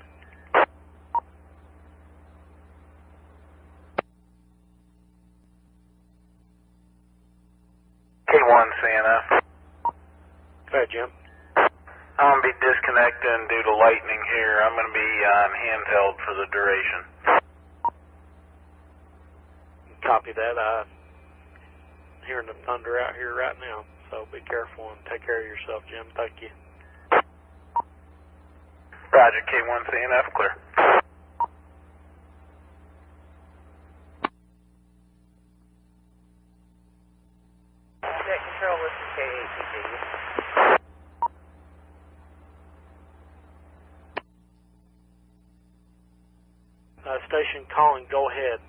Speaker 23: K1 CNF.
Speaker 12: Go ahead, Jim.
Speaker 23: I'm going to be disconnecting due to lightning here. I'm going to be on handheld for the duration.
Speaker 12: Copy that. I'm hearing the thunder out here right now, so be careful and take care of yourself, Jim. Thank you.
Speaker 23: Roger, K1 CNF, clear.
Speaker 24: Net Control, this is KATC.
Speaker 12: Station calling, go ahead.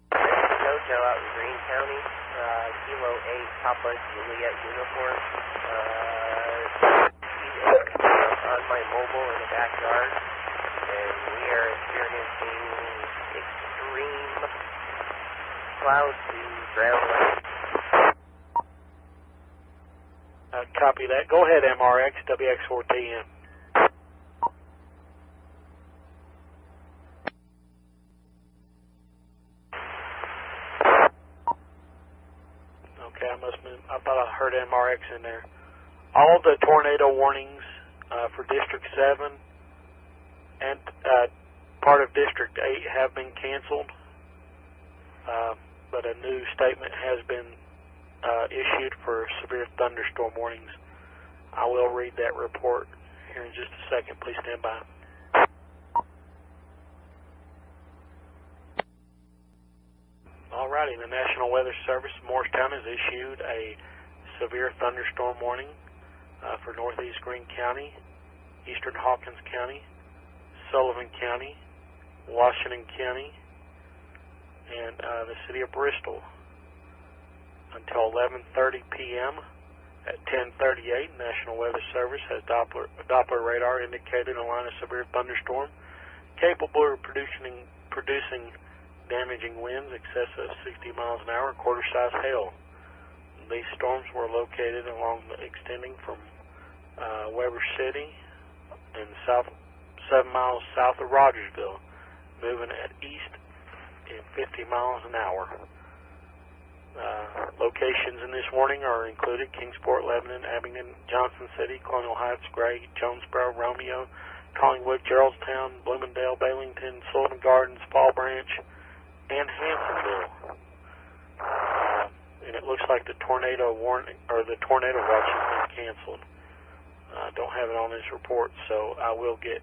Speaker 24: Jojo out in Greene County, Kilo 8 Papa Juliet uniform. On my mobile in the backyard, and we are experiencing extreme cloud to ground light.
Speaker 12: Copy that. Go ahead, MRX, WX4TN. Okay, I thought I heard MRX in there. All the tornado warnings for District 7 and part of District 8 have been canceled, but a new statement has been issued for severe thunderstorm warnings. I will read that report here in just a second. Please stand by. Alrighty, the National Weather Service in Morristown has issued a severe thunderstorm warning for northeast Greene County, eastern Hawkins County, Sullivan County, Washington County, and the city of Bristol until 11:30 p.m. At 10:38, National Weather Service has Doppler radar indicated a line of severe thunderstorm capable of producing damaging winds excess of 60 miles an hour, quarter-size hail. These storms were located extending from Weber City and 7 miles south of Rogersville, moving at east in 50 miles an hour. Locations in this warning are included Kingsport, Lebanon, Abingdon, Johnson City, Colonial Heights, Gray, Jonesboro, Romeo, Collingwood, Geraldstown, Bloomingdale, Bailington, Sullivan Gardens, Fall Branch, and Hansonville. And it looks like the tornado warning or the tornado watch has been canceled. Don't have it on this report, so I will get.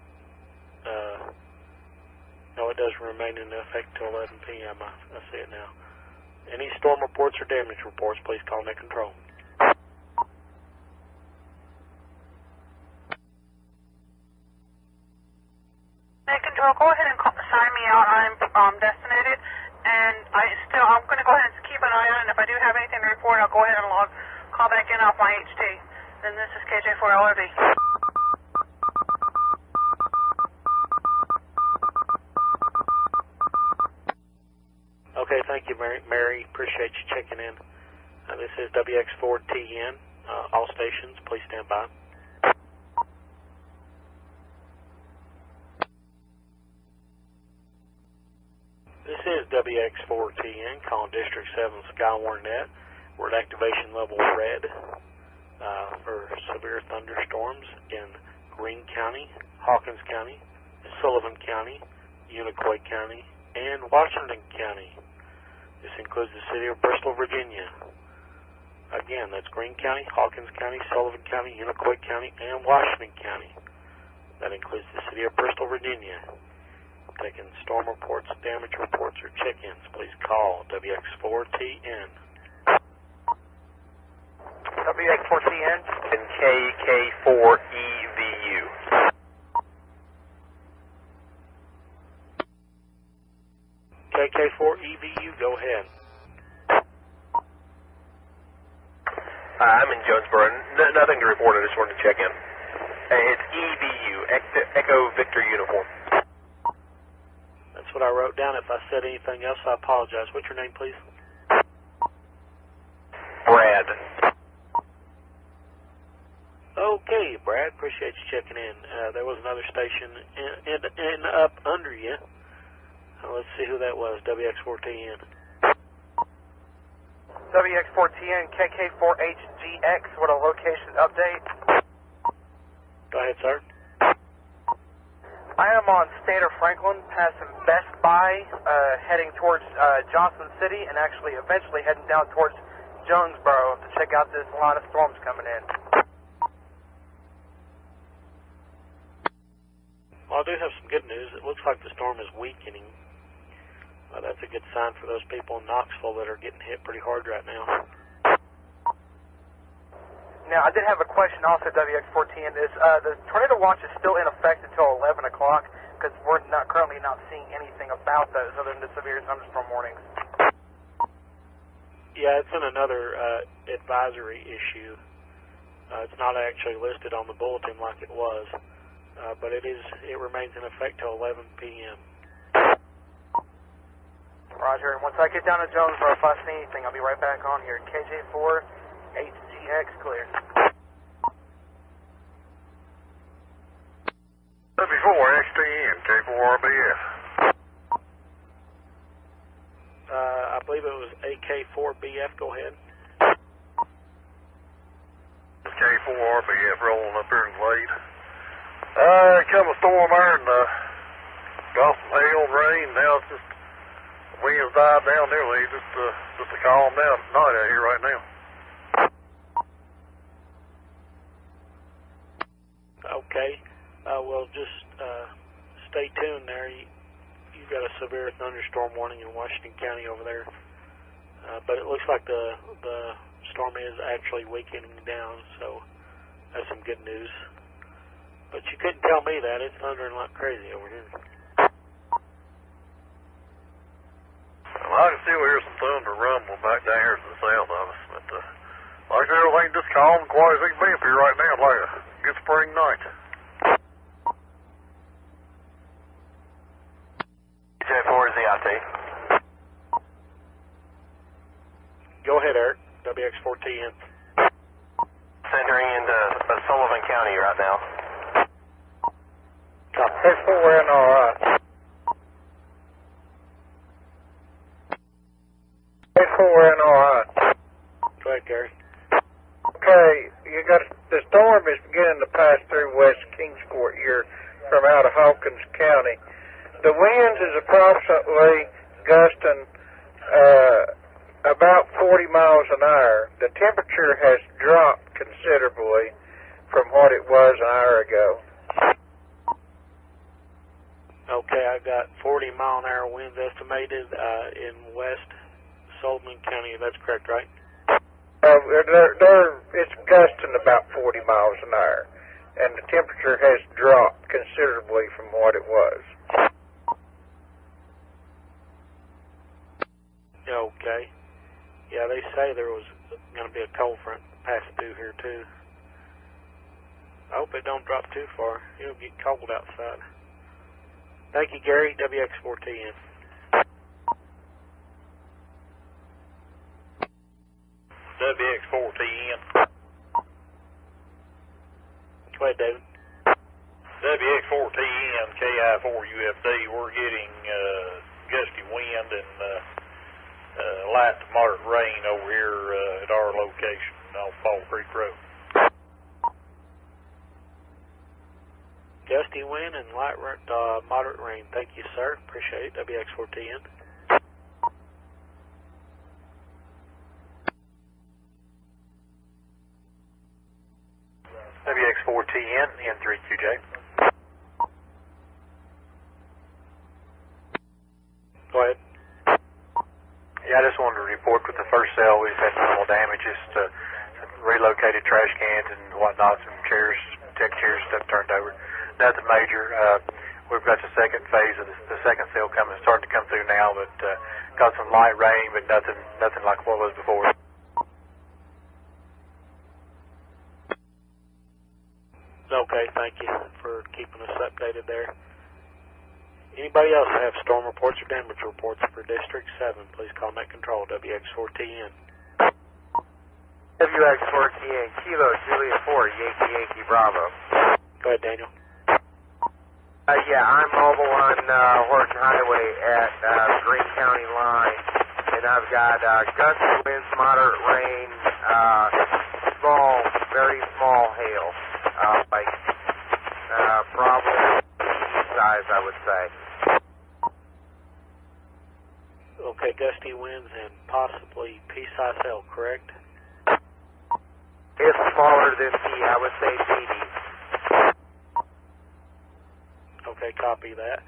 Speaker 12: No, it does remain in effect till 11 p.m. I see it now. Any storm reports or damage reports, please call Net Control.
Speaker 13: Net Control, go ahead and sign me out. I'm designated, and I'm going to go ahead and keep an eye on it. And if I do have anything to report, I'll go ahead and call back in off my HT. Then this is KJ4LRV.
Speaker 12: Okay, thank you, Mary. Appreciate you checking in. This is WX4TN. All stations, please stand by. This is WX4TN, calling District 7 Skywarn Net. We're at activation level red for severe thunderstorms in Greene County, Hawkins County, Sullivan County, Unicoi County, and Washington County. This includes the city of Bristol, Virginia. Again, that's Greene County, Hawkins County, Sullivan County, Unicoi County, and Washington County. That includes the city of Bristol, Virginia. Taking storm reports, damage reports, or check-ins, please call WX4TN.
Speaker 2: WX4TN and KK4EVU.
Speaker 12: KK4EVU, go ahead.
Speaker 2: I'm in Jonesboro. Nothing to report. I just wanted to check in. It's EVU, Echo Victor Uniform.
Speaker 12: That's what I wrote down. If I said anything else, I apologize. What's your name, please?
Speaker 2: Brad.
Speaker 12: Okay, Brad. Appreciate you checking in. There was another station in up under you. Let's see who that was. WX4TN.
Speaker 5: WX4TN KK4HGX. What a location update.
Speaker 12: Go ahead, sir.
Speaker 5: I am on Stater Franklin, passing Best Buy, heading towards Johnson City, and actually eventually heading down towards Jonesboro to check out this line of storms coming in.
Speaker 12: Well, I do have some good news. It looks like the storm is weakening. That's a good sign for those people in Knoxville that are getting hit pretty hard right now.
Speaker 5: Now, I did have a question also, WX4TN. Is the tornado watch is still in effect until 11 o'clock? Because we're currently not seeing anything about those other than the severe thunderstorm warnings.
Speaker 12: Yeah, it's in another advisory issue. It's not actually listed on the bulletin like it was, but it remains in effect till 11 p.m.
Speaker 5: Roger, and once I get down to Jonesboro, if I see anything, I'll be right back on here. KJ4, HGX, clear.
Speaker 10: W4XTN, K4RBF.
Speaker 12: I believe it was AK4BF, go ahead.
Speaker 10: K4RBF rolling up here in Glade. Come a storm there and got some hail and rain. Now it's just winds died down nearly, just a calm down night out here right now.
Speaker 12: Okay. Well, just stay tuned there. You've got a severe thunderstorm warning in Washington County over there. But it looks like the storm is actually weakening down, so that's some good news. But you couldn't tell me that. It's thundering like crazy over here.
Speaker 10: Well, I can still hear some thunder rumble back down here to the south of us, but like everything just calm and quiet as it can be up here right now, like a good spring night.
Speaker 2: J4 is the IT.
Speaker 12: Go ahead, Eric. WX14. WX4TN.
Speaker 2: Centering into Sullivan County right now.
Speaker 15: A4NRI. A4NRI.
Speaker 12: Go ahead, Gary.
Speaker 15: Okay, the storm is beginning to pass through West Kingsport here from out of Hawkins County. The winds is approximately gusting about 40 miles an hour. The temperature has dropped considerably from what it was an hour ago.
Speaker 12: Okay, I got 40-mile-an-hour winds estimated in West Sullivan County. That's correct, right?
Speaker 15: It's gusting about 40 miles an hour, and the temperature has dropped considerably from what it was.
Speaker 12: Okay. Yeah, they say there was going to be a cold front passing through here, too. I hope it don't drop too far. It'll get cold outside. Thank you, Gary. WX4TN.
Speaker 4: WX4TN.
Speaker 12: Go ahead, David.
Speaker 4: WX4TN, KI4UFD. We're getting gusty wind and light to moderate rain over here at our location on Fall Creek Road.
Speaker 12: Gusty wind and light moderate rain. Thank you, sir. Appreciate it. WX4TN.
Speaker 2: WX4TN, N3QJ.
Speaker 12: Go ahead.
Speaker 2: Yeah, I just wanted to report with the first cell we've had minimal damages to relocated trash cans and whatnot, some chairs, deck chairs, stuff turned over. Nothing major. We've got the second phase of the second cell starting to come through now, but got some light rain, but nothing like what was before.
Speaker 12: Okay, thank you for keeping us updated there. Anybody else have storm reports or damage reports for District 7? Please call Net Control, WX4TN.
Speaker 8: WX4TN, Kilo Juliet 4, Yankee Bravo.
Speaker 12: Go ahead, Daniel.
Speaker 8: Yeah, I'm mobile on Horton Highway at Green County line, and I've got gusty winds, moderate rain, very small hail, probably size, I would say.
Speaker 12: Okay, gusty winds and possibly pea-size hail, correct?
Speaker 8: It's smaller than P, I would say medium.
Speaker 12: Okay, copy that.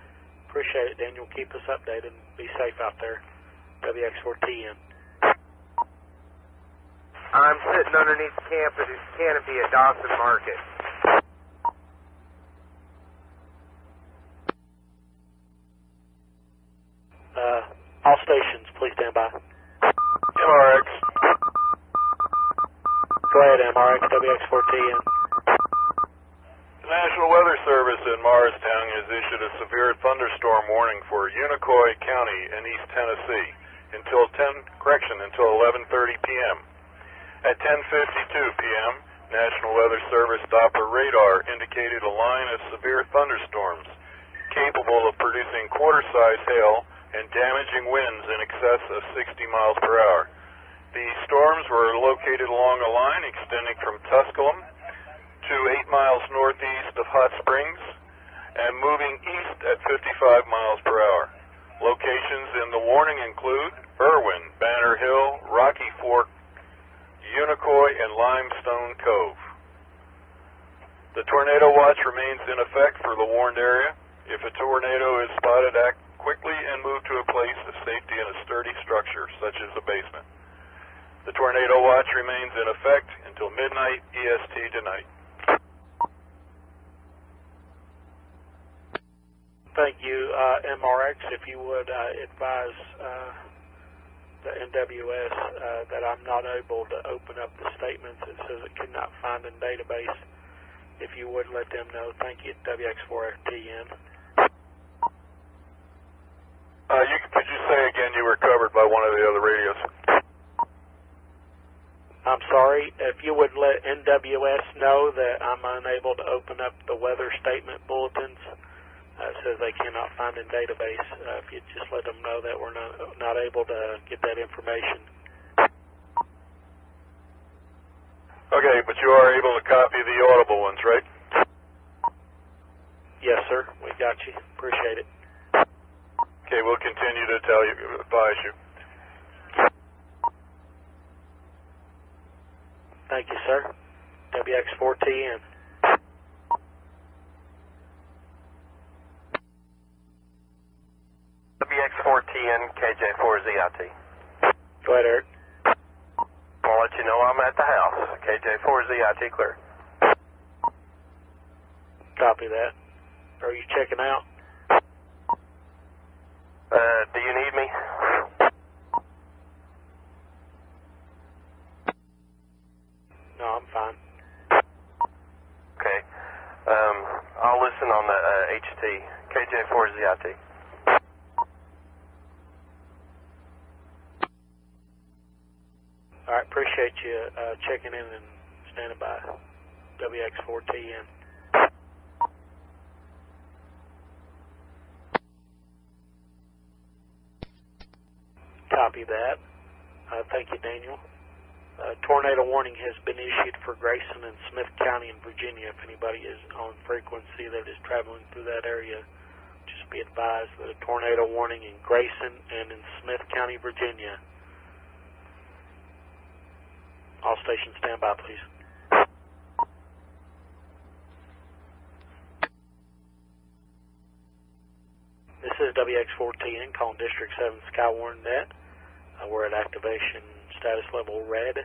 Speaker 12: Appreciate it, Daniel. Keep us updated and be safe out there. WX4TN.
Speaker 8: I'm sitting underneath the canopy at Dawson Market.
Speaker 12: All stations, please stand by.
Speaker 17: MRX.
Speaker 12: Go ahead, MRX, WX4TN.
Speaker 17: The National Weather Service in Morristown has issued a severe thunderstorm warning for Unicoi County in East Tennessee until 11:30 p.m. At 10:52 p.m., National Weather Service Doppler radar indicated a line of severe thunderstorms capable of producing quarter-size hail and damaging winds in excess of 60 miles per hour. The storms were located along a line extending from Tusculum to 8 miles northeast of Hot Springs and moving east at 55 miles per hour. Locations in the warning include Irwin, Banner Hill, Rocky Fork, Unicoi, and Limestone Cove. The tornado watch remains in effect for the warned area. If a tornado is spotted, act quickly and move to a place of safety in a sturdy structure, such as a basement. The tornado watch remains in effect until midnight EST tonight.
Speaker 12: Thank you, MRX. If you would advise the NWS that I'm not able to open up the statements. It says it could not find in database. If you would let them know. Thank you, WX4TN.
Speaker 17: Could you say again you were covered by one of the other radios?
Speaker 12: I'm sorry, if you would let NWS know that I'm unable to open up the weather statement bulletins, it says they cannot find in database. If you just let them know that we're not able to get that information.
Speaker 17: Okay, but you are able to copy the audible ones, right?
Speaker 12: Yes, sir. We got you. Appreciate it.
Speaker 17: Okay, we'll continue to advise you.
Speaker 12: Thank you, sir. WX4TN.
Speaker 6: WX4TN, KJ4ZIT.
Speaker 12: Go ahead, Eric.
Speaker 6: I'll let you know I'm at the house. KJ4ZIT clear.
Speaker 12: Copy that. Are you checking out?
Speaker 6: Do you need me?
Speaker 12: No, I'm fine.
Speaker 6: Okay. I'll listen on the HT. KJ4ZIT.
Speaker 12: All right, appreciate you checking in and standing by. WX4TN. Copy that. Thank you, Daniel. Tornado warning has been issued for Grayson and Smith County in Virginia. If anybody is on frequency that is traveling through that area, just be advised that a tornado warning in Grayson and in Smith County, Virginia. All stations stand by, please. This is WX4TN calling District 7 Skywarn Net. We're at activation status level red.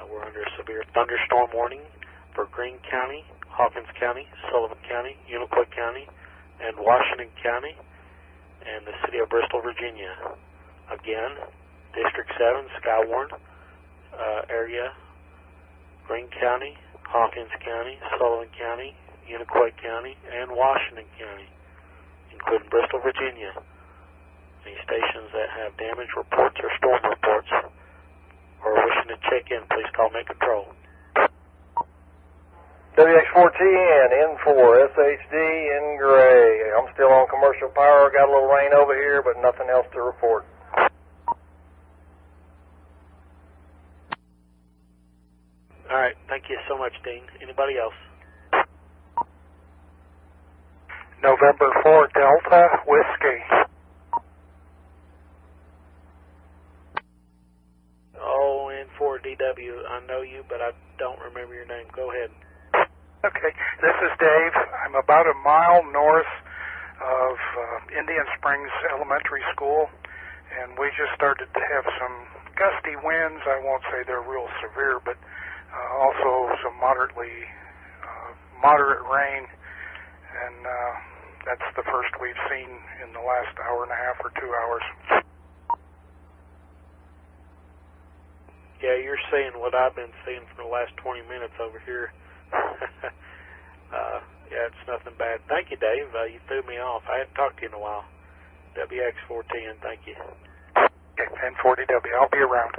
Speaker 12: We're under a severe thunderstorm warning for Greene County, Hawkins County, Sullivan County, Unicoi County, and Washington County, and the city of Bristol, Virginia. Again, District 7 Skywarn area, Greene County, Hawkins County, Sullivan County, Unicoi County, and Washington County, including Bristol, Virginia. Any stations that have damage reports or storm reports or wishing to check in, please call Net Control.
Speaker 1: WX4TN, N4, SHD, in gray. I'm still on commercial power. Got a little rain over here, but nothing else to report.
Speaker 12: All right, thank you so much, Dean. Anybody else?
Speaker 15: November 4 Delta Whiskey.
Speaker 12: Oh, N4DW, I know you, but I don't remember your name. Go ahead.
Speaker 15: Okay, this is Dave. I'm about a mile north of Indian Springs Elementary School, and we just started to have some gusty winds. I won't say they're real severe, but also some moderate rain, and that's the first we've seen in the last hour and a half or 2 hours.
Speaker 12: Yeah, you're seeing what I've been seeing for the last 20 minutes over here. Yeah, it's nothing bad. Thank you, Dave. You threw me off. I hadn't talked to you in a while. WX4TN, thank you.
Speaker 15: Okay, N40W. I'll be around.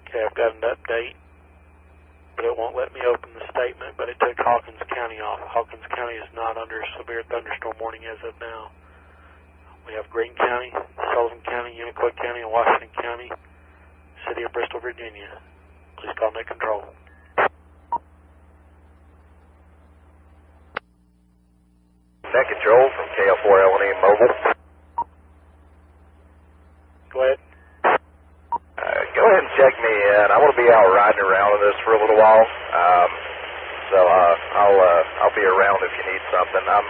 Speaker 12: Okay, I've got an update, but it won't let me open the statement, but it took Hawkins County off. Hawkins County is not under a severe thunderstorm warning as of now. We have Greene County, Sullivan County, Unicoi County, and Washington County, city of Bristol, Virginia. Please call Net Control.
Speaker 6: Net Control from KL4LNE Mobile.
Speaker 12: Go ahead.
Speaker 6: Go ahead and check me in. I'm going to be out riding around in this for a little while, so I'll be around if you need something. I'm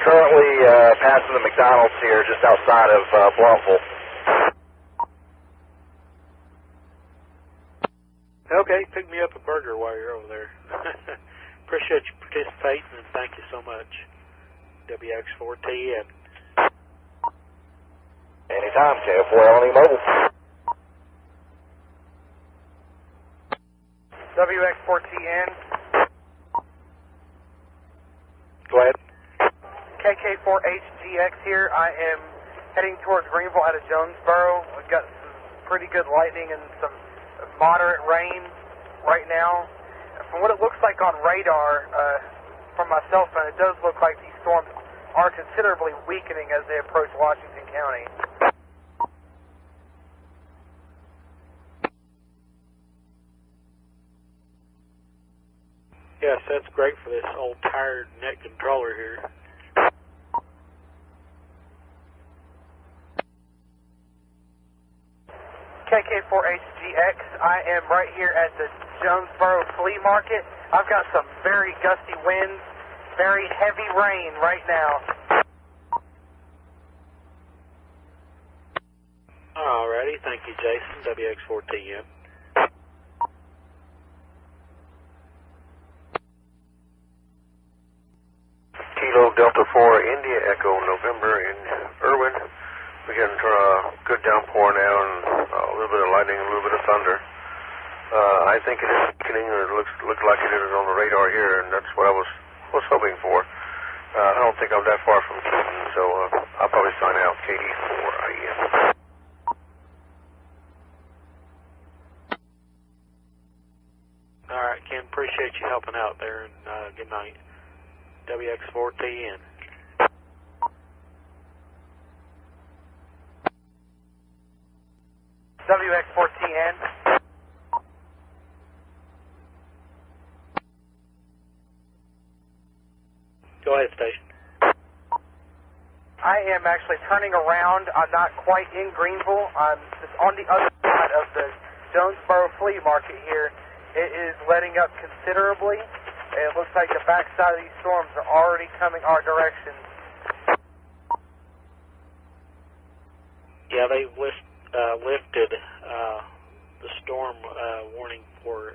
Speaker 6: currently passing the McDonald's here just outside of Blumville.
Speaker 12: Okay, pick me up a burger while you're over there. Appreciate you participating, and thank you so much. WX4TN.
Speaker 6: Anytime, KL4LNE Mobile.
Speaker 5: WX4TN.
Speaker 12: Go ahead.
Speaker 5: KK4HGX here. I am heading towards Greenville out of Jonesboro. We've got some pretty good lightning and some moderate rain right now. From what it looks like on radar from my cell phone, it does look like these storms are considerably weakening as they approach Washington County.
Speaker 12: Yes, that's great for this old tired net controller here.
Speaker 5: KK4HGX, I am right here at the Jonesboro Flea Market. I've got some very gusty winds, very heavy rain right now.
Speaker 12: Alrighty, thank you, Jason, WX4TN.
Speaker 7: Kilo Delta 4 India Echo November in Irwin. We're getting good downpour now and a little bit of lightning and a little bit of thunder. I think it is weakening, and it looks like it is on the radar here, and that's what I was hoping for. I don't think I'm that far from Keaton, so I'll probably sign out KD4IEM.
Speaker 12: Alright, Ken, appreciate you helping out there, and good night. WX4TN.
Speaker 5: WX4TN.
Speaker 12: Go ahead, station.
Speaker 5: I am actually turning around. I'm not quite in Greenville. I'm just on the other side of the Jonesboro Flea Market here. It is letting up considerably. It looks like the backside of these storms are already coming our direction.
Speaker 12: Yeah, they've lifted the storm warning for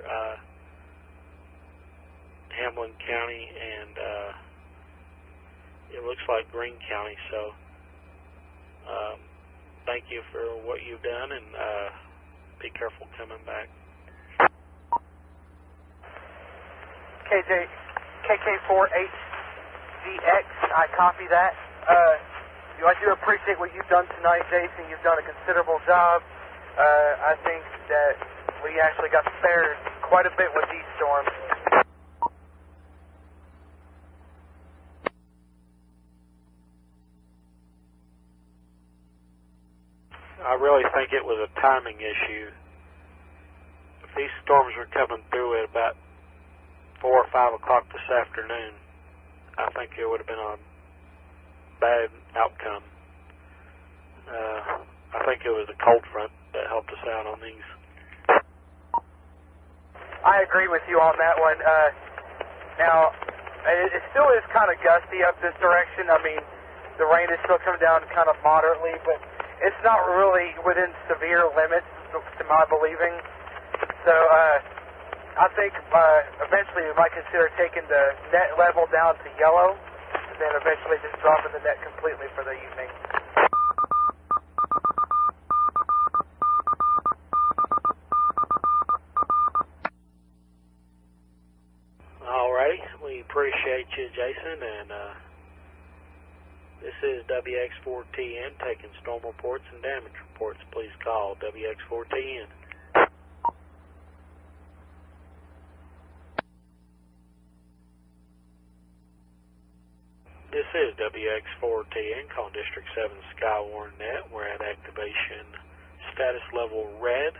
Speaker 12: Hamlin County and it looks like Greene County, so thank you for what you've done, and be careful coming back.
Speaker 5: KK4HGX, I copy that. I do appreciate what you've done tonight, Jason. You've done a considerable job. I think that we actually got spared quite a bit with these storms.
Speaker 12: I really think it was a timing issue. If these storms were coming through at about 4 or 5 o'clock this afternoon, I think it would have been a bad outcome. I think it was the cold front that helped us out on these.
Speaker 5: I agree with you on that one. Now, it still is kind of gusty up this direction. I mean, the rain is still coming down kind of moderately, but it's not really within severe limits to my believing. So, I think eventually we might consider taking the net level down to yellow, and then eventually just dropping the net completely for the evening.
Speaker 12: Alrighty, we appreciate you, Jason, and this is WX4TN taking storm reports and damage reports. Please call WX4TN. This is WX4TN, calling District 7 Skywarn Net. We're at activation status level red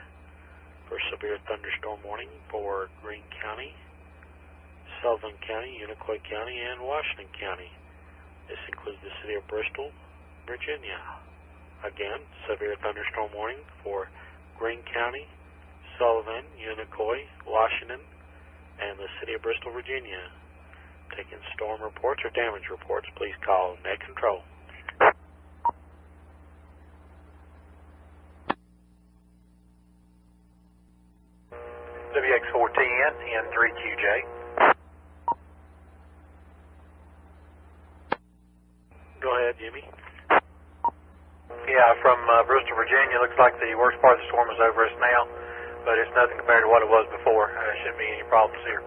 Speaker 12: for severe thunderstorm warning for Greene County, Sullivan County, Unicoi County, and Washington County. This includes the city of Bristol, Virginia. Again, severe thunderstorm warning for Greene County, Sullivan, Unicoi, Washington, and the city of Bristol, Virginia. Taking storm reports or damage reports, please call Net Control.
Speaker 2: WX4TN, N3QJ.
Speaker 12: Go ahead, Jimmy.
Speaker 2: Yeah, from Bristol, Virginia, looks like the worst part of the storm is over us now, but it's nothing compared to what it was before. There shouldn't be any problems here.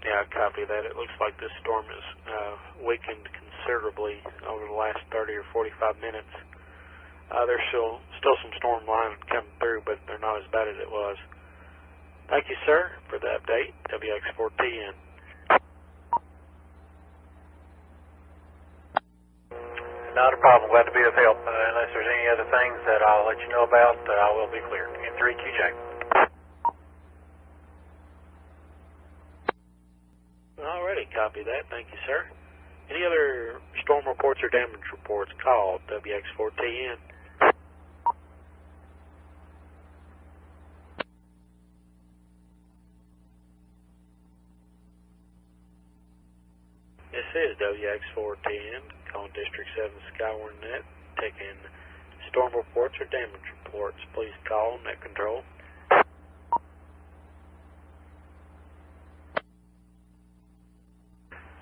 Speaker 12: Yeah, copy that. It looks like this storm has weakened considerably over the last 30 or 45 minutes. There's still some storm line coming through, but they're not as bad as it was. Thank you, sir, for the update. WX4TN.
Speaker 2: Not a problem. Glad to be of help. Unless there's any other things that I'll let you know about, I will be clear. N3QJ.
Speaker 12: Alrighty, copy that. Thank you, sir. Any other storm reports or damage reports, call WX4TN. This is WX4TN, calling District 7 Skywarn Net, taking storm reports or damage reports. Please call Net Control.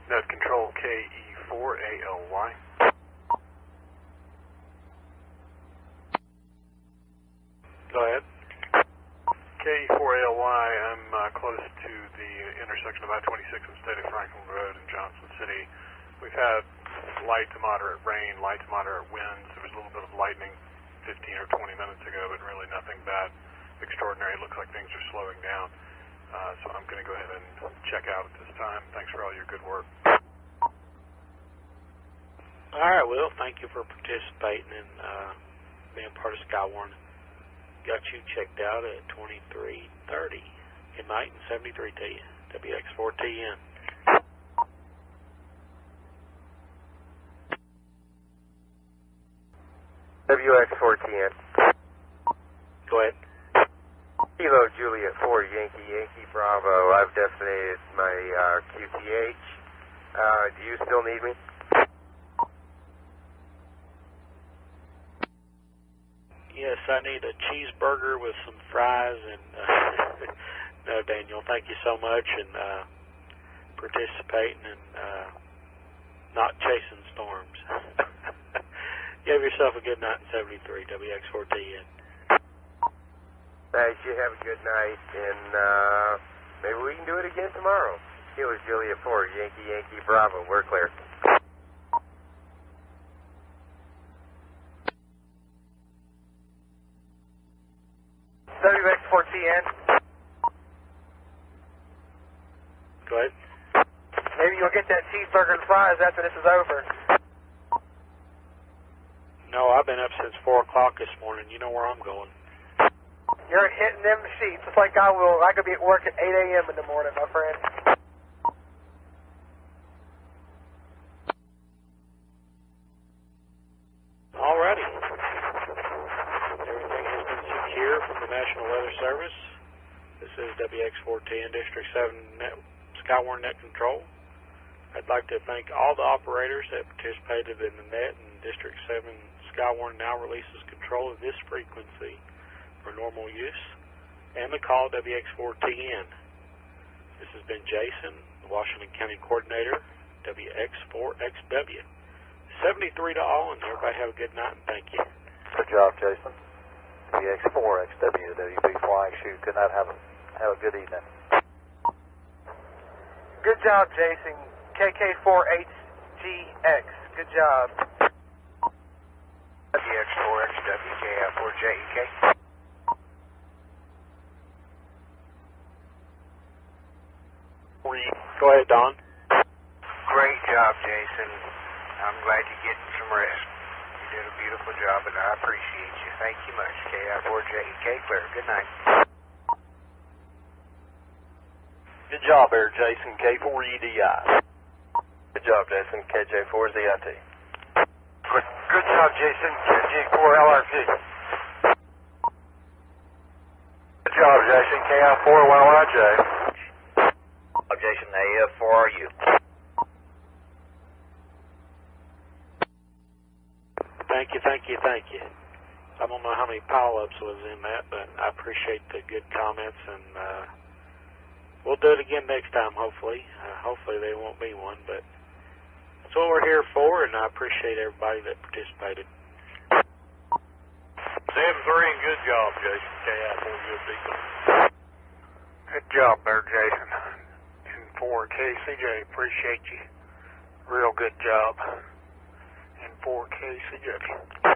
Speaker 2: Net Control KE4ALY.
Speaker 12: Go ahead.
Speaker 2: KE4ALY, I'm close to the intersection of I-26 and State of Franklin Road in Johnson City. We've had light to moderate rain, light to moderate winds. There was a little bit of lightning 15 or 20 minutes ago, but really nothing bad, extraordinary. It looks like things are slowing down. So I'm going to go ahead and check out at this time. Thanks for all your good work.
Speaker 12: All right, Will. Thank you for participating and being part of Skywarn. Got you checked out at 23:30. Good night and 73 to you. WX4TN.
Speaker 8: WX4TN.
Speaker 12: Go ahead.
Speaker 8: Kilo Juliet 4 Yankee Bravo. I've designated my QTH. Do you still need me?
Speaker 12: Yes, I need a cheeseburger with some fries and no, Daniel, thank you so much and participating and not chasing storms. You have yourself a good night in 73, WX4TN.
Speaker 8: Thanks, you have a good night, and maybe we can do it again tomorrow. Kilo Juliet 4 Yankee Bravo. We're clear.
Speaker 5: WX4TN.
Speaker 12: Go ahead.
Speaker 5: Maybe you'll get that cheeseburger and fries after this is over.
Speaker 12: No, I've been up since 4 o'clock this morning. You know where I'm going.
Speaker 5: You're hitting them sheets just like I will. I could be at work at 8 a.m. in the morning, my friend.
Speaker 12: Alrighty. Everything has been secure from the National Weather Service. This is WX4TN District 7 Skywarn Net Control. I'd like to thank all the operators that participated in the net, and District 7 Skywarn now releases control of this frequency for normal use, and the call WX4TN. This has been Jason, the Washington County Coordinator, WX4XW. 73 to all, and everybody have a good night, and thank you.
Speaker 9: Good job, Jason. WX4XW, WB Flying Shoot. Good night, have a good evening.
Speaker 5: Good job, Jason. KK4HGX. Good job.
Speaker 11: WX4XW, KF4JEK.
Speaker 12: Go ahead, Don.
Speaker 11: Great job, Jason. I'm glad you're getting some rest. You did a beautiful job, and I appreciate you. Thank you much. KF4JEK, clear. Good night.
Speaker 9: Good job there, Jason. K4EDI.
Speaker 7: Good job, Jason. KJ4ZIT.
Speaker 11: Good job, Jason. KJ4LRP.
Speaker 7: Good job, Jason. KI4YYJ.
Speaker 11: Jason, AF4RU.
Speaker 12: Thank you. I don't know how many pile-ups was in that, but I appreciate the good comments, and we'll do it again next time, hopefully. Hopefully there won't be one, but that's what we're here for, and I appreciate everybody that participated.
Speaker 2: 7-3, and good job, Jason. KI4UB.
Speaker 11: Good job there, Jason.
Speaker 14: N4KCJ, appreciate you. Real good job. N4KCJ.